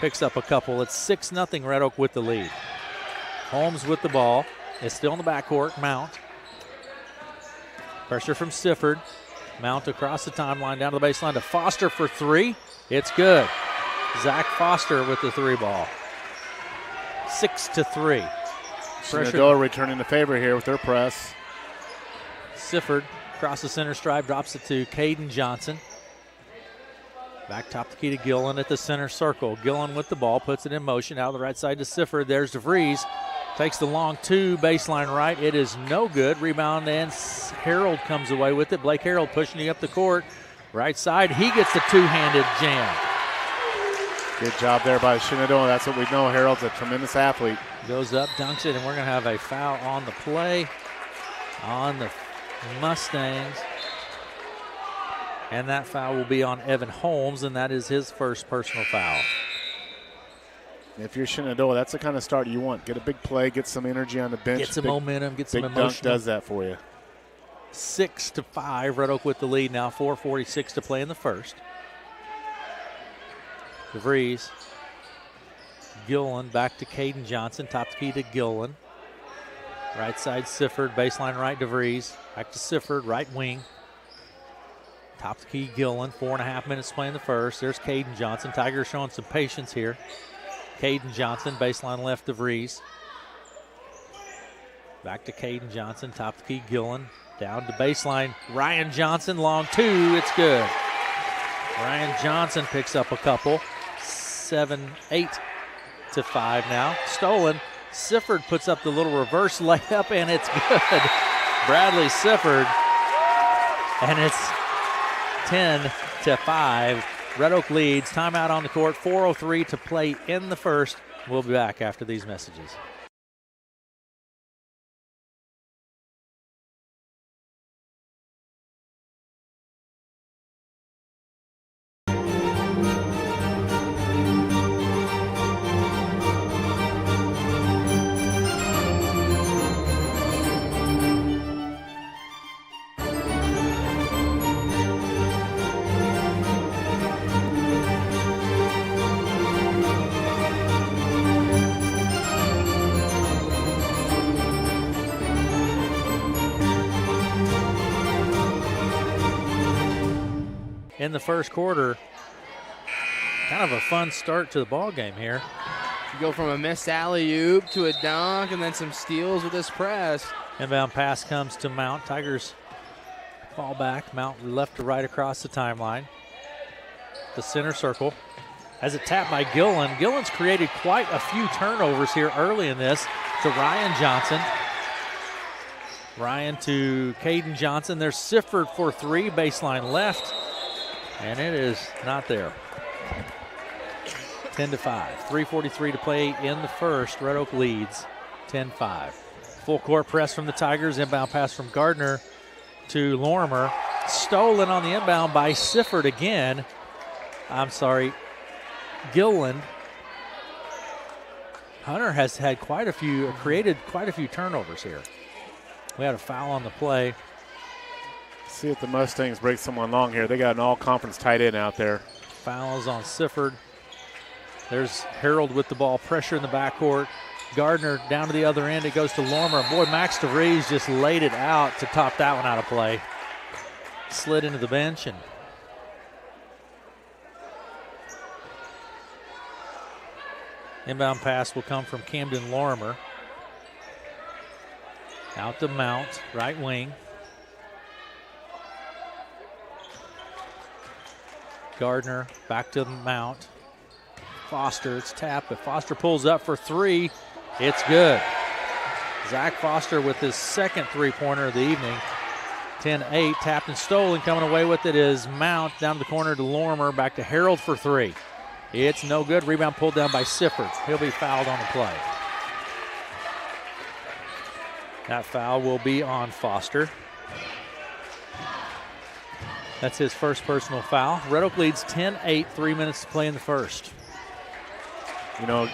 S1: Picks up a couple. It's 6-0 Red Oak with the lead. Holmes with the ball. It's still in the backcourt. Mount. Pressure from Sifford. Mount across the timeline down to the baseline to Foster for three. It's good. Zach Foster with the three ball. 6-3.
S9: Shenandoah returning the favor here with their press.
S1: Sifford across the center stripe, drops it to Caden Johnson. Back top the key to Gillen at the center circle. Gillen with the ball, puts it in motion out of the right side to Sifford. There's DeVries. Takes the long two, baseline right. It is no good. Rebound, and Harold comes away with it. Blake Harold pushing it up the court. Right side, he gets the two-handed jam.
S9: Good job there by Shenandoah. That's what we know. Harold's a tremendous athlete.
S1: Goes up, dunks it, and we're going to have a foul on the play on the Mustangs. And that foul will be on Evan Holmes, and that is his first personal foul.
S9: If you're Shenandoah, that's the kind of start you want. Get a big play, get some energy on the bench.
S1: Get some momentum, get some emotion.
S9: Big dunk does that for you.
S1: 6-5, Red Oak with the lead now. 4:46 to play in the first. DeVries. Gillen back to Caden Johnson. Top key to Gillen. Right side Sifford. Baseline right DeVries. Back to Sifford. Right wing. Top the key Gillen. 4.5 minutes to play in the first. There's Caden Johnson. Tigers showing some patience here. Caden Johnson. Baseline left DeVries. Back to Caden Johnson. Top the key Gillen. Down to baseline. Ryan Johnson. Long two. It's good. Ryan Johnson picks up a couple. 7-8 to 5 now. Stolen. Sifford puts up the little reverse layup, and it's good. Bradley Sifford. And it's 10-5. Red Oak leads. Timeout on the court. 4:03 to play in the first. We'll be back after these messages. In the first quarter, kind of a fun start to the ball game here.
S2: You go from a missed alley-oop to a dunk and then some steals with this press.
S1: Inbound pass comes to Mount. Tigers fall back. Mount left to right across the timeline. The center circle. Has it tapped by Gillen. Gillen's created quite a few turnovers here early in this to Ryan Johnson. Ryan to Caden Johnson. There's Sifford for three, baseline left. And it is not there. 10-5. 3:43 to play in the first. Red Oak leads 10-5. Full court press from the Tigers. Inbound pass from Gardner to Lorimer. Stolen on the inbound by Sifford again. Gillen. Hunter has had created quite a few turnovers here. We had a foul on the play.
S9: See if the Mustangs break someone long here. They got an all-conference tight end out there.
S1: Fouls on Sifford. There's Harold with the ball. Pressure in the backcourt. Gardner down to the other end. It goes to Lorimer. Boy, Max DeVries just laid it out to top that one out of play. Slid into the bench. And inbound pass will come from Camden Lorimer. Out to Mount, right wing. Gardner back to Mount. Foster, it's tapped, but Foster pulls up for three. It's good. Zach Foster with his second three-pointer of the evening. 10-8, tapped and stolen. Coming away with it is Mount down to the corner to Lorimer. Back to Harold for three. It's no good. Rebound pulled down by Sifford. He'll be fouled on the play. That foul will be on Foster. That's his first personal foul. Red Oak leads 10-8, 3 minutes to play in the first.
S9: You know,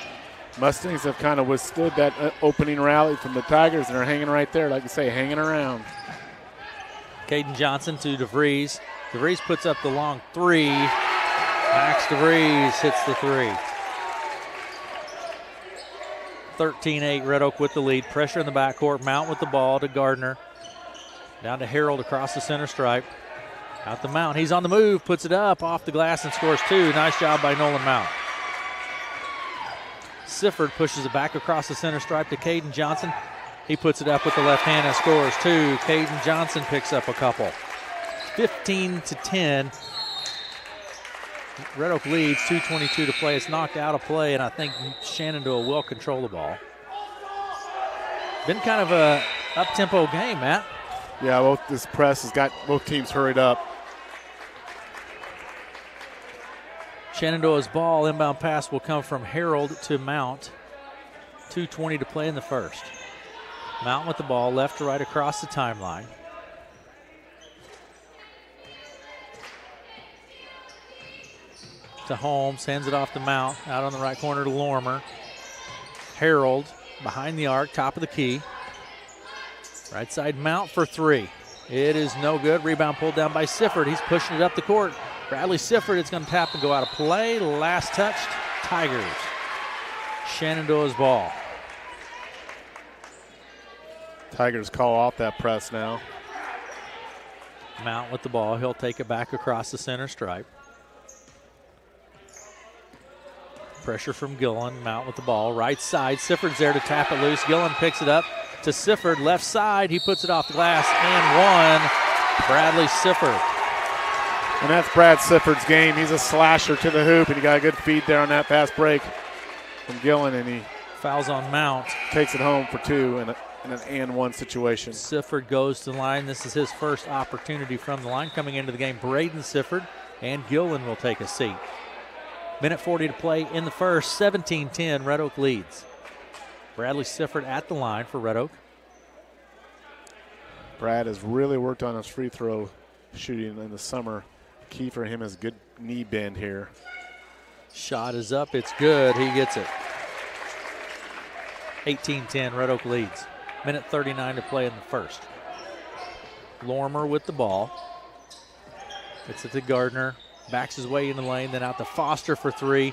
S9: Mustangs have kind of withstood that opening rally from the Tigers, and are hanging right there, like you say, hanging around.
S1: Caden Johnson to DeVries. DeVries puts up the long three. Max DeVries hits the three. 13-8, Red Oak with the lead. Pressure in the backcourt. Mount with the ball to Gardner. Down to Harold across the center stripe. Out the Mount. He's on the move. Puts it up off the glass and scores two. Nice job by Nolan Mount. Sifford pushes it back across the center stripe to Caden Johnson. He puts it up with the left hand and scores two. Caden Johnson picks up a couple. 15-10. Red Oak leads, 2:22 to play. It's knocked out of play, and I think Shenandoah will control the ball. Been kind of a up-tempo game, Matt.
S9: Yeah, this press has got both teams hurried up.
S1: Shenandoah's ball, inbound pass will come from Harold to Mount. 2:20 to play in the first. Mount with the ball, left to right across the timeline. To Holmes, hands it off to Mount, out on the right corner to Lorimer. Harold behind the arc, top of the key. Right side Mount for three. It is no good. Rebound pulled down by Sifford. He's pushing it up the court. Bradley Sifford, it's going to tap and go out of play. Last touched, Tigers. Shenandoah's ball.
S9: Tigers call off that press now.
S1: Mount with the ball. He'll take it back across the center stripe. Pressure from Gillen. Mount with the ball. Right side. Sifford's there to tap it loose. Gillen picks it up to Sifford. Left side. He puts it off the glass and one. Bradley Sifford.
S9: And that's Brad Sifford's game. He's a slasher to the hoop, and he got a good feed there on that fast break from Gillen, and he
S1: fouls on Mount.
S9: Takes it home for two, in an and one situation.
S1: Sifford goes to the line. This is his first opportunity from the line coming into the game. Braden Sifford and Gillen will take a seat. Minute 40 to play in the first. 17-10, Red Oak leads. Bradley Sifford at the line for Red Oak.
S9: Brad has really worked on his free throw shooting in the summer. Key for him is good knee bend here.
S1: Shot is up. It's good. He gets it. 18-10, Red Oak leads. Minute 39 to play in the first. Lorimer with the ball. It's it to Gardner. Backs his way in the lane, then out to Foster for three.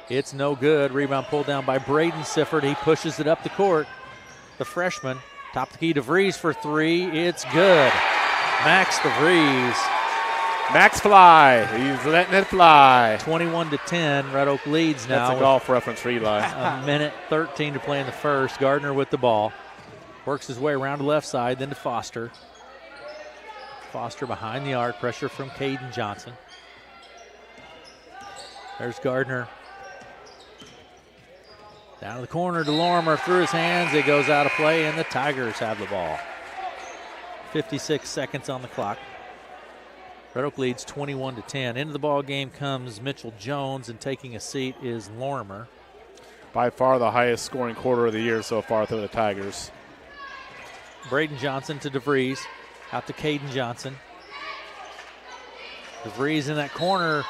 S1: It's no good. Rebound pulled down by Braden Sifford. He pushes it up the court. The freshman. Top the key, DeVries for three. It's good. Max DeVries.
S9: Max fly. He's letting it fly.
S1: 21-10. Red Oak leads now.
S9: That's a golf reference for Eli.
S1: A minute 13 to play in the first. Gardner with the ball. Works his way around the left side, then to Foster. Foster behind the arc. Pressure from Caden Johnson. There's Gardner. Down to the corner to Lorimer, through his hands. It goes out of play, and the Tigers have the ball. 56 seconds on the clock. Red Oak leads 21-10. Into the ball game comes Mitchell Jones, and taking a seat is Lorimer.
S9: By far the highest scoring quarter of the year so far through the Tigers.
S1: Braden Johnson to DeVries. Out to Caden Johnson. DeVries in that corner.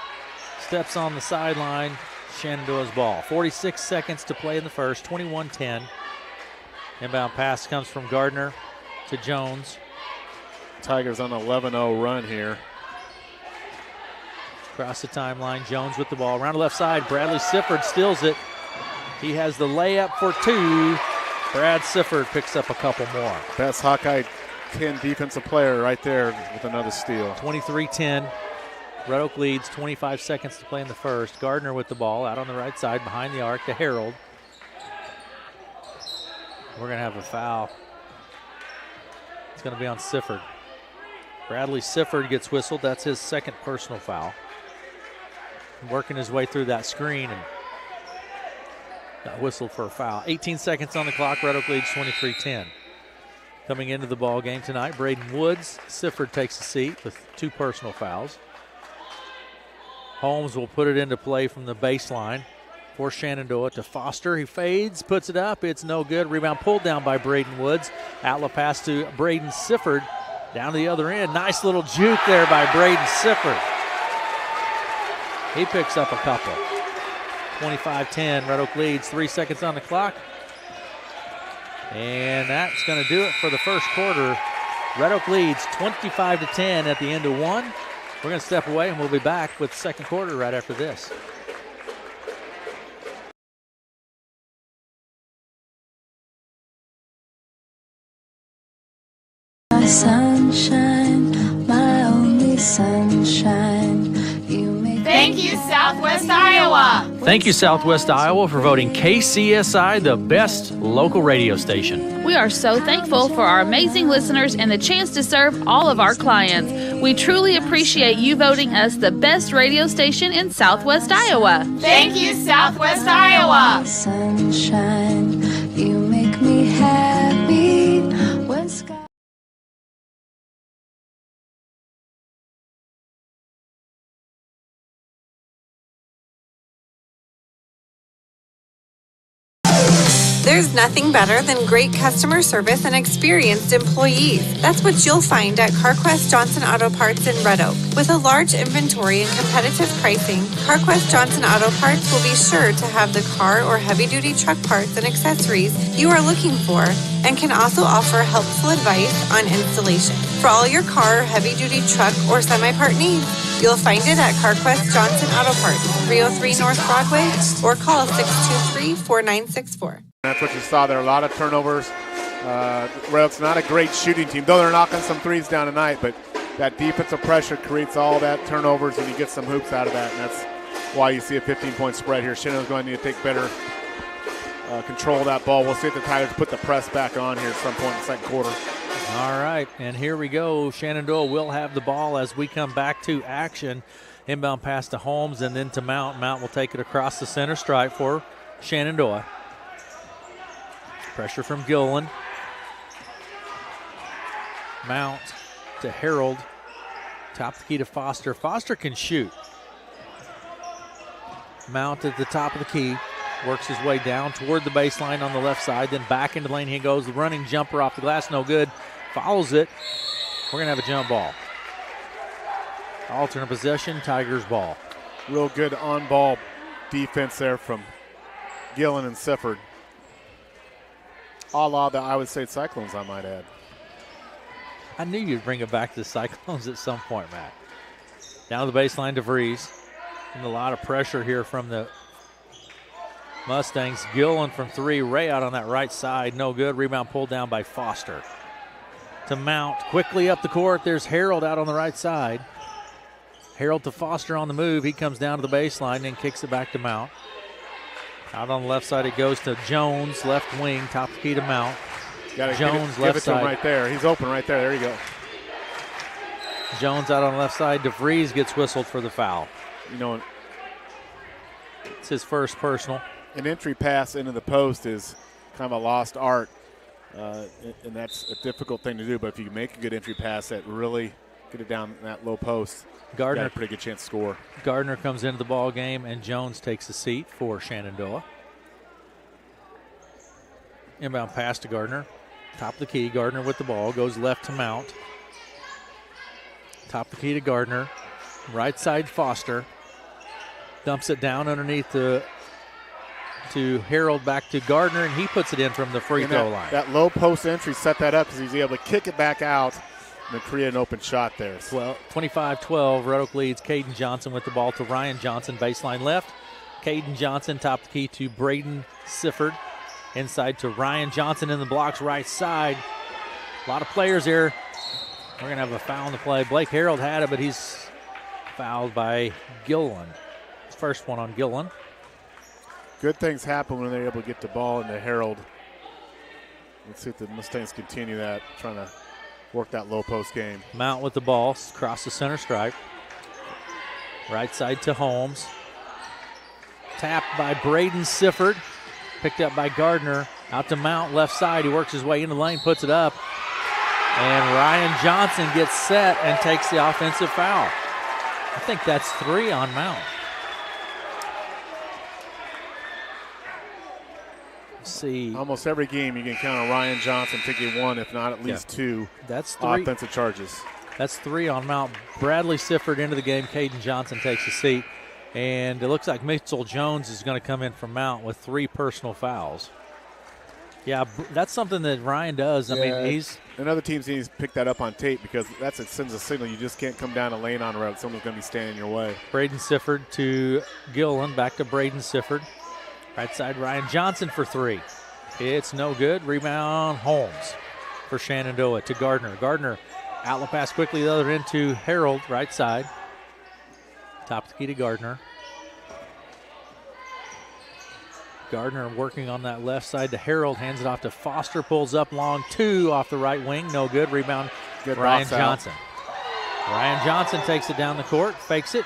S1: Steps on the sideline. Shenandoah's ball. 46 seconds to play in the first. 21-10. Inbound pass comes from Gardner to Jones.
S9: Tigers on an 11-0 run here.
S1: Across the timeline, Jones with the ball. Around the left side, Bradley Sifford steals it. He has the layup for two. Brad Sifford picks up a couple more.
S9: Best Hawkeye 10 defensive player right there with another steal.
S1: 23-10. Red Oak leads, 25 seconds to play in the first. Gardner with the ball out on the right side behind the arc to Harold. We're going to have a foul. It's going to be on Sifford. Bradley Sifford gets whistled. That's his second personal foul. Working his way through that screen and got whistled for a foul. 18 seconds on the clock. Red Oak leads 23-10. Coming into the ball game tonight, Braden Woods. Sifford takes a seat with two personal fouls. Holmes will put it into play from the baseline for Shenandoah to Foster. He fades, puts it up. It's no good. Rebound pulled down by Braden Woods. Outlet pass to Braden Sifford. Down to the other end. Nice little juke there by Braden Sifford. He picks up a couple. 25-10. Red Oak leads. 3 seconds on the clock. And that's going to do it for the first quarter. Red Oak leads 25-10 at the end of one. We're going to step away, and we'll be back with the second quarter right after this.
S5: My sunshine, my only sunshine.
S8: Thank you, Southwest Iowa.
S7: Thank you, Southwest Iowa, for voting KCSI the best local radio station.
S6: We are so thankful for our amazing listeners and the chance to serve all of our clients. We truly appreciate you voting us the best radio station in Southwest Iowa.
S8: Thank you, Southwest Iowa.
S5: Sunshine, you make me happy when sky.
S3: There's nothing better than great customer service and experienced employees. That's what you'll find at CarQuest Johnson Auto Parts in Red Oak. With a large inventory and competitive pricing, CarQuest Johnson Auto Parts will be sure to have the car or heavy-duty truck parts and accessories you are looking for, and can also offer helpful advice on installation. For all your car or heavy-duty truck or semi-part needs, you'll find it at CarQuest Johnson Auto Parts, 303 North Broadway, or call 623-4964.
S9: That's what you saw there. A lot of turnovers. Red Oak's not a great shooting team, though they're knocking some threes down tonight, but that defensive pressure creates all that turnovers, and you get some hoops out of that, and that's why you see a 15-point spread here. Shenandoah's going to need to take better control of that ball. We'll see if the Tigers put the press back on here at some point in the second quarter.
S1: All right, and here we go. Shenandoah will have the ball as we come back to action. Inbound pass to Holmes and then to Mount. Mount will take it across the center stripe for Shenandoah. Pressure from Gillen. Mount to Harold. Top of the key to Foster. Foster can shoot. Mount at the top of the key. Works his way down toward the baseline on the left side. Then back into the lane he goes. The running jumper off the glass. No good. Follows it. We're going to have a jump ball. Alternate possession. Tigers ball.
S9: Real good on-ball defense there from Gillen and Sifford. A la the Iowa State Cyclones, I might add.
S1: I knew you'd bring it back to the Cyclones at some point, Matt. Down the baseline to Vries. And a lot of pressure here from the Mustangs. Gillen from three, Ray out on that right side. No good. Rebound pulled down by Foster. To Mount. Quickly up the court. There's Harold out on the right side. Harold to Foster on the move. He comes down to the baseline and kicks it back to Mount. Out on the left side it goes to Jones, left wing, top of the key to Mount. Jones
S9: give it to him right there. He's open right there. There you go.
S1: Jones out on the left side. DeVries gets whistled for the foul.
S9: You know,
S1: it's his first personal.
S9: An entry pass into the post is kind of a lost art, and that's a difficult thing to do. But if you make a good entry pass that really get it down that low post,
S1: Gardner,
S9: got a pretty good chance to score.
S1: Gardner comes into the ball game, and Jones takes a seat for Shenandoah. Inbound pass to Gardner. Top of the key, Gardner with the ball, goes left to Mount. Top of the key to Gardner. Right side Foster. Dumps it down underneath to Harold, back to Gardner, and he puts it in from the free throw line.
S9: That low post entry set that up because he's able to kick it back out and create an open shot there.
S1: Well, 25-12, Red Oak leads. Caden Johnson with the ball to Ryan Johnson, baseline left. Caden Johnson, top of the key to Braden Sifford. Inside to Ryan Johnson in the blocks, right side. A lot of players here. We're going to have a foul in the play. Blake Harold had it, but he's fouled by Gillen. First one on Gillen.
S9: Good things happen when they're able to get the ball into Harold. Let's see if the Mustangs continue that, trying to work that low post game.
S1: Mount with the ball, across the center stripe. Right side to Holmes. Tapped by Braden Sifford. Picked up by Gardner. Out to Mount, left side. He works his way into the lane, puts it up. And Ryan Johnson gets set and takes the offensive foul. I think that's 3 on Mount. Let's see.
S9: Almost every game you can count on Ryan Johnson taking 1, if not at least 2
S1: That's 3
S9: offensive charges.
S1: That's 3 on Mount. Bradley Sifford into the game. Caden Johnson takes a seat. And it looks like Mitchell Jones is going to come in from Mount with 3 personal fouls. Yeah, that's something that Ryan does. I mean, he's...
S9: And other teams need to pick that up on tape because it sends a signal. You just can't come down a lane on a route. Someone's going to be standing in your way.
S1: Braden Sifford to Gillen. Back to Braden Sifford. Right side, Ryan Johnson for 3. It's no good. Rebound, Holmes for Shenandoah to Gardner. Gardner, outlet pass quickly the other end to Harold, right side. Top of the key to Gardner. Gardner working on that left side to Harold. Hands it off to Foster. Pulls up long 2 off the right wing. No good. Rebound,
S9: good
S1: Ryan Johnson. Ryan Johnson takes it down the court. Fakes it.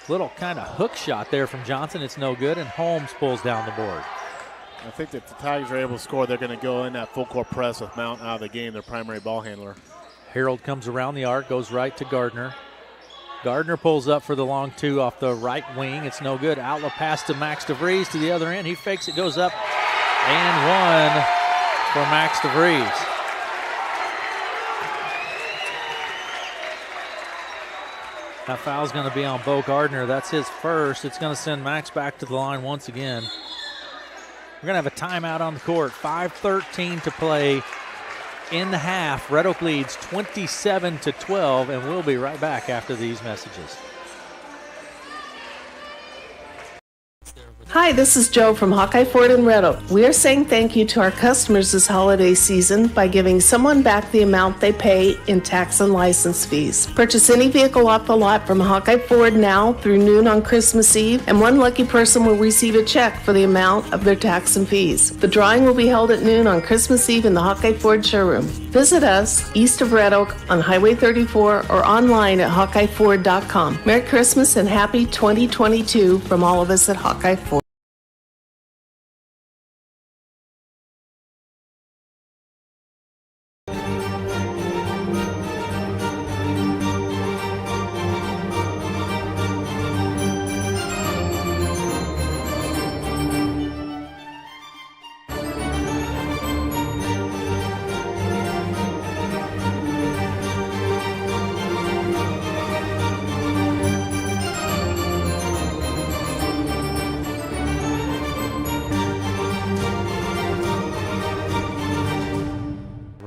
S1: Little kind of hook shot there from Johnson. It's no good. And Holmes pulls down the board.
S9: I think that the Tigers are able to score. They're going to go in that full court press with Mount out of the game, their primary ball handler.
S1: Harold comes around the arc. Goes right to Gardner. Gardner pulls up for the long 2 off the right wing. It's no good. Outlet pass to Max DeVries to the other end. He fakes it, goes up, and 1 for Max DeVries. That foul's going to be on Bo Gardner. That's his first. It's going to send Max back to the line once again. We're going to have a timeout on the court. 5:13 to play in the half. Red Oak leads 27-12, and we'll be right back after these messages.
S4: Hi, this is Joe from Hawkeye Ford in Red Oak. We are saying thank you to our customers this holiday season by giving someone back the amount they pay in tax and license fees. Purchase any vehicle off the lot from Hawkeye Ford now through noon on Christmas Eve, and one lucky person will receive a check for the amount of their tax and fees. The drawing will be held at noon on Christmas Eve in the Hawkeye Ford showroom. Visit us east of Red Oak on Highway 34 or online at HawkeyeFord.com. Merry Christmas and happy 2022 from all of us at Hawkeye Ford.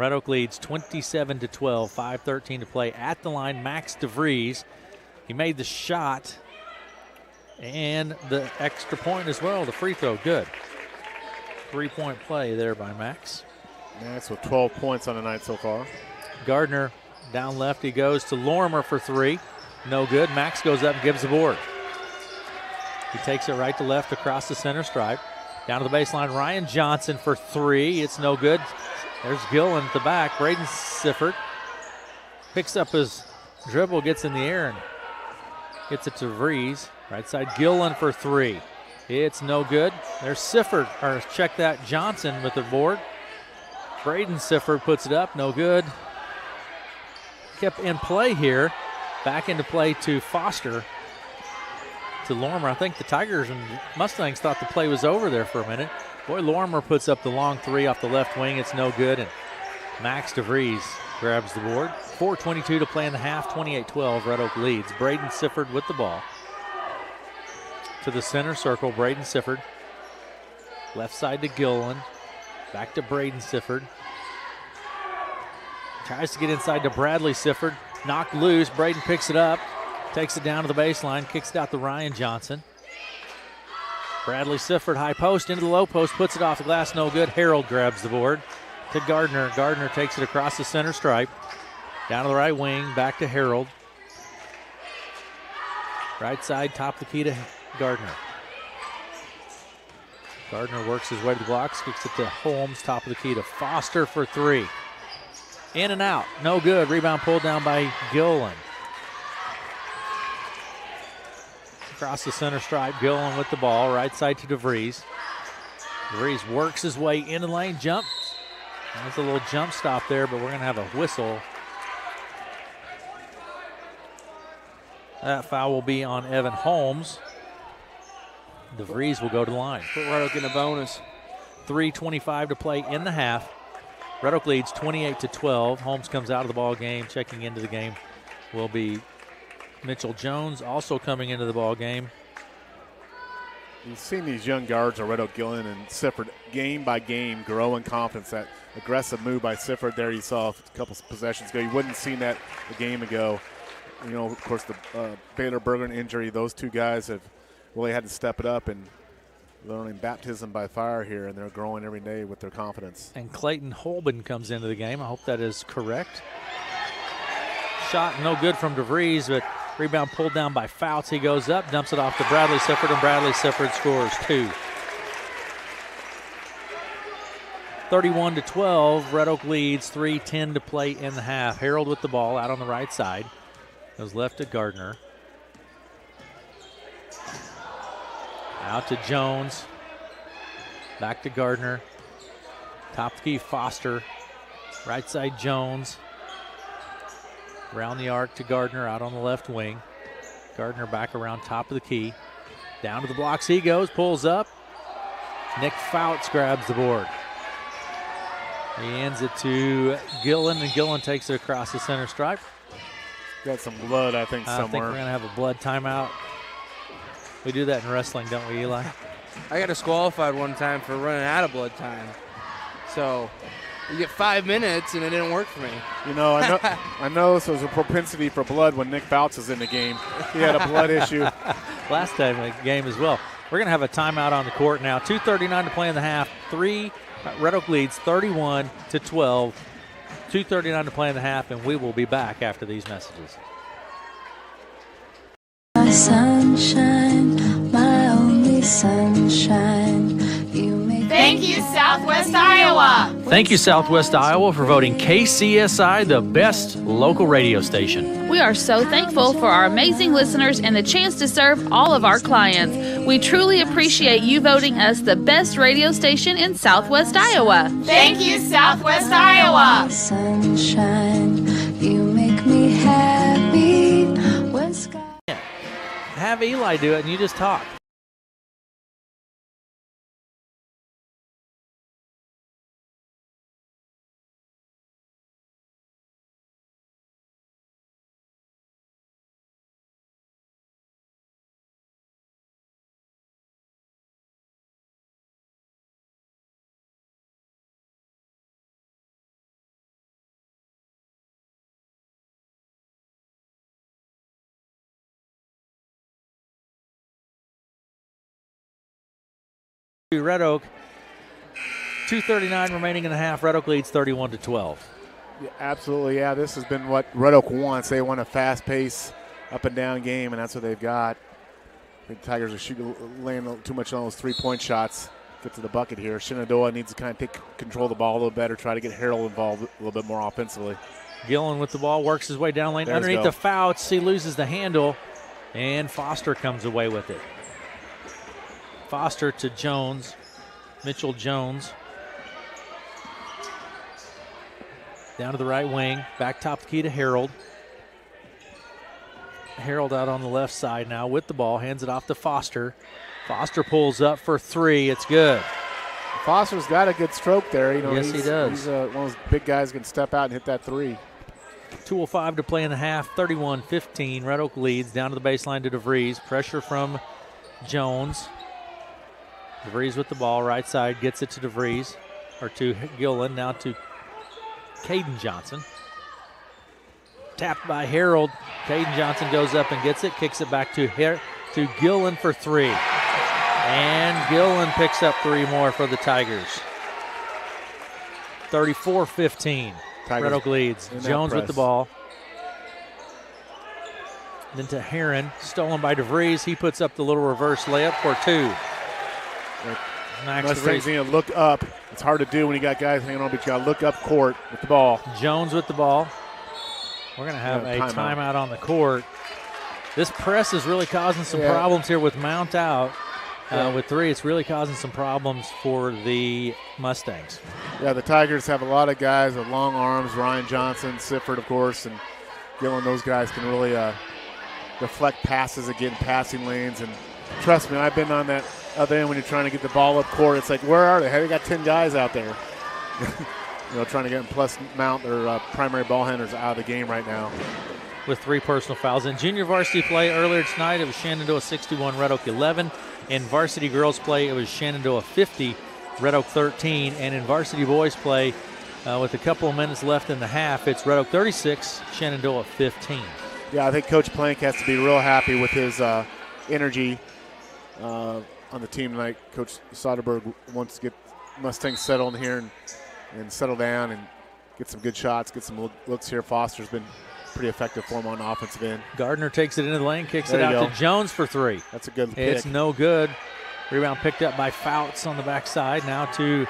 S1: Red Oak leads 27-12, 5:13 to play. At the line, Max DeVries. He made the shot and the extra point as well, the free throw. Good. 3-point play there by Max.
S9: Max with 12 points on the night so far.
S1: Gardner down left. He goes to Lorimer for 3. No good. Max goes up and gives the board. He takes it right to left across the center stripe. Down to the baseline, Ryan Johnson for 3. It's no good. There's Gillen at the back. Braden Sifford picks up his dribble, gets in the air, and gets it to Vrees. Right side, Gillen for 3. It's no good. There's Sifford, or check that, Johnson with the board. Braden Sifford puts it up, no good. Kept in play here. Back into play to Foster. To Lorimer. I think the Tigers and Mustangs thought the play was over there for a minute. Boy, Lorimer puts up the long 3 off the left wing. It's no good, and Max DeVries grabs the board. 4:22 to play in the half, 28-12. Red Oak leads. Braden Sifford with the ball. To the center circle, Braden Sifford. Left side to Gillen. Back to Braden Sifford. Tries to get inside to Bradley Sifford. Knocked loose. Braden picks it up. Takes it down to the baseline. Kicks it out to Ryan Johnson. Bradley Sifford, high post into the low post. Puts it off the glass. No good. Harold grabs the board. To Gardner. Gardner takes it across the center stripe. Down to the right wing. Back to Harold. Right side. Top of the key to Gardner. Gardner works his way to the blocks. Kicks it to Holmes. Top of the key to Foster for 3. In and out. No good. Rebound pulled down by Gillen. Across the center stripe, Gillen with the ball. Right side to DeVries. DeVries works his way into the lane. Jump. There's a little jump stop there, but we're going to have a whistle. That foul will be on Evan Holmes. DeVries will go to the line.
S2: Put Red Oak in a bonus.
S1: 3:25 to play in the half. Red Oak leads 28-12. Holmes comes out of the ball game. Checking into the game will be Mitchell Jones, also coming into the ball game.
S9: You've seen these young guards, Red Oak, Gillen, and Sifford, game by game, grow in confidence. That aggressive move by Sifford there, you saw a couple possessions ago. You wouldn't have seen that a game ago. You know, of course, the Baylor Bergen injury, those two guys have really had to step it up and learning baptism by fire here, and they're growing every day with their confidence.
S1: And Clayton Holben comes into the game. I hope that is correct. Shot no good from DeVries, but rebound pulled down by Fouts. He goes up, dumps it off to Bradley Sifford, and Bradley Sifford scores 2. 31-12, Red Oak leads, 3:10 to play in the half. Harold with the ball out on the right side. Goes left to Gardner. Out to Jones. Back to Gardner. Top of the key, Foster. Right side, Jones. Around the arc to Gardner, out on the left wing. Gardner back around top of the key. Down to the blocks he goes, pulls up. Nick Fouts grabs the board. He hands it to Gillen, and Gillen takes it across the center stripe.
S9: Got some blood, I think, somewhere.
S1: I think we're going to have a blood timeout. We do that in wrestling, don't we, Eli?
S2: I got disqualified one time for running out of blood time. So you get 5 minutes, and it didn't work for me.
S9: You know, I know this was a propensity for blood when Nick Fouts is in the game. He had a blood issue.
S1: Last time in the game as well. We're going to have a timeout on the court now. 2:39 to play in the half. Red Oak leads 31-12. 2:39 to play in the half, and we will be back after these messages.
S5: My sunshine, my only sunshine.
S8: Thank you, Southwest Iowa.
S1: Thank you, Southwest Iowa, for voting KCSI the best local radio station.
S6: We are so thankful for our amazing listeners and the chance to serve all of our clients. We truly appreciate you voting us the best radio station in Southwest Iowa.
S8: Thank you, Southwest Iowa.
S5: Sunshine, you make me happy when sky.
S1: Have Eli do it, and you just talk. Red Oak. 2:39 remaining in the half. Red Oak leads 31-12.
S9: Yeah, absolutely, yeah. This has been what Red Oak wants. They want a fast-paced, up-and-down game, and that's what they've got. I think the Tigers are laying too much on those three-point shots. Get to the bucket here. Shenandoah needs to kind of take control of the ball a little better, try to get Harold involved a little bit more offensively.
S1: Gillen with the ball, works his way down lane.
S9: There's
S1: Underneath
S9: go.
S1: the foul, he loses the handle, and Foster comes away with it. Foster to Jones. Mitchell Jones. Down to the right wing. Back top the key to Harold. Harold out on the left side now with the ball. Hands it off to Foster. Foster pulls up for three. It's good.
S9: Foster's got a good stroke there. You know,
S1: Yes, he does.
S9: He's one of those big guys who can step out and hit that three.
S1: 2:05 to play in the half. 31-15. Red Oak leads. Down to the baseline to DeVries. Pressure from Jones. DeVries with the ball. Right side gets it to DeVries. Or to Gillen. Now to Caden Johnson. Tapped by Harold. Caden Johnson goes up and gets it. Kicks it back to Gillen for three. And Gillen picks up three more for the Tigers. 34-15. Red Oak leads. Jones with the ball. Then to Heron. Stolen by DeVries. He puts up the little reverse layup for two.
S9: Mustangs need to look up. It's hard to do when you got guys hanging on, but you got to look up court with the ball.
S1: Jones with the ball. We're going to have a timeout on the court. This press is really causing some problems here with Mount out. With three, it's really causing some problems for the Mustangs.
S9: Yeah, the Tigers have a lot of guys with long arms. Ryan Johnson, Sifford, of course, and Gillen. Those guys can really deflect passes and get in passing lanes. And trust me, I've been on that other end when you're trying to get the ball up court. It's like, where are they? They got 10 guys out there. Trying to get them. Plus, Mount, their primary ball handlers, out of the game right now.
S1: With three personal fouls. In junior varsity play earlier tonight, it was Shenandoah 61, Red Oak 11. In varsity girls play, it was Shenandoah 50, Red Oak 13. And in varsity boys play, with a couple of minutes left in the half, it's Red Oak 36, Shenandoah 15.
S9: Yeah, I think Coach Plank has to be real happy with his energy on the team tonight. Coach Soderberg wants to get Mustangs settled here and settle down and get some good shots, get some looks here. Foster's been pretty effective for him on the offensive end.
S1: Gardner takes it into the lane, kicks it out to Jones for three.
S9: That's a good pick.
S1: It's no good. Rebound picked up by Fouts on the backside. Now to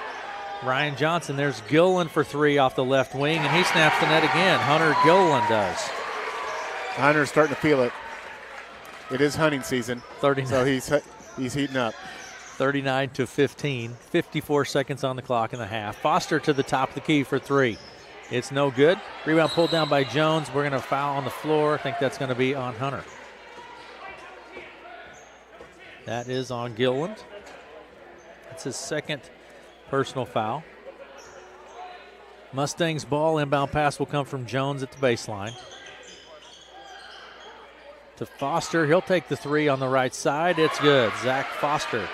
S1: Ryan Johnson. There's Gillen for three off the left wing, and he snaps the net again. Hunter Gillen does.
S9: Hunter's starting to feel it. It is hunting season.
S1: 39.
S9: So he's heating up.
S1: 39-15. 54 seconds on the clock in the half. Foster to the top of the key for three. It's no good. Rebound pulled down by Jones. We're going to foul on the floor. I think that's going to be on Hunter. That is on Gilland. It's his second personal foul. Mustangs ball. Inbound pass will come from Jones at the baseline. To Foster. He'll take the three on the right side. It's good. Zach Foster.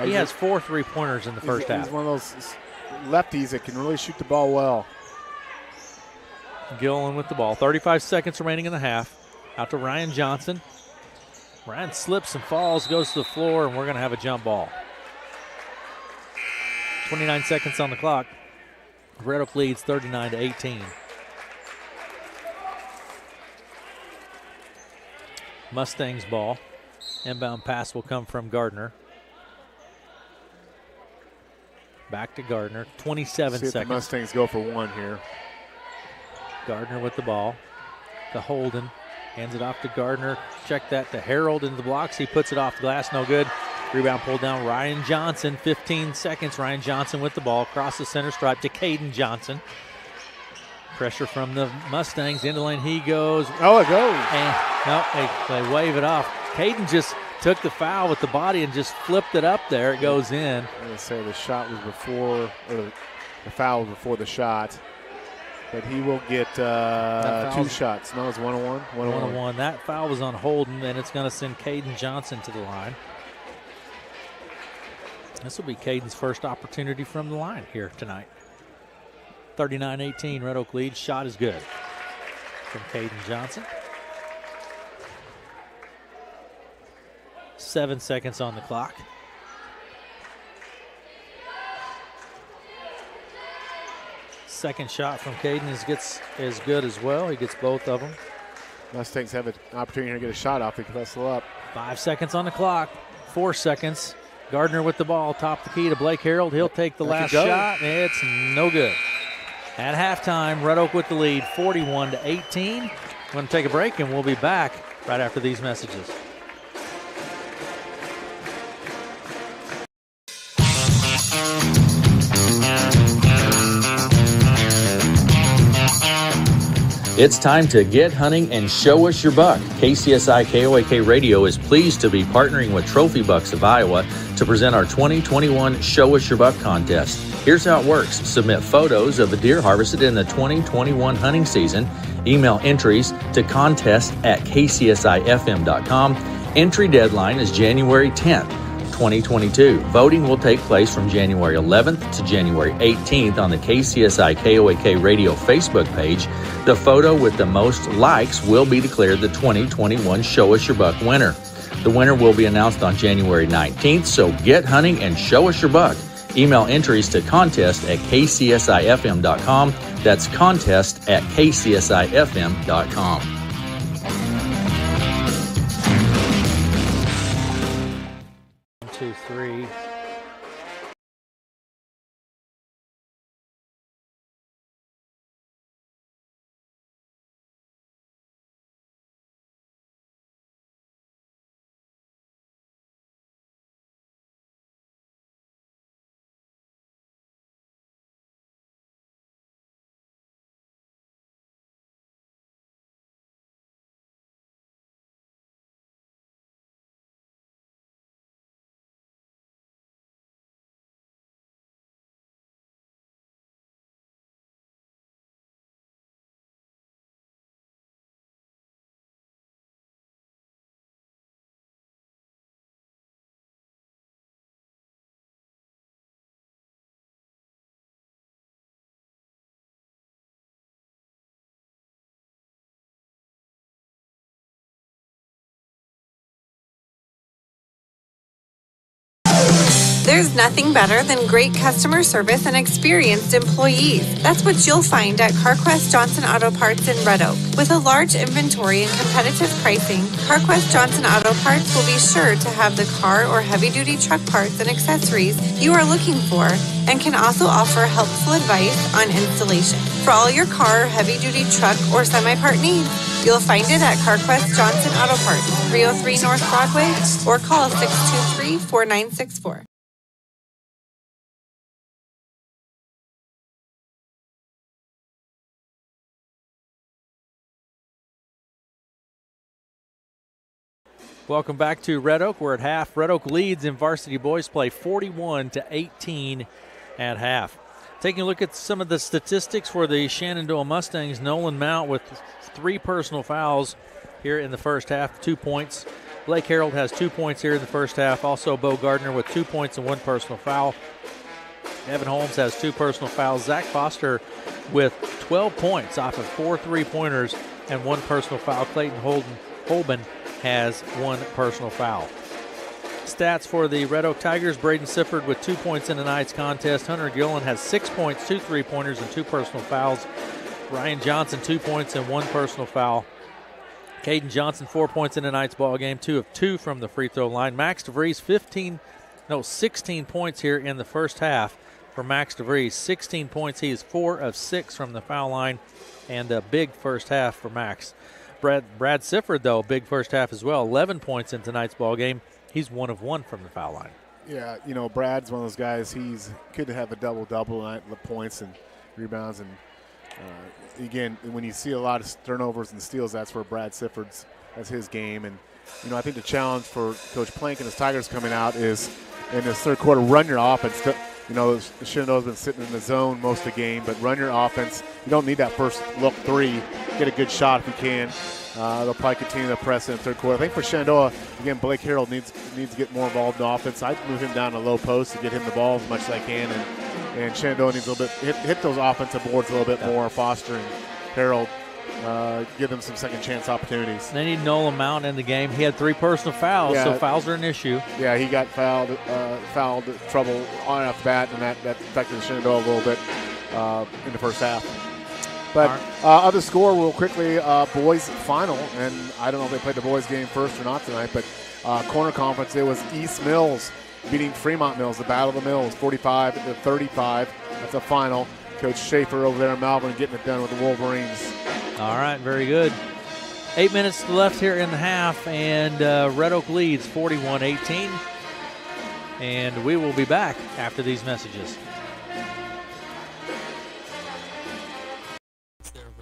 S1: He has 4 3-pointers in the first half.
S9: He's one of those lefties that can really shoot the ball well.
S1: Gillen with the ball. 35 seconds remaining in the half. Out to Ryan Johnson. Ryan slips and falls, goes to the floor, and we're going to have a jump ball. 29 seconds on the clock. Red Oak leads 39-18. Mustangs ball. Inbound pass will come from Gardner. Back to Gardner. 27
S9: See if
S1: seconds.
S9: the Mustangs go for one here.
S1: Gardner with the ball to Holden. Hands it off to Gardner. Check that to Harold into the blocks. He puts it off the glass. No good. Rebound pulled down. Ryan Johnson. 15 seconds. Ryan Johnson with the ball. Across the center stripe to Caden Johnson. Pressure from the Mustangs. Into the lane he goes.
S9: Oh, it goes.
S1: And no, they wave it off. Caden just took the foul with the body and just flipped it up there. It goes in.
S9: I'm going to say the shot was before, or the foul was before the shot. But he will get 2 shots. No, it's 1-on-1.
S1: 1-on-1. That foul was on Holden, and it's going to send Caden Johnson to the line. This will be Caden's first opportunity from the line here tonight. 39-18, Red Oak lead. Shot is good from Caden Johnson. 7 seconds on the clock. Second shot from Caden is good as well. He gets both of them.
S9: Mustangs have an opportunity here to get a shot off. They can wrestle up.
S1: 5 seconds on the clock. 4 seconds. Gardner with the ball, top the key to Blake Harold. He'll take the last shot. It's no good. At halftime, Red Oak with the lead, 41-18. We're going to take a break, and we'll be back right after these messages.
S7: It's time to get hunting and show us your buck. KCSI KOAK Radio is pleased to be partnering with Trophy Bucks of Iowa to present our 2021 Show Us Your Buck contest. Here's how it works. Submit photos of the deer harvested in the 2021 hunting season. Email entries to contest@kcsifm.com. Entry deadline is January 10th. 2022. Voting will take place from January 11th to January 18th on the KCSI KOAK Radio Facebook page. The photo with the most likes will be declared the 2021 Show Us Your Buck winner. The winner will be announced on January 19th, so get hunting and show us your buck. Email entries to contest@kcsifm.com. That's contest@kcsifm.com.
S1: 2, 3.
S3: There's nothing better than great customer service and experienced employees. That's what you'll find at CarQuest Johnson Auto Parts in Red Oak. With a large inventory and competitive pricing, CarQuest Johnson Auto Parts will be sure to have the car or heavy-duty truck parts and accessories you are looking for, and can also offer helpful advice on installation. For all your car, heavy-duty truck, or semi-part needs, you'll find it at CarQuest Johnson Auto Parts, 303 North Broadway, or call 623-4964.
S1: Welcome back to Red Oak. We're at half. Red Oak leads in varsity boys play 41-18 at half. Taking a look at some of the statistics for the Shenandoah Mustangs, Nolan Mount with 3 personal fouls here in the first half, 2 points. Blake Harold has 2 points here in the first half. Also, Bo Gardner with 2 points and 1 personal foul. Evan Holmes has 2 personal fouls. Zach Foster with 12 points off of 4 3-pointers and 1 personal foul. Clayton Holben has 1 personal foul. Stats for the Red Oak Tigers: Braden Sifford with 2 points in tonight's contest. Hunter Gillen has 6 points, 2 3-pointers, and 2 personal fouls. Ryan Johnson, 2 points and 1 personal foul. Caden Johnson, 4 points in tonight's ball game, 2 of 2 from the free throw line. Max DeVries, 16 points here in the first half for Max DeVries. 16 points. He is 4 of 6 from the foul line, and a big first half for Max. Brad Sifford, though, big first half as well. 11 points in tonight's ball game. He's 1 of 1 from the foul line.
S9: Yeah, you know, Brad's one of those guys. He's could have a double-double tonight, the points and rebounds. And, again, when you see a lot of turnovers and steals, that's where Brad Sifford's – that's his game. And, you know, I think the challenge for Coach Plank and his Tigers coming out is in this third quarter, run your offense. You know, Shenandoah's been sitting in the zone most of the game, but run your offense. You don't need that first look 3. Get a good shot if you can. They'll probably continue to press in the third quarter. I think for Shenandoah, again, Blake Harold needs to get more involved in offense. I'd move him down to low post to get him the ball as much as I can. And Shenandoah needs a little bit hit those offensive boards a little bit more. Foster and Harold, give them some second chance opportunities.
S1: They need Nolan Mount in the game. He had 3 personal fouls, so fouls are an issue.
S9: Yeah, he got fouled trouble on off the bat, and that affected Shenandoah a little bit. in the first half. But other score real quickly, boys final, and I don't know if they played the boys game first or not tonight, but corner conference, it was East Mills beating Fremont Mills, the Battle of the Mills, 45-35. That's a final. Coach Schaefer over there in Malvern getting it done with the Wolverines.
S1: All right, very good. 8 minutes left here in the half, and Red Oak leads 41-18. And we will be back after these messages.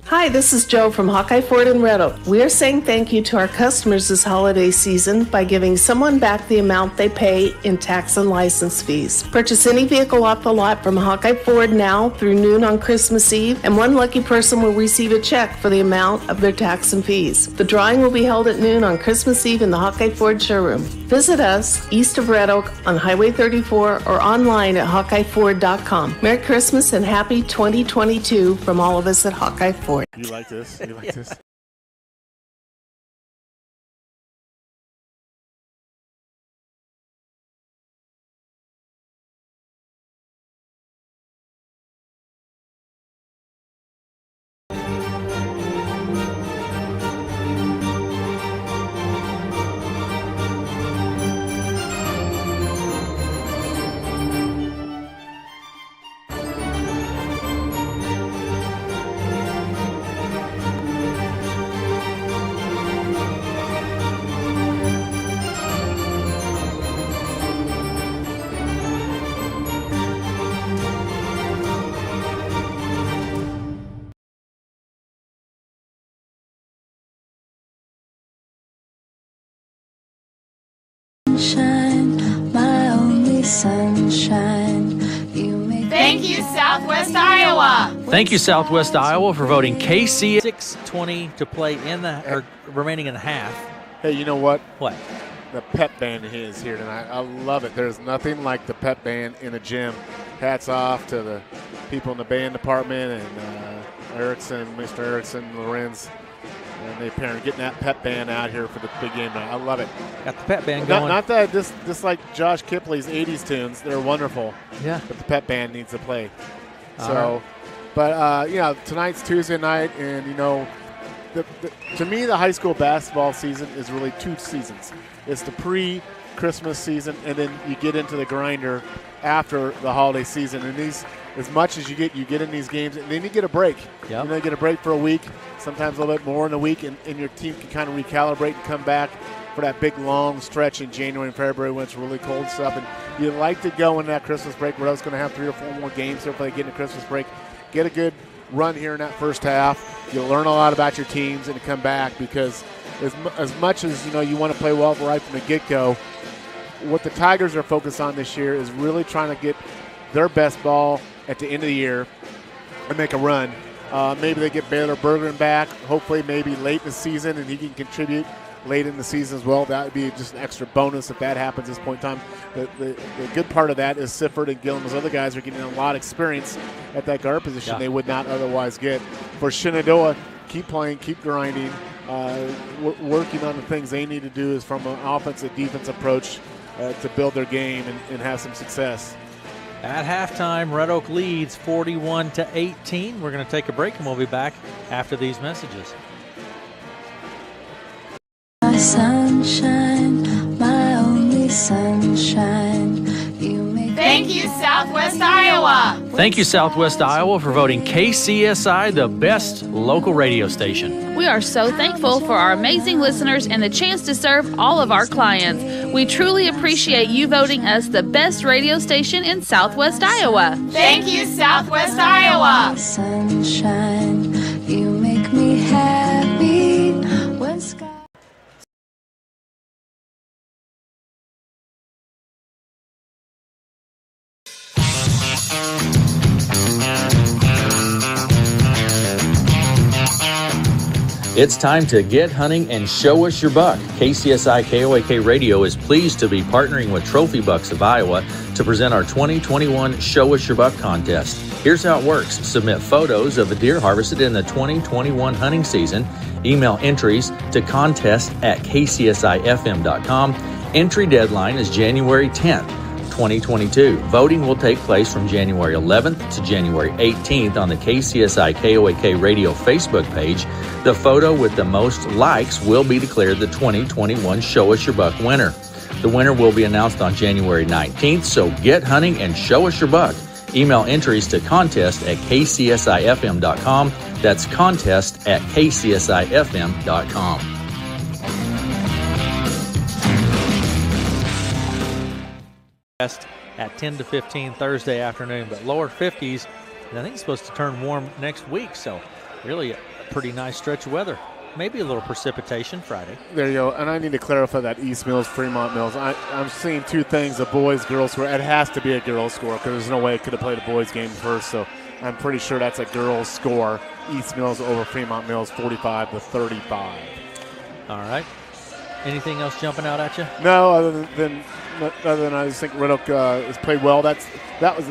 S4: Hi, this is Joe from Hawkeye Ford in Red Oak. We are saying thank you to our customers this holiday season by giving someone back the amount they pay in tax and license fees. Purchase any vehicle off the lot from Hawkeye Ford now through noon on Christmas Eve, and one lucky person will receive a check for the amount of their tax and fees. The drawing will be held at noon on Christmas Eve in the Hawkeye Ford showroom. Visit us east of Red Oak on Highway 34 or online at HawkeyeFord.com. Merry Christmas and happy 2022 from all of us at Hawkeye Ford.
S9: You like this? You like this?
S5: Sunshine, my only sunshine.
S8: Thank you, Southwest Iowa.
S1: Thank you, Southwest Iowa, for voting KC. 6:20 to play remaining in the half.
S9: Hey, you know what?
S1: What?
S9: The pep band is here tonight. I love it. There's nothing like the pep band in a gym. Hats off to the people in the band department and Erickson, Mr. Erickson, Lorenz, and the parent getting that pep band out here for the big game tonight. I love it.
S1: Got the pep band going.
S9: Not that just like Josh Kipley's 80s tunes. They're wonderful.
S1: Yeah.
S9: But the pep band needs to play.
S1: All right.
S9: But tonight's Tuesday night, and to me, the high school basketball season is really two seasons. It's the pre-Christmas season, and then you get into the grinder after the holiday season. And these, as much as you get in these games, and then you get a break.
S1: Yep.
S9: You get a break for a week, sometimes a little bit more in a week, and your team can kind of recalibrate and come back for that big long stretch in January and February when it's really cold stuff. And you like to go in that Christmas break where I was going to have 3 or 4 more games here if they get into Christmas break. Get a good run here in that first half. You'll learn a lot about your teams and come back, because as much as you want to play well right from the get-go, what the Tigers are focused on this year is really trying to get their best ball at the end of the year and make a run. Maybe they get Baylor Bergeron back, hopefully maybe late in the season, and he can contribute late in the season as well. That would be just an extra bonus if that happens at this point in time. The good part of that is Sifford and Gillum, those other guys are getting a lot of experience at that guard position they would not otherwise get. For Shenandoah, keep playing, keep grinding, working on the things they need to do is from an offensive defense approach to build their game and have some success.
S1: At halftime, Red Oak leads 41-18. We're going to take a break, and we'll be back after these messages.
S5: My sunshine, my only sunshine.
S8: Thank you, Southwest Iowa.
S1: Thank you, Southwest Iowa, for voting KCSI the best local radio station.
S6: We are so thankful for our amazing listeners and the chance to serve all of our clients. We truly appreciate you voting us the best radio station in Southwest Iowa.
S8: Thank you, Southwest Iowa.
S5: Sunshine, you make me happy when sky.
S7: It's time to get hunting and show us your buck. KCSI KOAK Radio is pleased to be partnering with Trophy Bucks of Iowa to present our 2021 Show Us Your Buck contest. Here's how it works. Submit photos of the deer harvested in the 2021 hunting season. Email entries to contest@kcsifm.com. Entry deadline is January 10th. 2022. Voting will take place from January 11th to January 18th on the KCSI KOAK Radio Facebook page. The photo with the most likes will be declared the 2021 Show Us Your Buck winner. The winner will be announced on January 19th, so get hunting and show us your buck. Email entries to contest@kcsifm.com. That's contest@kcsifm.com.
S1: At 10 to 15 Thursday afternoon, but lower 50s, and I think it's supposed to turn warm next week, so really a pretty nice stretch of weather. Maybe a little precipitation Friday.
S9: There you go. And I need to clarify that East Mills, Fremont Mills. I'm seeing two things, a boys, girls score. It has to be a girls score because there's no way it could have played a boys game first. So I'm pretty sure that's a girls score. East Mills over Fremont Mills, 45-35.
S1: All right. Anything else jumping out at you?
S9: No, other than I just think Red Oak has played well. That was,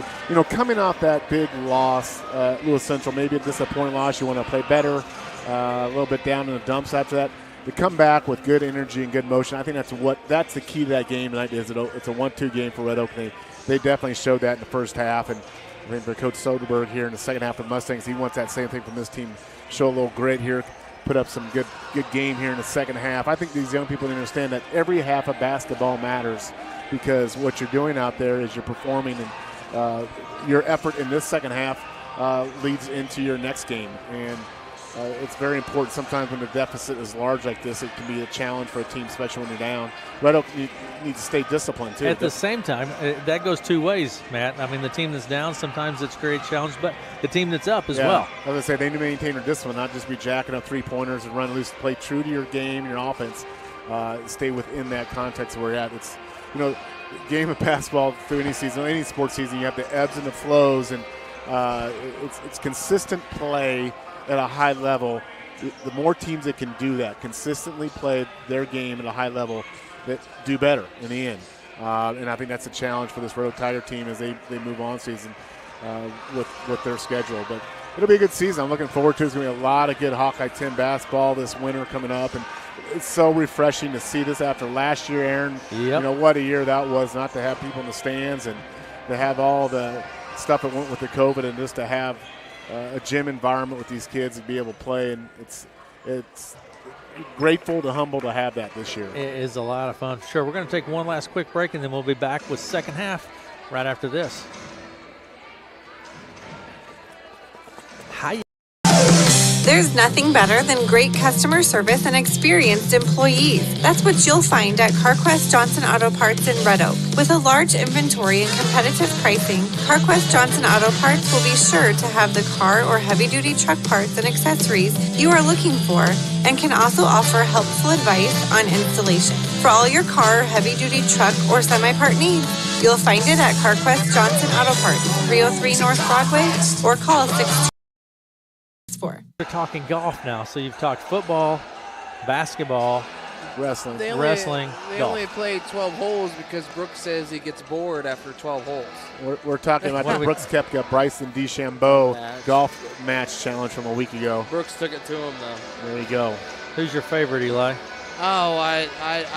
S9: coming off that big loss, Lewis Central, maybe a disappointing loss. You want to play better. A little bit down in the dumps after that. To come back with good energy and good motion, I think that's the key to that game tonight. It's a 1-2 game for Red Oak. They definitely showed that in the first half, and I think for Coach Soderberg here in the second half of Mustangs, he wants that same thing from this team. Show a little grit here, put up some good game here in the second half. I think these young people understand that every half of basketball matters because what you're doing out there is you're performing, and your effort in this second half leads into your next game. And it's very important sometimes when the deficit is large like this. It can be a challenge for a team, especially when you're down. Red Oak needs to stay disciplined, too.
S1: At the same time, that goes two ways, Matt. I mean, the team that's down, sometimes it's a great challenge, but the team that's up as well.
S9: I was going to say, they need to maintain their discipline, not just be jacking up three-pointers and run loose. Play true to your game, your offense. Stay within that context where you're at. It's, game of basketball through any season, any sports season, you have the ebbs and the flows, and it's consistent play at a high level. The more teams that can do that, consistently play their game at a high level, that do better in the end. And I think that's a challenge for this Red Oak Tiger team as they move on season with their schedule. But it'll be a good season. I'm looking forward to it. It's going to be a lot of good Hawkeye 10 basketball this winter coming up. And it's so refreshing to see this after last year, Aaron.
S1: Yep.
S9: What a year that was, not to have people in the stands and to have all the stuff that went with the COVID, and just to have a gym environment with these kids and be able to play. And it's grateful to humble to have that this year.
S1: It is a lot of fun. Sure, we're going to take one last quick break, and then we'll be back with second half right after this. Hi.
S3: There's nothing better than great customer service and experienced employees. That's what you'll find at CarQuest Johnson Auto Parts in Red Oak. With a large inventory and competitive pricing, CarQuest Johnson Auto Parts will be sure to have the car or heavy-duty truck parts and accessories you are looking for, and can also offer helpful advice on installation. For all your car, heavy-duty truck, or semi-part needs, you'll find it at CarQuest Johnson Auto Parts, 303 North Broadway, or call 624.
S1: We're talking golf now, so you've talked football, basketball,
S9: wrestling,
S2: They
S1: golf.
S2: only played 12 holes because Brooks says he gets bored after 12 holes.
S9: We're talking about the Brooks Koepka, Bryson DeChambeau golf match challenge from a week ago.
S2: Brooks took it to him, though.
S9: There you go.
S1: Who's your favorite, Eli?
S2: Oh, I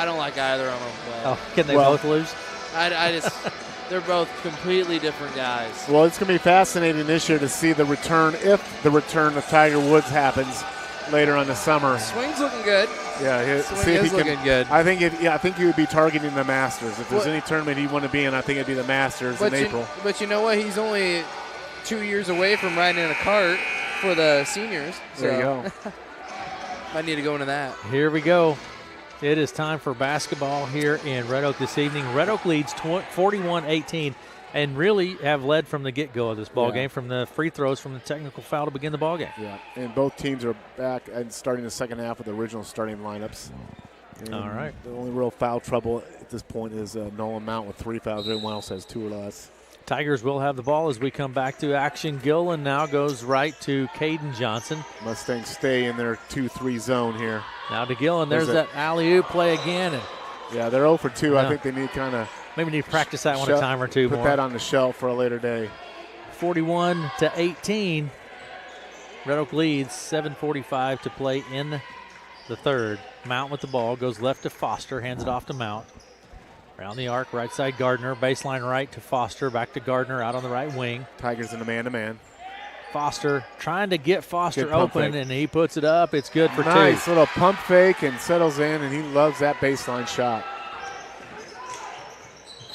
S2: don't like either of them. But
S1: Can they both lose?
S2: I just they're both completely different guys.
S9: Well, it's going to be fascinating this year to see the return, if the return of Tiger Woods happens later on the summer.
S2: Swing's looking good.
S9: Yeah,
S2: Swing is looking good.
S9: I think he would be targeting the Masters. If there's any tournament he'd want to be in, I think it'd be the Masters in April.
S2: But you know what? He's only 2 years away from riding in a cart for the seniors. So.
S9: There you go.
S2: Might need to go into that.
S1: Here we go. It is time for basketball here in Red Oak this evening. Red Oak leads 41-18 and really have led from the get-go of this ball game, from the free throws, from the technical foul to begin the ball game.
S9: Yeah, and both teams are back and starting the second half with the original starting lineups. And
S1: all right.
S9: The only real foul trouble at this point is Nolan Mount with 3 fouls. Everyone else has 2 or less.
S1: Tigers will have the ball as we come back to action. Gillen now goes right to Caden Johnson.
S9: Mustangs stay in their 2-3 zone here.
S1: Now to Gillen. There's that alley-oop play again. And
S9: yeah, they're 0 for 2. I think they need
S1: maybe need to practice that one a time or two more.
S9: Put that on the shelf for a later day.
S1: 41-18. Red Oak leads, 7:45 to play in the third. Mount with the ball, goes left to Foster, hands it off to Mount. Around the arc, right side Gardner, baseline right to Foster, back to Gardner out on the right wing.
S9: Tigers in the man-to-man.
S1: Foster trying to get Foster open, and he puts it up. It's good for two.
S9: Nice little pump fake and settles in, and he loves that baseline shot.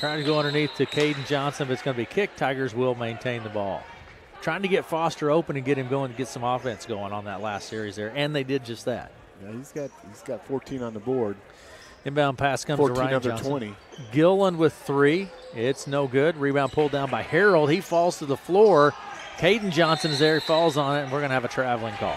S1: Trying to go underneath to Caden Johnson, but it's going to be kicked. Tigers will maintain the ball. Trying to get Foster open and get him going to get some offense going on that last series there, and they did just that.
S9: Yeah, he's got 14 on the board.
S1: Inbound pass comes to Ryan Johnson.
S9: 20.
S1: Gillen with 3. It's no good. Rebound pulled down by Harold. He falls to the floor. Caden Johnson is there. He falls on it, and we're going to have a traveling call.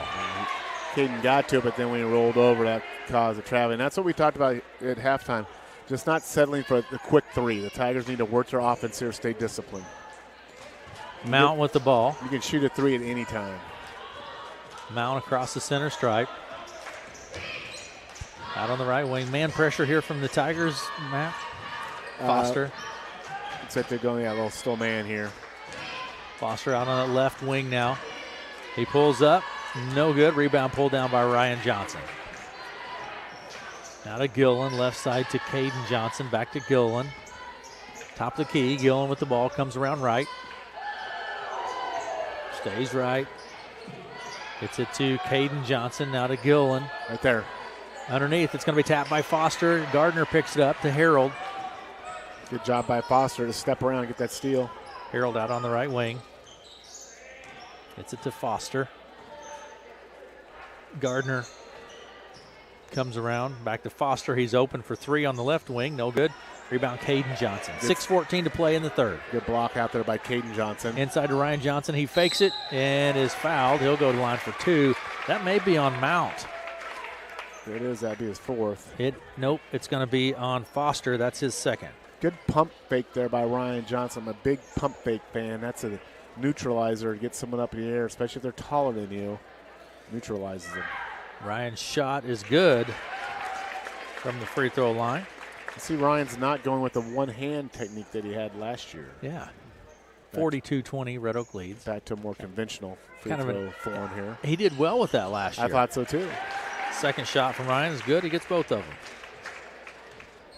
S9: Caden got to it, but then when he rolled over, that caused a traveling. That's what we talked about at halftime. Just not settling for the quick 3. The Tigers need to work their offense here, stay disciplined.
S1: Mount with the ball.
S9: You can shoot a 3 at any time.
S1: Mount across the center stripe. Out on the right wing. Man pressure here from the Tigers, Matt. Foster.
S9: Looks like they're going, a little still man here.
S1: Foster out on the left wing now. He pulls up. No good. Rebound pulled down by Ryan Johnson. Now to Gillen. Left side to Caden Johnson. Back to Gillen. Top of the key. Gillen with the ball. Comes around right. Stays right. Gets it to Caden Johnson. Now to Gillen.
S9: Right there.
S1: Underneath. It's going to be tapped by Foster. Gardner picks it up to Harold.
S9: Good job by Foster to step around and get that steal.
S1: Harold out on the right wing. Gets it to Foster. Gardner comes around. Back to Foster. He's open for 3 on the left wing. No good. Rebound Caden Johnson. 6:14 to play in the third.
S9: Good block out there by Caden Johnson.
S1: Inside to Ryan Johnson. He fakes it and is fouled. He'll go to the line for 2. That may be on Mount.
S9: There it is. That'd be his 4th.
S1: Nope. It's going to be on Foster. That's his 2nd.
S9: Good pump fake there by Ryan Johnson. I'm a big pump fake fan. That's a neutralizer to get someone up in the air, especially if they're taller than you. Neutralizes them.
S1: Ryan's shot is good from the free throw line.
S9: You see Ryan's not going with the one-hand technique that he had last year.
S1: Yeah. 42-20, Red Oak leads.
S9: Back to a more conventional free throw form here.
S1: He did well with that last year.
S9: I thought so too.
S1: Second shot from Ryan is good. He gets both of them.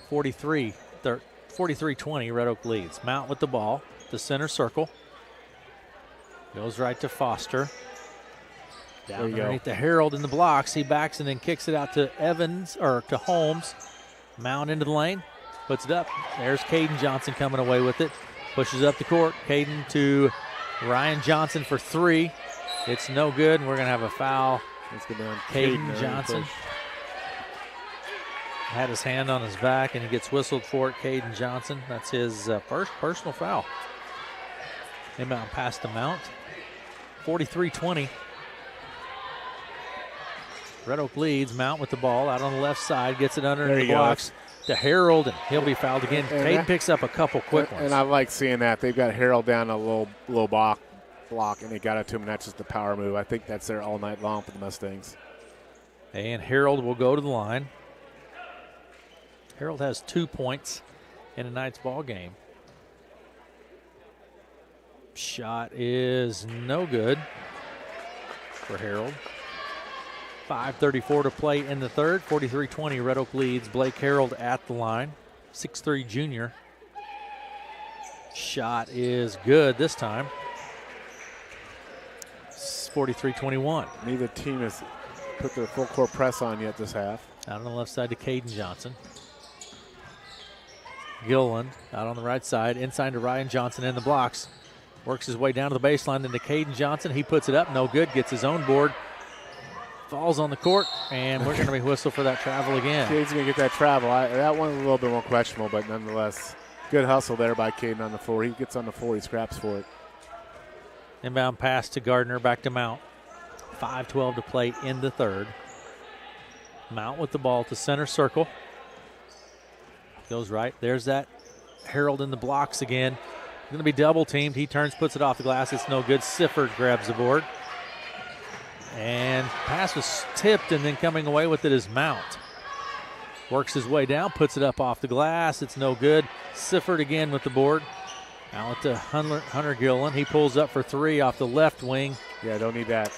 S1: 43-20, Red Oak leads. Mount with the ball. The center circle. Goes right to Foster. Down underneath to Harold in the blocks. He backs and then kicks it out to Evans, or to Holmes. Mount into the lane. Puts it up. There's Caden Johnson coming away with it. Pushes up the court. Caden to Ryan Johnson for 3. It's no good, and we're going to have a foul.
S9: It's going to be on
S1: Caden Johnson. Had his hand on his back, and he gets whistled for it. Caden Johnson. That's his first personal foul. Inbound pass to Mount. 43-20. Red Oak leads. Mount with the ball out on the left side. Gets it under the blocks to Harold, and he'll be fouled again. Caden picks up a couple quick ones.
S9: And I like seeing that. They've got Harold down a little block, and they got it to him, and that's just the power move. I think that's there all night long for the Mustangs.
S1: And Harold will go to the line. Harold has 2 points in tonight's ball game. Shot is no good for Harold. 5:34 to play in the third. 43-20, Red Oak leads. Blake Harold at the line. 6'3" junior. Shot is good this time. 43-21.
S9: Neither team has put their full court press on yet this half.
S1: Out on the left side to Caden Johnson. Gillen out on the right side. Inside to Ryan Johnson in the blocks. Works his way down to the baseline, then to Caden Johnson. He puts it up, no good, gets his own board. Falls on the court, and we're going to be whistled for that travel again.
S9: Caden's going to get that travel. That one's a little bit more questionable, but nonetheless, good hustle there by Caden on the floor. He gets on the floor, he scraps for it.
S1: Inbound pass to Gardner, back to Mount. 5:12 to play in the third. Mount with the ball to center circle. Goes right. There's that Harold in the blocks again. Going to be double teamed. He turns, puts it off the glass. It's no good. Sifford grabs the board. And pass was tipped, and then coming away with it is Mount. Works his way down, puts it up off the glass. It's no good. Sifford again with the board. Out to Hunter Gillen. He pulls up for 3 off the left wing.
S9: Yeah, don't need that.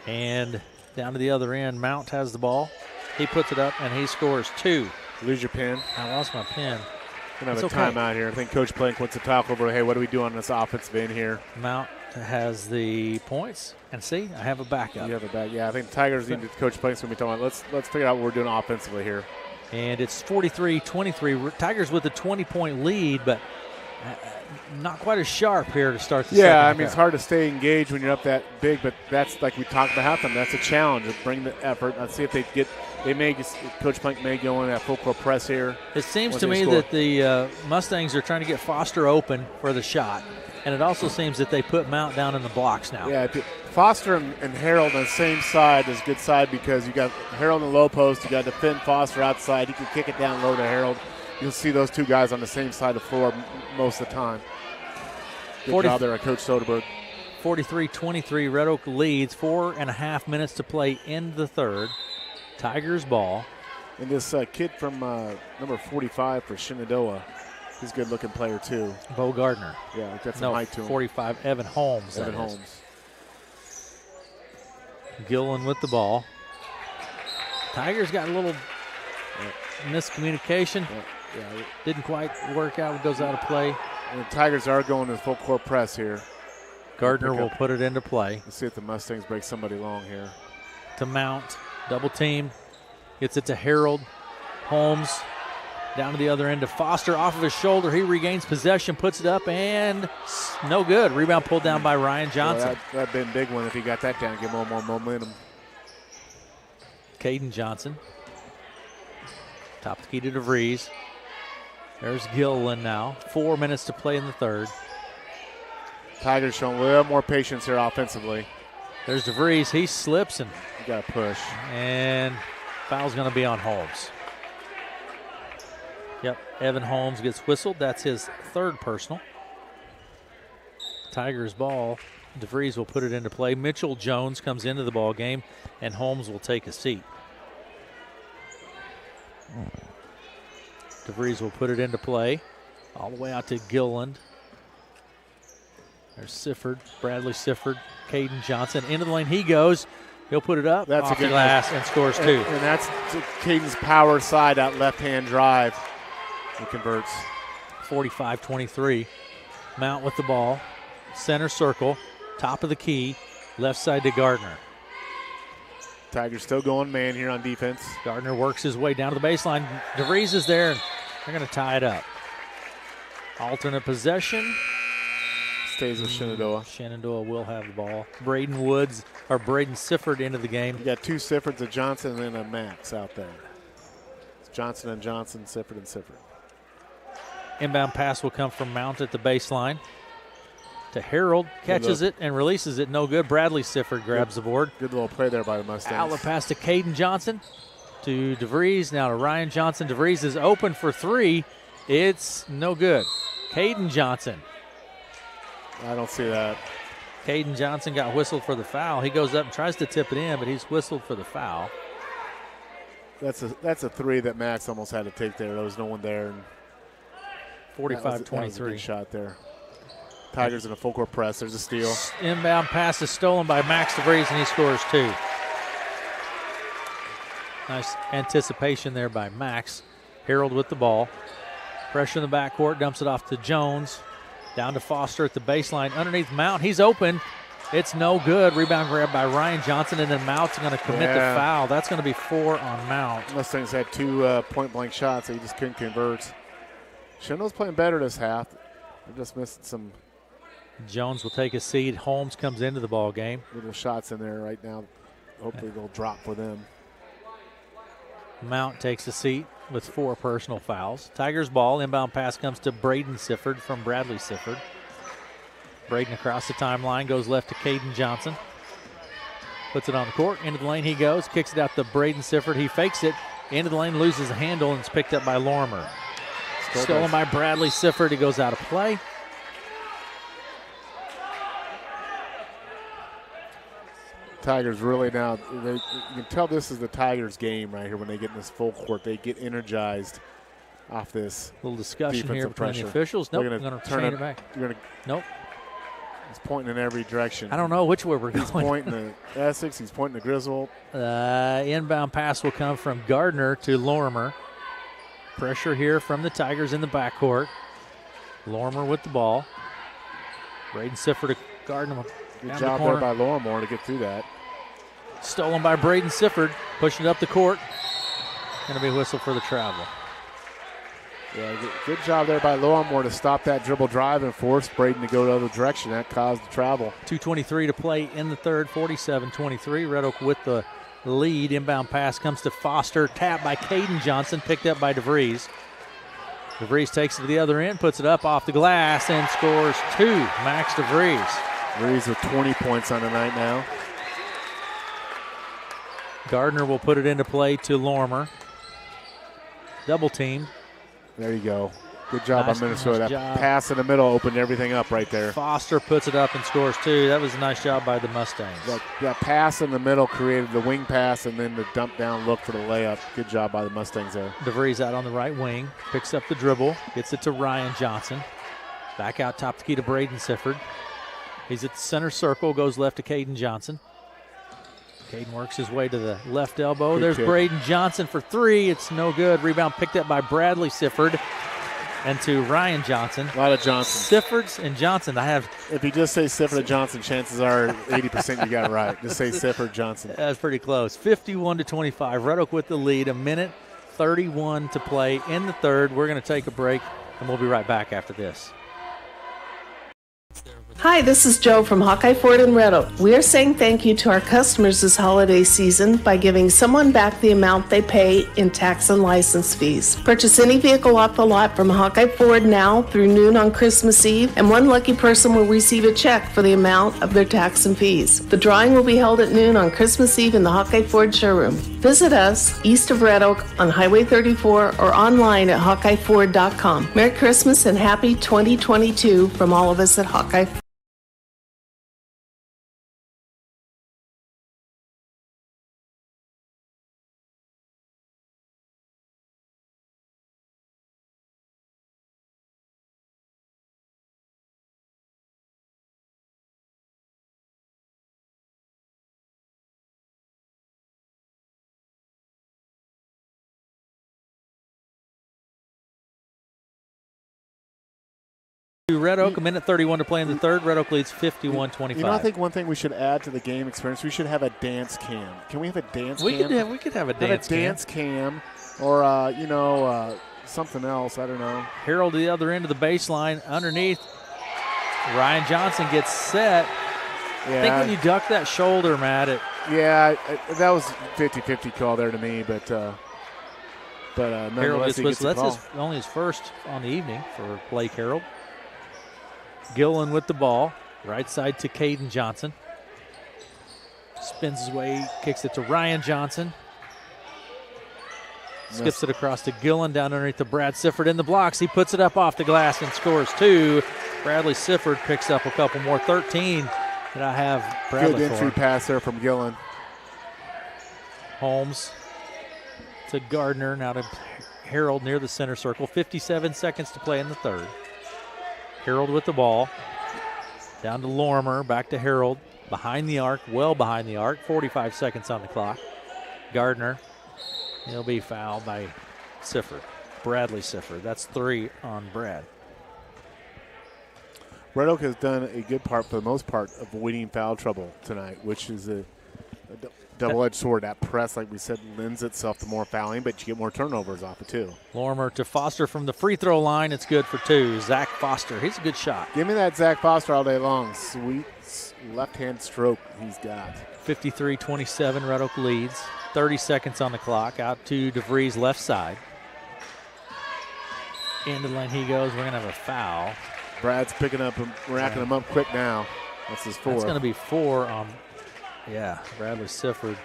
S1: And down to the other end, Mount has the ball. He puts it up, and he scores 2.
S9: Lose your pen.
S1: I lost my pen.
S9: Going to have a timeout here. I think Coach Plank wants to talk over, hey, what do we do on this offensive end here?
S1: Mount has the points. And see, I have a backup.
S9: You have a back. Yeah, I think the Tigers need to Coach Plank's going to be talking about, let's figure out what we're doing offensively here.
S1: And it's 43-23. Tigers with a 20-point lead, but not quite as sharp here to start the second.
S9: Yeah, I mean, it's hard to stay engaged when you're up that big, but that's like we talked about halftime. That's a challenge. Bring the effort. Let's see if they get. Coach Plank may go in that full court press here.
S1: It seems to me that the Mustangs are trying to get Foster open for the shot, and it also seems that they put Mount down in the blocks now.
S9: Yeah, Foster and Harold on the same side is a good side because you got Harold in the low post. You got to defend Foster outside. You can kick it down low to Harold. You'll see those two guys on the same side of the floor most of the time. Good job there, Coach Soderberg.
S1: 43-23, Red Oak leads. 4.5 minutes to play in the third. Tigers ball.
S9: And this kid from number 45 for Shenandoah, he's a good-looking player too.
S1: Bo Gardner.
S9: Yeah, got some height to him.
S1: 45, Evan Holmes.
S9: Evan Holmes.
S1: Gillen with the ball. Tigers got a little miscommunication.
S9: Yeah.
S1: Didn't quite work out. It goes out of play.
S9: And the Tigers are going to full court press here.
S1: Gardner will put it into play.
S9: Let's see if the Mustangs break somebody long here.
S1: To Mount. Double team. Gets it to Harold. Holmes down to the other end to Foster off of his shoulder. He regains possession, puts it up, and no good. Rebound pulled down by Ryan Johnson.
S9: Well, that'd been a big one if he got that down, give him more momentum.
S1: Caden Johnson. Top the key to DeVries. There's Gillen now. 4 minutes to play in the third.
S9: Tigers showing a little more patience here offensively.
S1: There's DeVries. He slips and
S9: you got to push.
S1: And foul's going to be on Holmes. Yep, Evan Holmes gets whistled. That's his third personal. Tigers ball. DeVries will put it into play. Mitchell Jones comes into the ball game, and Holmes will take a seat. DeVries will put it into play. All the way out to Gilland. There's Sifford, Bradley Sifford, Caden Johnson. Into the lane he goes. He'll put it up
S9: that's
S1: off
S9: a good
S1: the glass and scores two.
S9: And that's Caden's power side, that left-hand drive. He converts.
S1: 45-23. Mount with the ball. Center circle. Top of the key. Left side to Gardner.
S9: Tigers still going man here on defense.
S1: Gardner works his way down to the baseline. DeVries is there, and they're going to tie it up. Alternate possession.
S9: Stays with Shenandoah.
S1: Shenandoah will have the ball. Braden Sifford into the game.
S9: You got two Siffords, a Johnson, and then a Max out there. It's Johnson and Johnson, Sifford and Sifford.
S1: Inbound pass will come from Mount at the baseline. To Harold, catches it and releases it. No good. Bradley Sifford grabs the board.
S9: Good little play there by the Mustangs.
S1: Outlet pass to Caden Johnson. To DeVries. Now to Ryan Johnson. DeVries is open for three. It's no good. Caden Johnson.
S9: I don't see that.
S1: Caden Johnson got whistled for the foul. He goes up and tries to tip it in, but he's whistled for the foul.
S9: That's a three that Max almost had to take there. There was no one there.
S1: 45-23.
S9: That was a good shot there. Tigers in a full court press. There's a steal.
S1: Inbound pass is stolen by Max DeVries, and he scores two. Nice anticipation there by Max. Harold with the ball. Pressure in the backcourt. Dumps it off to Jones. Down to Foster at the baseline. Underneath Mount. He's open. It's no good. Rebound grab by Ryan Johnson, and then Mount's going to commit the foul. That's going to be 4 on Mount.
S9: Mustangs had two point-blank shots. They just couldn't convert. Shenandoah's playing better this half. They're just missing some.
S1: Jones will take a seat. Holmes comes into the ball game.
S9: Little shots in there right now. Hopefully they'll drop for them.
S1: Mount takes a seat with 4 personal fouls. Tigers ball. Inbound pass comes to Braden Sifford from Bradley Sifford. Braden across the timeline, goes left to Caden Johnson. Puts it on the court. Into the lane he goes. Kicks it out to Braden Sifford. He fakes it. Into the lane, loses a handle, and it's picked up by Lorimer. Stolen by Bradley Sifford. He goes out of play.
S9: Tigers really now, you can tell this is the Tigers game right here when they get in this full court. They get energized off this.
S1: Little discussion here between
S9: pressure.
S1: the officials. Nope,
S9: I'm
S1: going to turn it back. Nope.
S9: He's pointing in every direction.
S1: I don't know which way we're going.
S9: He's pointing to Essex. He's pointing to Griswold.
S1: Inbound pass will come from Gardner to Lorimer. Pressure here from the Tigers in the backcourt. Lorimer with the ball. Braden Sifford to Gardner.
S9: Good job there by Lorimer to get through that.
S1: Stolen by Braden Sifford, pushing it up the court. Going to be a whistle for the travel.
S9: Yeah, good job there by Lorimer to stop that dribble drive and force Braden to go the other direction. That caused the travel.
S1: 2:23 to play in the third, 47-23. Red Oak with the lead. Inbound pass comes to Foster. Tap by Caden Johnson, picked up by DeVries. DeVries takes it to the other end, puts it up off the glass, and scores 2. Max DeVries.
S9: DeVries with 20 points on the night now.
S1: Gardner will put it into play to Lorimer. Double teamed.
S9: There you go. Good job
S1: Nice
S9: by Minnesota. That
S1: job.
S9: pass in the middle opened everything up right there.
S1: Foster puts it up and scores 2. That was a nice job by the Mustangs.
S9: That pass in the middle created the wing pass and then the dump down look for the layup. Good job by the Mustangs there.
S1: DeVries out on the right wing. Picks up the dribble. Gets it to Ryan Johnson. Back out top the key to Braden Sifford. He's at the center circle. Goes left to Caden Johnson. Caden works his way to the left elbow.
S9: Good
S1: There's
S9: kick.
S1: Braden Johnson for 3. It's no good. Rebound picked up by Bradley Sifford. And to Ryan Johnson.
S9: A lot of Johnson.
S1: Siffords and Johnson.
S9: If you just say Sifford and Johnson, chances are 80% you got it right. Just say Sifford Johnson.
S1: That's pretty close. 51-25. Red Oak with the lead. 1:31 to play in the third. We're going to take a break, and we'll be right back after this.
S4: Hi, this is Joe from Hawkeye Ford in Red Oak. We are saying thank you to our customers this holiday season by giving someone back the amount they pay in tax and license fees. Purchase any vehicle off the lot from Hawkeye Ford now through noon on Christmas Eve, and one lucky person will receive a check for the amount of their tax and fees. The drawing will be held at noon on Christmas Eve in the Hawkeye Ford showroom. Visit us east of Red Oak on Highway 34 or online at HawkeyeFord.com. Merry Christmas and happy 2022 from all of us at Hawkeye Ford.
S1: Red Oak, 1:31 to play in the third. Red Oak leads 51-25.
S9: You know, I think one thing we should add to the game experience, we should have a dance cam. Can we have a dance cam?
S1: We could have a dance
S9: cam or, something else. I don't know.
S1: Harold to the other end of the baseline underneath. Ryan Johnson gets set.
S9: Yeah.
S1: I think when you duck that shoulder, Matt,
S9: that was 50-50 call there to me, but
S1: Harold
S9: nonetheless, he gets the call.
S1: That's only his first on the evening for Blake Harold. Gillen with the ball, right side to Caden Johnson. Spins his way, kicks it to Ryan Johnson. Skips it across to Gillen, down underneath to Brad Sifford in the blocks. He puts it up off the glass and scores 2. Bradley Sifford picks up a couple more. 13 that I have Bradley
S9: Good entry pass there from Gillen.
S1: Holmes to Gardner, now to Harold near the center circle. 57 seconds to play in the third. Harold with the ball. Down to Lorimer, back to Harold. Behind the arc, well behind the arc. 45 seconds on the clock. Gardner, he'll be fouled by Sifford. Bradley Sifford. That's 3 on Brad.
S9: Red Oak has done a good part, for the most part, avoiding foul trouble tonight, which is a double-edged sword. That press, like we said, lends itself to more fouling, but you get more turnovers off it, too.
S1: Lorimer to Foster from the free throw line. It's good for 2. Zach Foster, he's a good shot.
S9: Give me that Zach Foster all day long. Sweet left-hand stroke he's got.
S1: 53-27, Red Oak leads. 30 seconds on the clock. Out to DeVries left side. Into the lane he goes. We're going to have a foul.
S9: Brad's picking up and racking them up quick now. That's his 4.
S1: That's going to be 4 on, Bradley Sifford.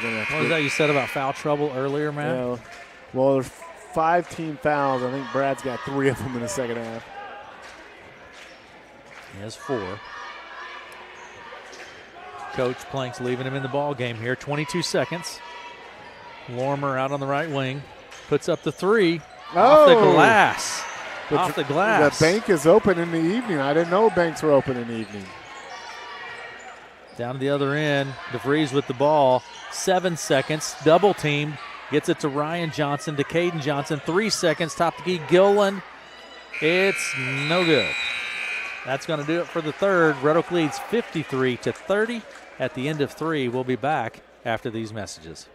S1: What was that you said about foul trouble earlier, Matt?
S9: Yeah, well, there's 5 team fouls. I think Brad's got 3 of them in the second half.
S1: He has 4. Coach Plank's leaving him in the ball game here. 22 seconds. Lorimer out on the right wing. Puts up the 3. Off the glass. Off the glass.
S9: The bank is open in the evening. I didn't know banks were open in the evening.
S1: Down to the other end. DeVries with the ball. 7 seconds. Double teamed. Gets it to Ryan Johnson, to Caden Johnson. 3 seconds, top the key, Gillen. It's no good. That's going to do it for the third. Red Oak leads 53-30 at the end of 3. We'll be back after these messages.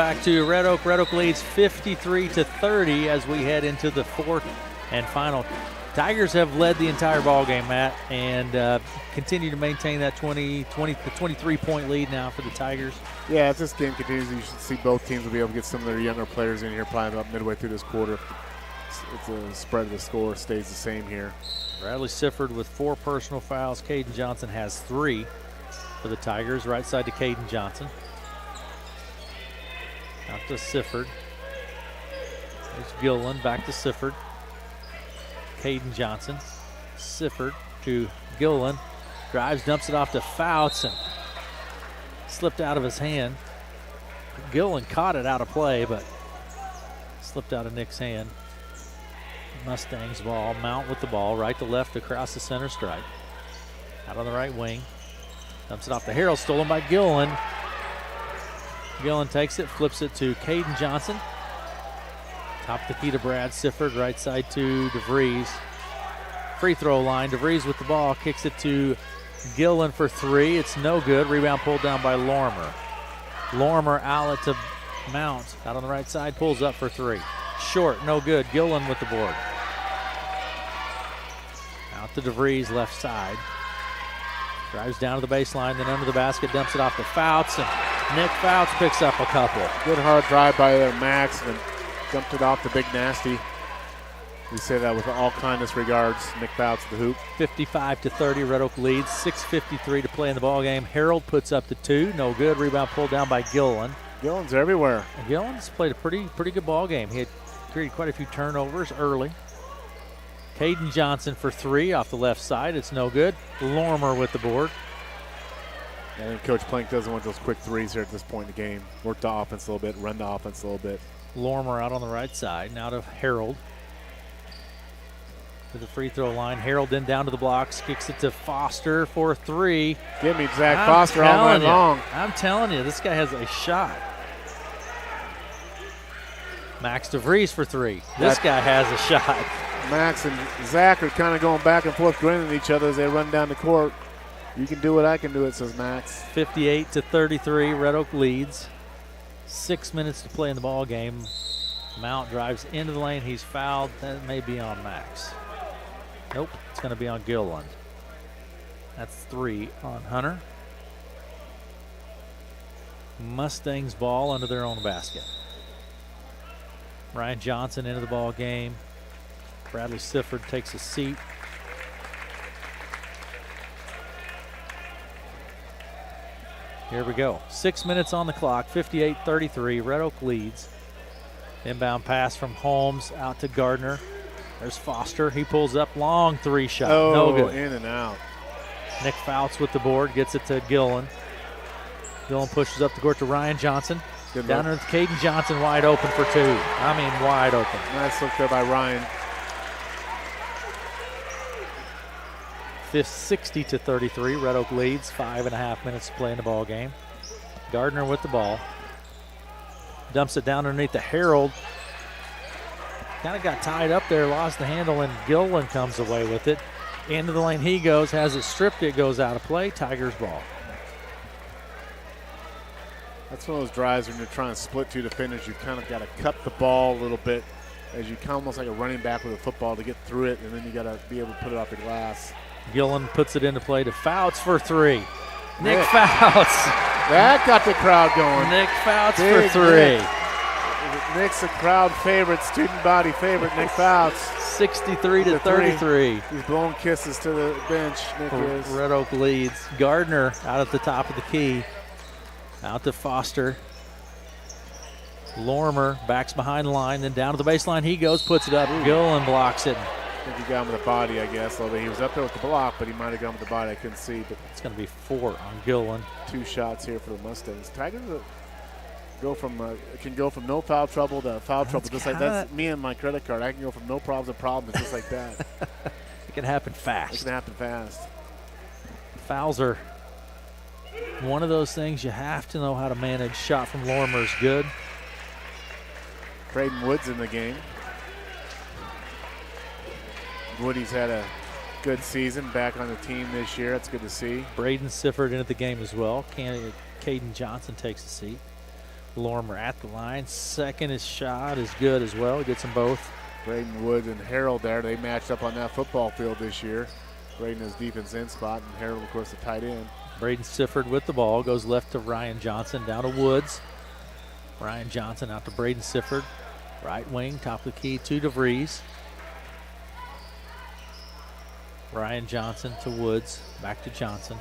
S1: Back to Red Oak. Red Oak leads 53-30 as we head into the fourth and final. Tigers have led the entire ball game, Matt, and continue to maintain that 23-point lead now for the Tigers.
S9: Yeah, as this game continues, you should see both teams will be able to get some of their younger players in here probably about midway through this quarter. If the spread of the score stays the same here.
S1: Bradley Sifford with 4 personal fouls. Caden Johnson has 3 for the Tigers. Right side to Caden Johnson. Out to Sifford. There's Gillen, back to Sifford. Caden Johnson. Sifford to Gillen. Drives, dumps it off to Fouts, and slipped out of his hand. Gillen caught it out of play, but slipped out of Nick's hand. Mustangs ball. Mount with the ball, right to left across the center stripe. Out on the right wing. Dumps it off to Harrell, stolen by Gillen. Gillen takes it, flips it to Caden Johnson. Top the key to Brad Sifford, right side to DeVries. Free throw line, DeVries with the ball, kicks it to Gillen for 3. It's no good. Rebound pulled down by Lorimer. Lorimer outlet to Mount. Out on the right side, pulls up for 3. Short, no good. Gillen with the board. Out to DeVries, left side. Drives down to the baseline, then under the basket, dumps it off to Fouts, and Nick Fouts picks up a couple.
S9: Good hard drive by there, Max, and dumped it off to Big Nasty. We say that with all kindness regards. Nick Fouts at the hoop.
S1: 55-30, Red Oak leads. 6:53 to play in the ball game. Harold puts up the 2, no good. Rebound pulled down by Gillen.
S9: Gillen's everywhere.
S1: And Gillen's played a pretty good ball game. He had created quite a few turnovers early. Caden Johnson for 3 off the left side. It's no good. Lorimer with the board.
S9: I think Coach Plank doesn't want those quick threes here at this point in the game. Work the offense a little bit, run the offense a little bit.
S1: Lorimer out on the right side. Now to Harold. To the free throw line. Harold then down to the blocks. Kicks it to Foster for 3.
S9: Give me Zach Foster all night long.
S1: I'm telling you, this guy has a shot. Max DeVries for 3. This guy has a shot.
S9: Max and Zach are kind of going back and forth, grinning at each other as they run down the court. You can do it, I can do it, says Max.
S1: 58-33, Red Oak leads. 6 minutes to play in the ball game. Mount drives into the lane. He's fouled. That may be on Max. Nope, it's going to be on Gillen. That's 3 on Hunter. Mustangs ball under their own basket. Ryan Johnson into the ball game. Bradley Sifford takes a seat. Here we go. 6 minutes on the clock, 58-33. Red Oak leads. Inbound pass from Holmes out to Gardner. There's Foster. He pulls up, long 3 shot. No good.
S9: In and out.
S1: Nick Fouts with the board, gets it to Gillen. Gillen pushes up the court to Ryan Johnson.
S9: Good
S1: Down
S9: look.
S1: to Caden Johnson, wide open for 2. I mean, wide open.
S9: Nice look there by Ryan.
S1: 60-33. Red Oak leads. 5.5 minutes to play in the ball game. Gardner with the ball. Dumps it down underneath the Harold. Kind of got tied up there, lost the handle, and Gillen comes away with it. Into the lane he goes, has it stripped, it goes out of play. Tigers ball.
S9: That's one of those drives when you're trying to split two defenders. You've kind of got to cut the ball a little bit as you come almost like a running back with a football to get through it, and then you got to be able to put it off the glass.
S1: Gillen puts it into play to Fouts for 3. Nick Fouts.
S9: That got the crowd going.
S1: Nick Fouts for 3.
S9: Nick's a crowd favorite, student body favorite, Nick Fouts.
S1: 63 to 33.
S9: He's blowing kisses to the bench, Nick is.
S1: Red Oak leads. Gardner out at the top of the key. Out to Foster. Lorimer backs behind the line, then down to the baseline he goes, puts it up. Gillen blocks it.
S9: I think he got him with the body, I guess. Although he was up there with the block, but he might have got him with the body. I couldn't see. But
S1: it's going to be 4 on Gillen.
S9: 2 shots here for the Mustangs. Tigers can go from no foul trouble to foul trouble. Just like that's me and my credit card. I can go from no problems to problems just like that.
S1: It can happen fast.
S9: It can happen fast.
S1: Fouls are one of those things you have to know how to manage. Shot from Lorimer is good.
S9: Braden Woods in the game. Woody's had a good season back on the team this year. That's good to see.
S1: Braden Sifford into the game as well. Caden Johnson takes a seat. Lorimer at the line. Second shot is good as well. Gets them both.
S9: Braden Woods and Harold there. They matched up on that football field this year. Braden is defense end spot, and Harold, of course, the tight end.
S1: Braden Sifford with the ball. Goes left to Ryan Johnson. Down to Woods. Ryan Johnson out to Braden Sifford. Right wing, top of the key to DeVries. Ryan Johnson to Woods. Back to Johnson.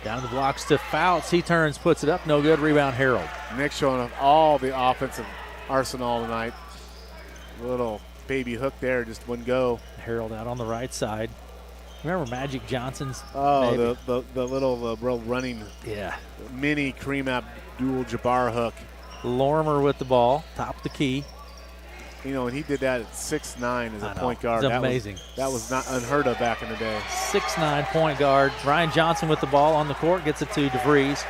S1: Down the blocks to Fouts. He turns, puts it up. No good. Rebound, Harold.
S9: Nick showing off all the offensive arsenal tonight. A little baby hook there, just wouldn't go.
S1: Harold out on the right side. Remember Magic Johnson's?
S9: Oh, the little running mini Kareem Abdul-Jabbar hook.
S1: Lorimer with the ball, top of the key.
S9: You know, and he did that at 6'9" as a point guard.
S1: It's amazing.
S9: That was not unheard of back in the day.
S1: 6'9" point guard. Ryan Johnson with the ball on the court, gets it to DeVries.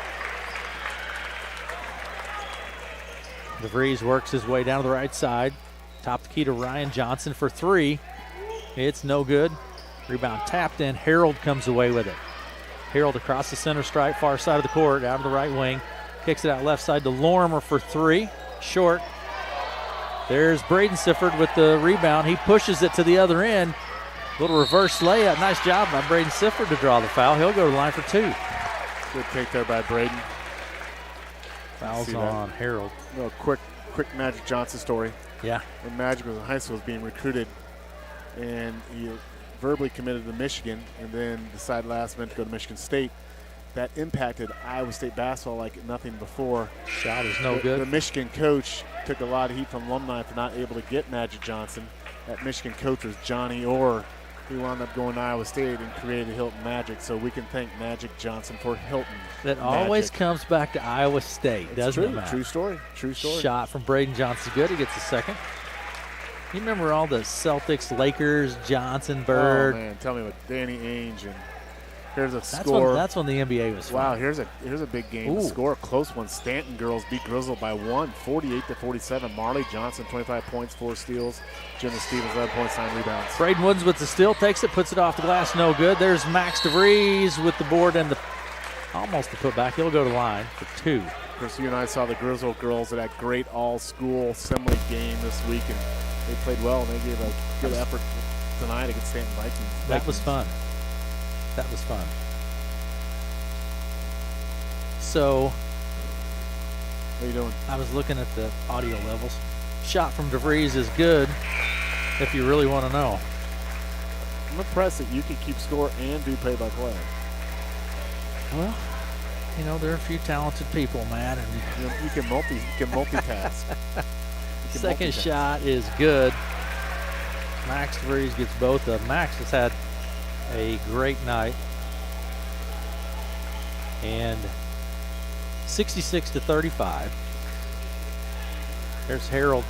S1: DeVries works his way down to the right side. Top of the key to Ryan Johnson for 3. It's no good. Rebound tapped in. Harold comes away with it. Harold across the center stripe, far side of the court, out of the right wing. Kicks it out left side to Lorimer for 3. Short. There's Braden Sifford with the rebound. He pushes it to the other end. Little reverse layup. Nice job by Braden Sifford to draw the foul. He'll go to the line for 2.
S9: Good take there by Braden.
S1: Fouls on Harold.
S9: A little quick Magic Johnson story.
S1: Yeah.
S9: When Magic was in high school, was being recruited, and he verbally committed to Michigan and then decided last minute to go to Michigan State. That impacted Iowa State basketball like nothing before.
S1: Shot is no good.
S9: The Michigan coach took a lot of heat from alumni for not able to get Magic Johnson. That Michigan coach was Johnny Orr. He wound up going to Iowa State and created Hilton Magic, so we can thank Magic Johnson for Hilton.
S1: That always comes back to Iowa State, doesn't it, Matt?
S9: True story.
S1: Shot from Braden Johnson good. He gets the second. You remember all the Celtics, Lakers, Johnson, Bird?
S9: Oh, man, tell me about Danny Ainge and here's a score.
S1: That's when the NBA was fun.
S9: Wow, here's a big game. Score, a close one. Stanton girls beat Grizzle by 1, 48-47. Marley Johnson, 25 points, 4 steals. Jimmy Stevens, 11 points, 9 rebounds.
S1: Braden Woods with the steal, takes it, puts it off the glass, no good. There's Max DeVries with the board and almost the putback. He'll go to the line for 2.
S9: Of course, you and I saw the Grizzle girls at that great all-school assembly game this week, and they played well, and they gave a good effort tonight against Stanton Vikings.
S1: That was fun. That was fun. So,
S9: what are you doing?
S1: I was looking at the audio levels. Shot from DeVries is good, if you really want to know.
S9: I'm impressed that you can keep score and do play-by-play.
S1: Well, you know, there are a few talented people, Matt. And
S9: you can multitask.
S1: Second shot is good. Max DeVries gets both of them. Max has had a great night. And 66-35. There's Harold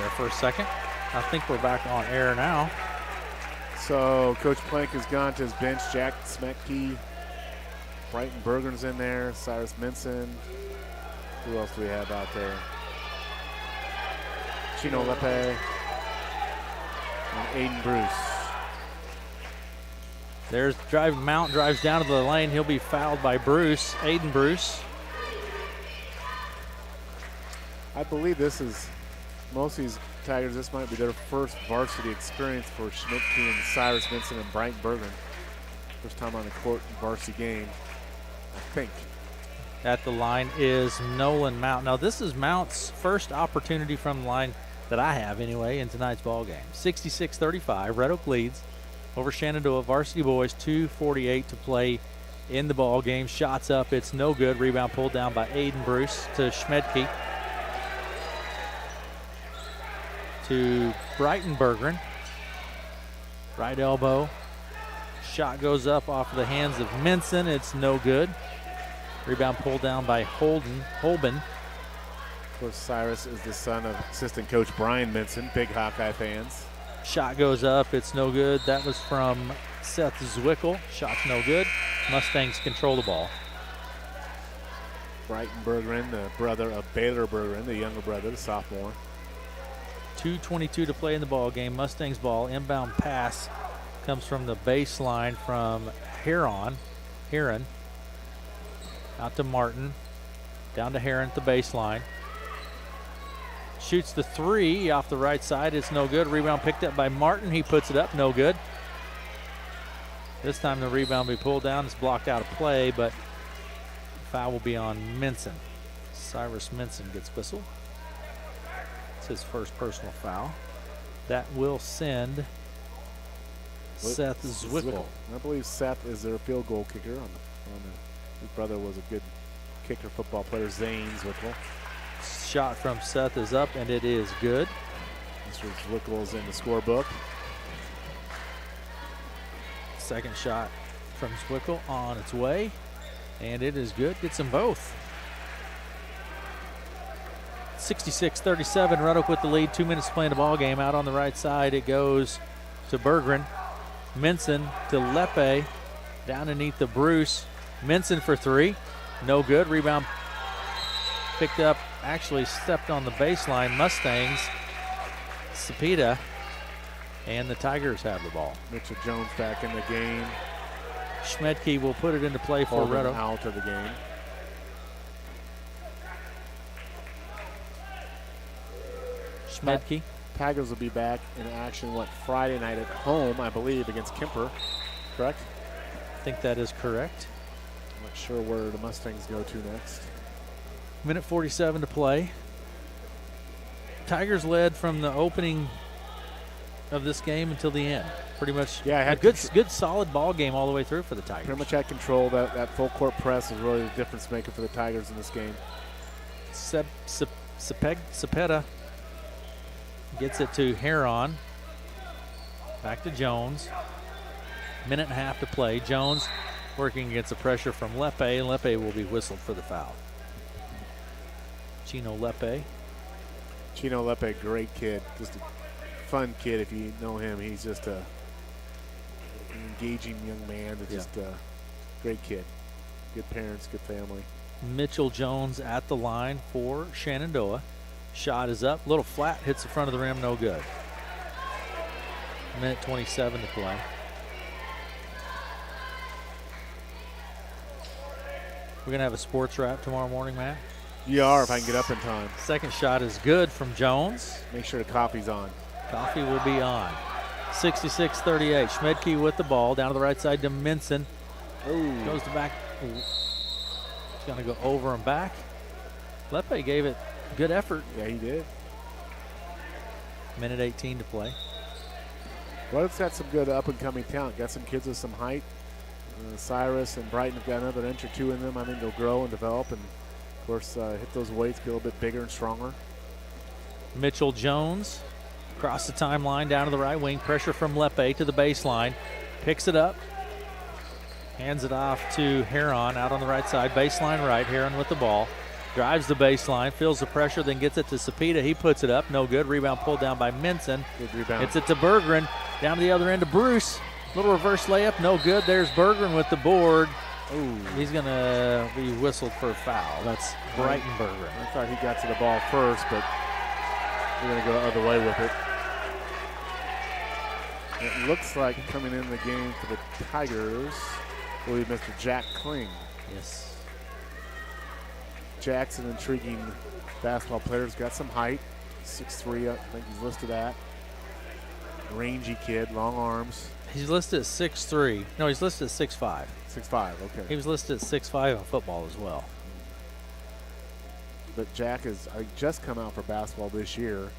S1: there for a second. I think we're back on air now.
S9: So Coach Plank has gone to his bench. Jack Smetke, Brighton Bergen's in there, Cyrus Minson. Who else do we have out there? Chino Lepe and Aiden Bruce.
S1: There's Mount drives down to the lane. He'll be fouled by Bruce, Aiden Bruce.
S9: I believe this is, most of these Tigers, this might be their first varsity experience for Schmidtke and Cyrus Minson and Brighton Bergen. First time on the court in varsity game, I think.
S1: At the line is Nolan Mount. Now this is Mount's first opportunity from the line that I have anyway in tonight's ball game. 66-35, Red Oak leads over Shenandoah Varsity boys. 2:48 to play in the ball game. Shots up, it's no good. Rebound pulled down by Aiden Bruce to Schmedke. To Brighton Bergen. Right elbow. Shot goes up off of the hands of Minson. It's no good. Rebound pulled down by Holben.
S9: Of course, Cyrus is the son of assistant coach Brian Minson, big Hawkeye fans.
S1: Shot goes up. It's no good. That was from Seth Zwickel. Shot's no good. Mustangs control the ball.
S9: Brighton Bergen, the brother of Baylor Bergen, the younger brother, the sophomore.
S1: 2:22 to play in the ball game. Mustangs ball. Inbound pass comes from the baseline from Heron. Out to Martin. Down to Heron at the baseline. Shoots the three off the right side. It's no good. Rebound picked up by Martin. He puts it up. No good. This time the rebound will be pulled down. It's blocked out of play, but the foul will be on Minson. Cyrus Minson gets whistled. It's his first personal foul. That will send Seth Zwickel.
S9: I believe Seth is their field goal kicker. His brother was a good kicker, football player, Zane Zwickel.
S1: Shot from Seth is up, and it is good.
S9: Mr. Zwickel's in the scorebook.
S1: Second shot from Zwickel on its way, and it is good. Gets them both. 66-37, Red Oak with the lead. 2 minutes to play in the ball game. Out on the right side, it goes to Berggren. Minson to Lepe. Down underneath the Bruce. Minson for three. No good. Rebound picked up. Actually stepped on the baseline. Mustangs. Cepeda. And the Tigers have the ball.
S9: Mitchell Jones back in the game.
S1: Schmedke will put it into play for Red Oak.
S9: Out of the game.
S1: Schmedke.
S9: Tigers will be back in action, Friday night at home, I believe, against Kemper, correct?
S1: I think that is correct.
S9: I'm not sure where the Mustangs go to next.
S1: Minute 47 to play. Tigers led from the opening of this game until the end. Pretty much a good solid ball game all the way through for the Tigers.
S9: Pretty much had control. That full court press is really the difference maker for the Tigers in this game.
S1: Cepeda gets it to Heron. Back to Jones. Minute and a half to play. Jones working against the pressure from Lepe, and Lepe will be whistled for the foul. Chino Lepe,
S9: great kid. Just a fun kid if you know him. He's just an engaging young man. Just a great kid. Good parents, good family.
S1: Mitchell Jones at the line for Shenandoah. Shot is up. Little flat, hits the front of the rim, no good. Minute 27 to play. We're going to have a sports wrap tomorrow morning, Matt.
S9: You are, if I can get up in time.
S1: Second shot is good from Jones.
S9: Make sure the coffee's on.
S1: Coffee will be on. 66-38. Schmedke with the ball. Down to the right side to Minson. Goes to back. It's going to go over and back. Lepe gave it good effort.
S9: Yeah, he did.
S1: Minute 18 to play.
S9: Well, it's got some good up-and-coming talent. Got some kids with some height. Cyrus and Brighton have got another inch or two in them. I think they'll grow and develop and, of course, hit those weights, be a little bit bigger and stronger.
S1: Mitchell Jones across the timeline, down to the right wing. Pressure from Lepe to the baseline. Picks it up. Hands it off to Heron out on the right side. Baseline right. Heron with the ball. Drives the baseline, feels the pressure, then gets it to Cepeda. He puts it up, no good. Rebound pulled down by Minson.
S9: Good rebound.
S1: It's it to Bergeron, down to the other end to Bruce. Little reverse layup, no good. There's Bergeron with the board. Ooh, he's going to be whistled for a foul. That's Brighton Bergeron.
S9: I thought he got to the ball first, but we're going to go the other way with it. It looks like coming in the game for the Tigers will be Mr. Jack Kling.
S1: Yes.
S9: Jack's an intriguing basketball player. He's got some height. 6'3", I think he's listed at. Rangy kid, long arms.
S1: He's listed at 6'3". No, he's listed at 6'5".
S9: 6'5", okay.
S1: He was listed at 6'5" on football as well.
S9: But Jack has just come out for basketball this year. And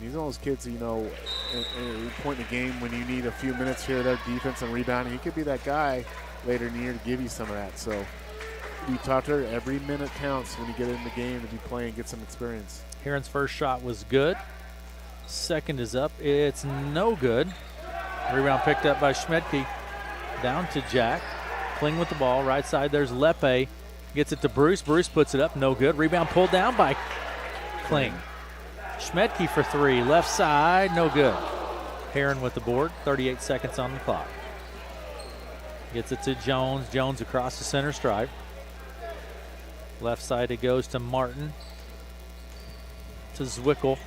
S9: he's one of those kids, you know, at a point in the game when you need a few minutes here, their defense and rebounding. He could be that guy later in the year to give you some of that. So we talked to her, every minute counts when you get in the game to be playing, get some experience.
S1: Heron's first shot was good. Second is up. It's no good. Rebound picked up by Schmedke. Down to Jack. Kling with the ball. Right side, there's Lepe. Gets it to Bruce. Bruce puts it up. No good. Rebound pulled down by Kling. Schmedke for three. Left side, no good. Heron with the board. 38 seconds on the clock. Gets it to Jones. Jones across the center stripe. Left side it goes to Martin. To Zwickel.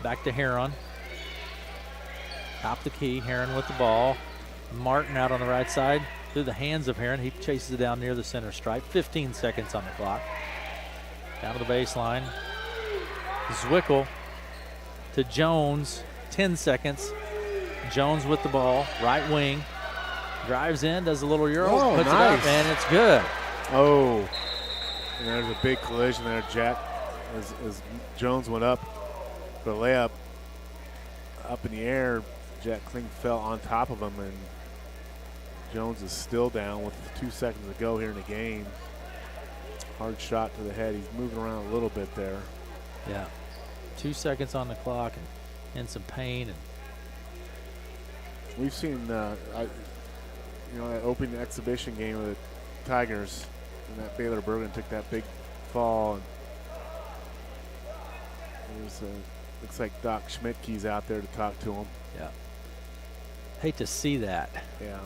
S1: Back to Heron. Top the key. Heron with the ball. Martin out on the right side. Through the hands of Heron. He chases it down near the center stripe. 15 seconds on the clock. Down to the baseline. Zwickel to Jones. 10 seconds. Jones with the ball. Right wing. Drives in. Does a little Euro. Puts
S9: nice.
S1: it up. And it's good.
S9: Oh. And there's a big collision there, Jack. As Jones went up for the layup, up in the air, Jack Kling fell on top of him, and Jones is still down with 2 seconds to go here in the game. Hard shot to the head. He's moving around a little bit there.
S1: Yeah. 2 seconds on the clock and in some pain. And
S9: we've seen, that opening exhibition game of the Tigers, and that Baylor Bergen took that big fall. And there's looks like Doc Schmidtke's out there to talk to him.
S1: Yeah. Hate to see that.
S9: Yeah.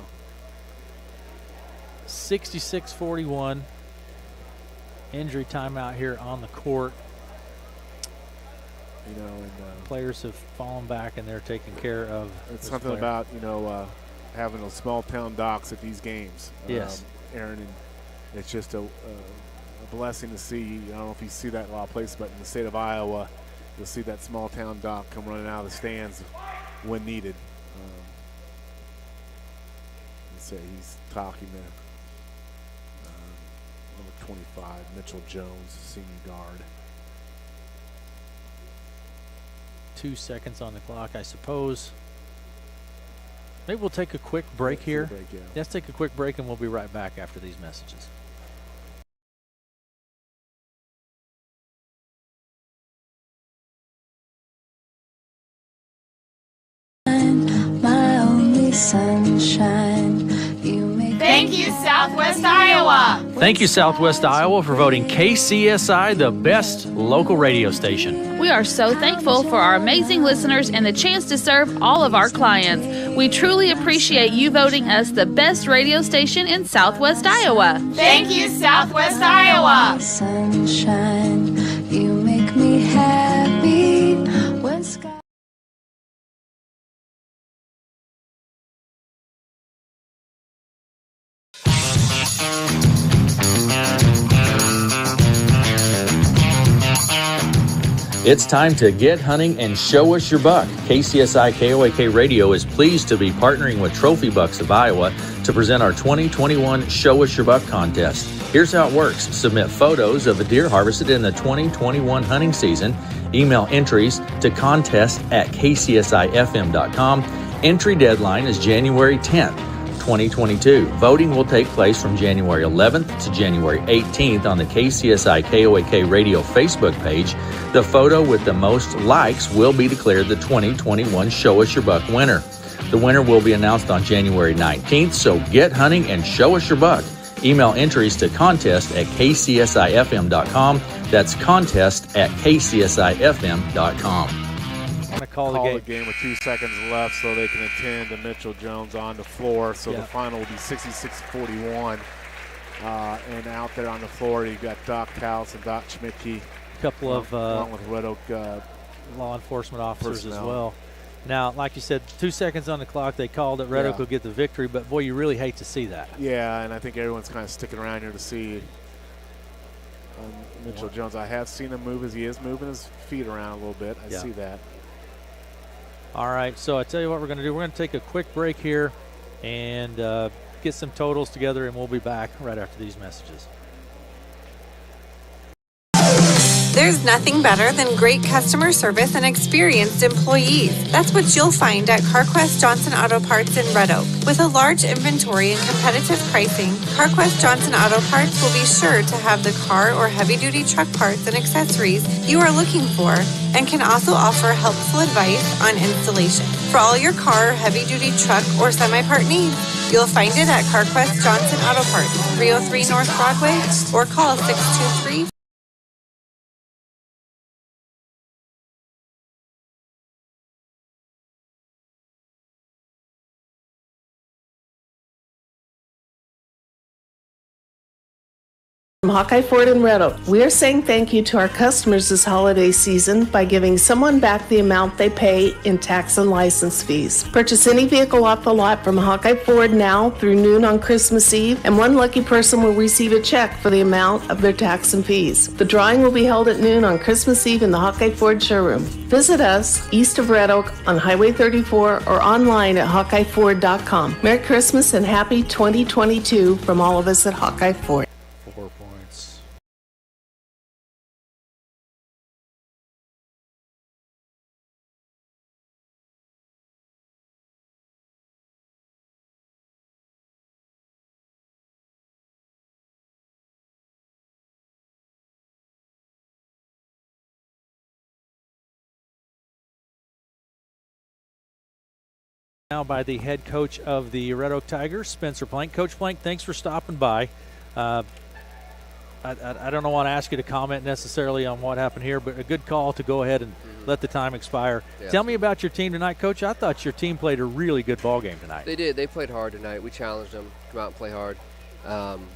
S1: 66-41. Injury timeout here on the court.
S9: You know, and
S1: players have fallen back and they're taking care of.
S9: It's something about having those small town docs at these games.
S1: Yes,
S9: Aaron, and it's just a blessing to see. I don't know if you see that in a lot of places, but in the state of Iowa, you'll see that small town doc come running out of the stands when needed. Let's say he's talking to number 25, Mitchell Jones, senior guard.
S1: 2 seconds on the clock, I suppose. Maybe we'll take a quick break here. Let's take a quick break and we'll be right back after these messages.
S5: My only sunshine.
S8: Thank you, Southwest Iowa.
S1: Thank you, Southwest Iowa, for voting KCSI the best local radio station.
S6: We are so thankful for our amazing listeners and the chance to serve all of our clients. We truly appreciate you voting us the best radio station in Southwest Iowa.
S8: Thank you, Southwest Iowa.
S5: Sunshine, you make me happy when sky.
S7: It's time to get hunting and show us your buck. KCSI KOAK Radio is pleased to be partnering with Trophy Bucks of Iowa to present our 2021 Show Us Your Buck contest. Here's how it works. Submit photos of a deer harvested in the 2021 hunting season. Email entries to contest@kcsifm.com. Entry deadline is January 10th. 2022. Voting will take place from January 11th to January 18th on the KCSI KOAK Radio Facebook page. The photo with the most likes will be declared the 2021 Show Us Your Buck winner. The winner will be announced on January 19th, so get hunting and show us your buck. Email entries to contest@kcsifm.com. That's contest@kcsifm.com.
S1: Call
S9: the game with 2 seconds left so they can attend to Mitchell Jones on the floor. So the final will be 66-41. And out there on the floor, you've got Doc House and Doc Schmidtke.
S1: A couple of
S9: along with Red Oak
S1: law enforcement officers
S9: personnel
S1: as well. Now, like you said, 2 seconds on the clock. They called it. Red Oak will get the victory, but boy, you really hate to see that.
S9: Yeah, and I think everyone's kind of sticking around here to see Mitchell Jones. I have seen him move as he is moving his feet around a little bit. I see that.
S1: All right, so I tell you what we're going to do. We're going to take a quick break here and get some totals together, and we'll be back right after these messages.
S3: There's nothing better than great customer service and experienced employees. That's what you'll find at CarQuest Johnson Auto Parts in Red Oak. With a large inventory and competitive pricing, CarQuest Johnson Auto Parts will be sure to have the car or heavy-duty truck parts and accessories you are looking for, and can also offer helpful advice on installation. For all your car or heavy-duty truck or semi-part needs, you'll find it at CarQuest Johnson Auto Parts, 303 North Broadway, or call 623
S4: From Hawkeye Ford in Red Oak, we are saying thank you to our customers this holiday season by giving someone back the amount they pay in tax and license fees. Purchase any vehicle off the lot from Hawkeye Ford now through noon on Christmas Eve, and one lucky person will receive a check for the amount of their tax and fees. The drawing will be held at noon on Christmas Eve in the Hawkeye Ford showroom. Visit us east of Red Oak on Highway 34 or online at hawkeyeford.com. Merry Christmas and happy 2022 from all of us at Hawkeye Ford.
S1: 4 points. Now by the head coach of the Red Oak Tigers, Spencer Plank. Coach Plank, thanks for stopping by. I don't want to ask you to comment necessarily on what happened here, but a good call to go ahead and let the time expire. Yeah. Tell me about your team tonight, Coach. I thought your team played a really good ball game tonight.
S11: They did. They played hard tonight. We challenged them, come out and play hard.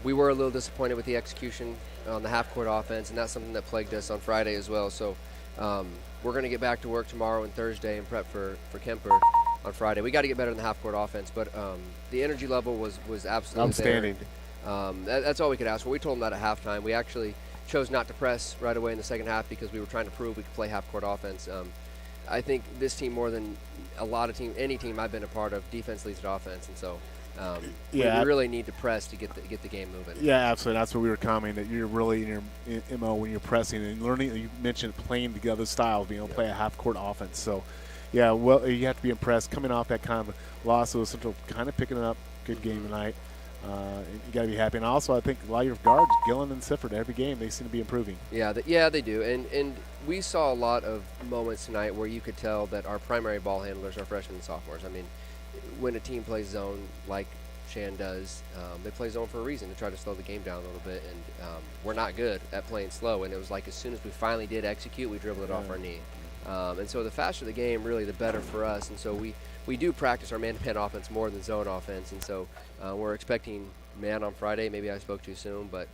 S11: We were a little disappointed with the execution on the half-court offense, and that's something that plagued us on Friday as well. So we're going to get back to work tomorrow and Thursday and prep for Kemper on Friday. We got to get better in the half-court offense, but the energy level was absolutely
S9: outstanding.
S11: That's all we could ask for. We told them that at halftime. We actually chose not to press right away in the second half because we were trying to prove we could play half-court offense. I think this team, more than a lot of any team I've been a part of, defense leads to offense, and so we really need to press to get the game moving.
S9: Yeah, absolutely. That's what we were commenting, that you're really in your MO when you're pressing and learning. You mentioned playing together styles, being able to play a half-court offense. So, yeah, well, you have to be impressed coming off that kind of loss. So Central kind of picking it up. Good game tonight. You got to be happy. And also, I think a lot of your guards, Gillen and Sifford, every game they seem to be improving.
S11: Yeah, they do. And we saw a lot of moments tonight where you could tell that our primary ball handlers are freshmen and sophomores. I mean, when a team plays zone like Shan does, they play zone for a reason, to try to slow the game down a little bit. And we're not good at playing slow. And it was like as soon as we finally did execute, we dribbled it off our knee. And so the faster the game, really, the better for us. And so we do practice our man-to-man offense more than zone offense. And so we're expecting man on Friday. Maybe I spoke too soon, but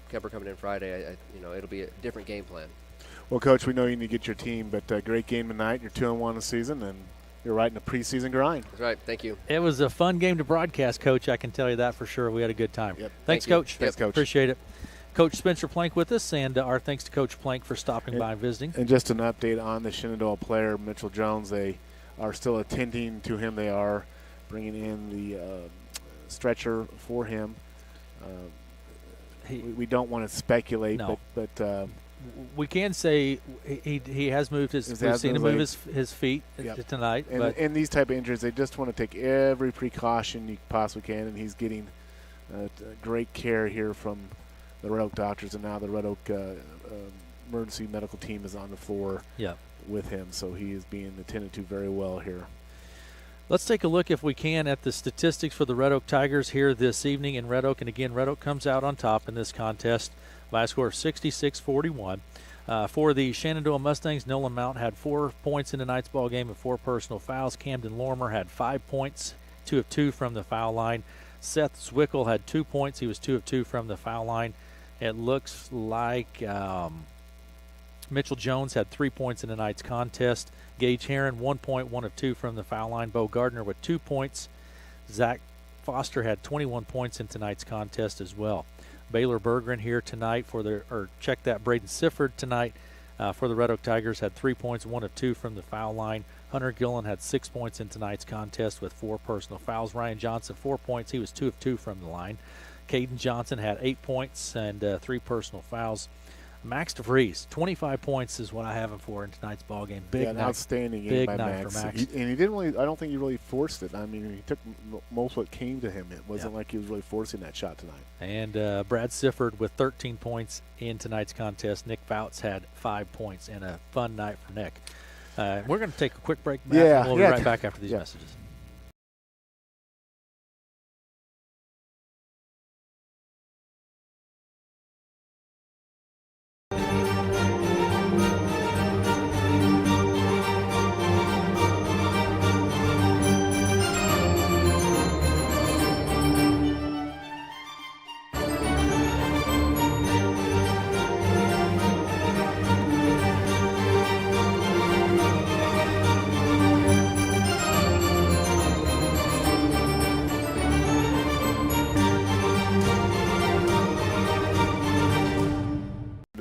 S11: Kemper coming in Friday, it'll be a different game plan.
S9: Well, Coach, we know you need to get your team, but great game tonight. You're 2-1 this season, and you're right in the preseason grind.
S11: That's right. Thank you.
S1: It was a fun game to broadcast, Coach. I can tell you that for sure. We had a good time.
S9: Yep.
S1: Thanks, Coach.
S9: Thanks, Coach.
S1: Appreciate it. Coach Spencer Plank with us, and our thanks to Coach Plank for stopping by and visiting.
S9: And just an update on the Shenandoah player, Mitchell Jones. They are still attending to him. They are bringing in the stretcher for him. We don't want to speculate,
S1: no.
S9: but
S1: we can say he has moved his. We've seen him move his feet tonight.
S9: And these type of injuries, they just want to take every precaution you possibly can, and he's getting great care here from the Red Oak doctors, and now the Red Oak emergency medical team is on the floor with him, so he is being attended to very well here.
S1: Let's take a look, if we can, at the statistics for the Red Oak Tigers here this evening in Red Oak. And again, Red Oak comes out on top in this contest by a score of 66-41. For the Shenandoah Mustangs, Nolan Mount had 4 points in tonight's ball game and 4 personal fouls. Camden Lorimer had 5 points, 2 of 2 from the foul line. Seth Zwickel had 2 points. He was 2 of 2 from the foul line. It looks like Mitchell Jones had 3 points in tonight's contest. Gage Heron, 1 point, 1 of 2 from the foul line. Bo Gardner with 2 points. Zach Foster had 21 points in tonight's contest as well. Baylor Bergeron here tonight check that, Braden Sifford tonight for the Red Oak Tigers had 3 points, 1 of 2 from the foul line. Hunter Gillen had 6 points in tonight's contest with 4 personal fouls. Ryan Johnson, 4 points. He was 2 of 2 from the line. Caden Johnson had 8 points and 3 personal fouls. Max DeVries, 25 points is what I have him for in tonight's ball game. Big night,
S9: outstanding game
S1: big
S9: by
S1: night
S9: Max.
S1: for Max.
S9: And he didn't really. I don't think he really forced it. I mean, he took most of what came to him. It wasn't like he was really forcing that shot tonight.
S1: And Brad Sifford with 13 points in tonight's contest. Nick Fouts had 5 points, and a fun night for Nick. We're going to take a quick break, Matt, and we'll be right back after these messages.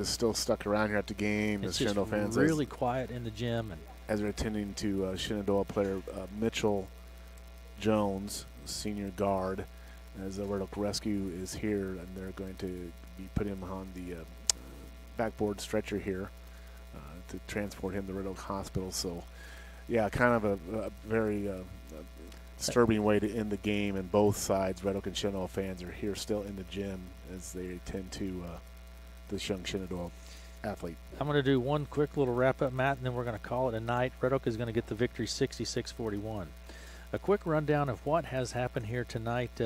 S9: Still stuck around here at the game.
S1: It's
S9: the
S1: just
S9: Shenandoah fans
S1: really quiet in the gym, and
S9: as they're attending to Shenandoah player Mitchell Jones, senior guard, as the Red Oak Rescue is here, and they're going to be putting him on the backboard stretcher here to transport him to Red Oak Hospital. So, yeah, kind of a very disturbing way to end the game, and both sides, Red Oak and Shenandoah fans, are here still in the gym as they attend to this young Shenandoah athlete.
S1: I'm going to do one quick little wrap-up, Matt, and then we're going to call it a night. Red Oak is going to get the victory 66-41. A quick rundown of what has happened here tonight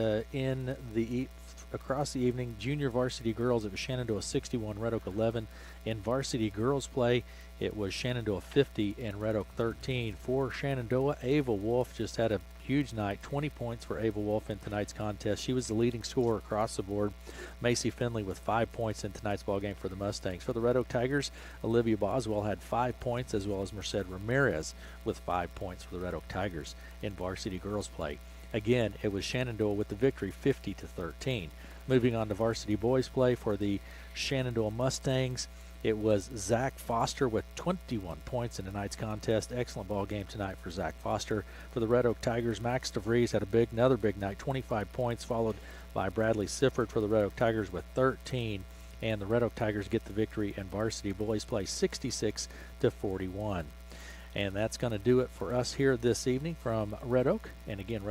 S1: across the evening. Junior varsity girls, it was Shenandoah 61, Red Oak 11. In varsity girls play, it was Shenandoah 50 and Red Oak 13. For Shenandoah, Ava Wolf just had a huge night, 20 points for Ava Wolf in tonight's contest. She was the leading scorer across the board. Macy Finley with 5 points in tonight's ball game for the Mustangs. For the Red Oak Tigers, Olivia Boswell had 5 points, as well as Merced Ramirez with 5 points for the Red Oak Tigers in varsity girls play. Again, it was Shenandoah with the victory, 50-13. Moving on to varsity boys play for the Shenandoah Mustangs, it was Zach Foster with 21 points in tonight's contest. Excellent ball game tonight for Zach Foster. For the Red Oak Tigers, Max DeVries had another big night, 25 points, followed by Bradley Sifford for the Red Oak Tigers with 13. And the Red Oak Tigers get the victory in varsity boys play 66-41. And that's going to do it for us here this evening from Red Oak. And again,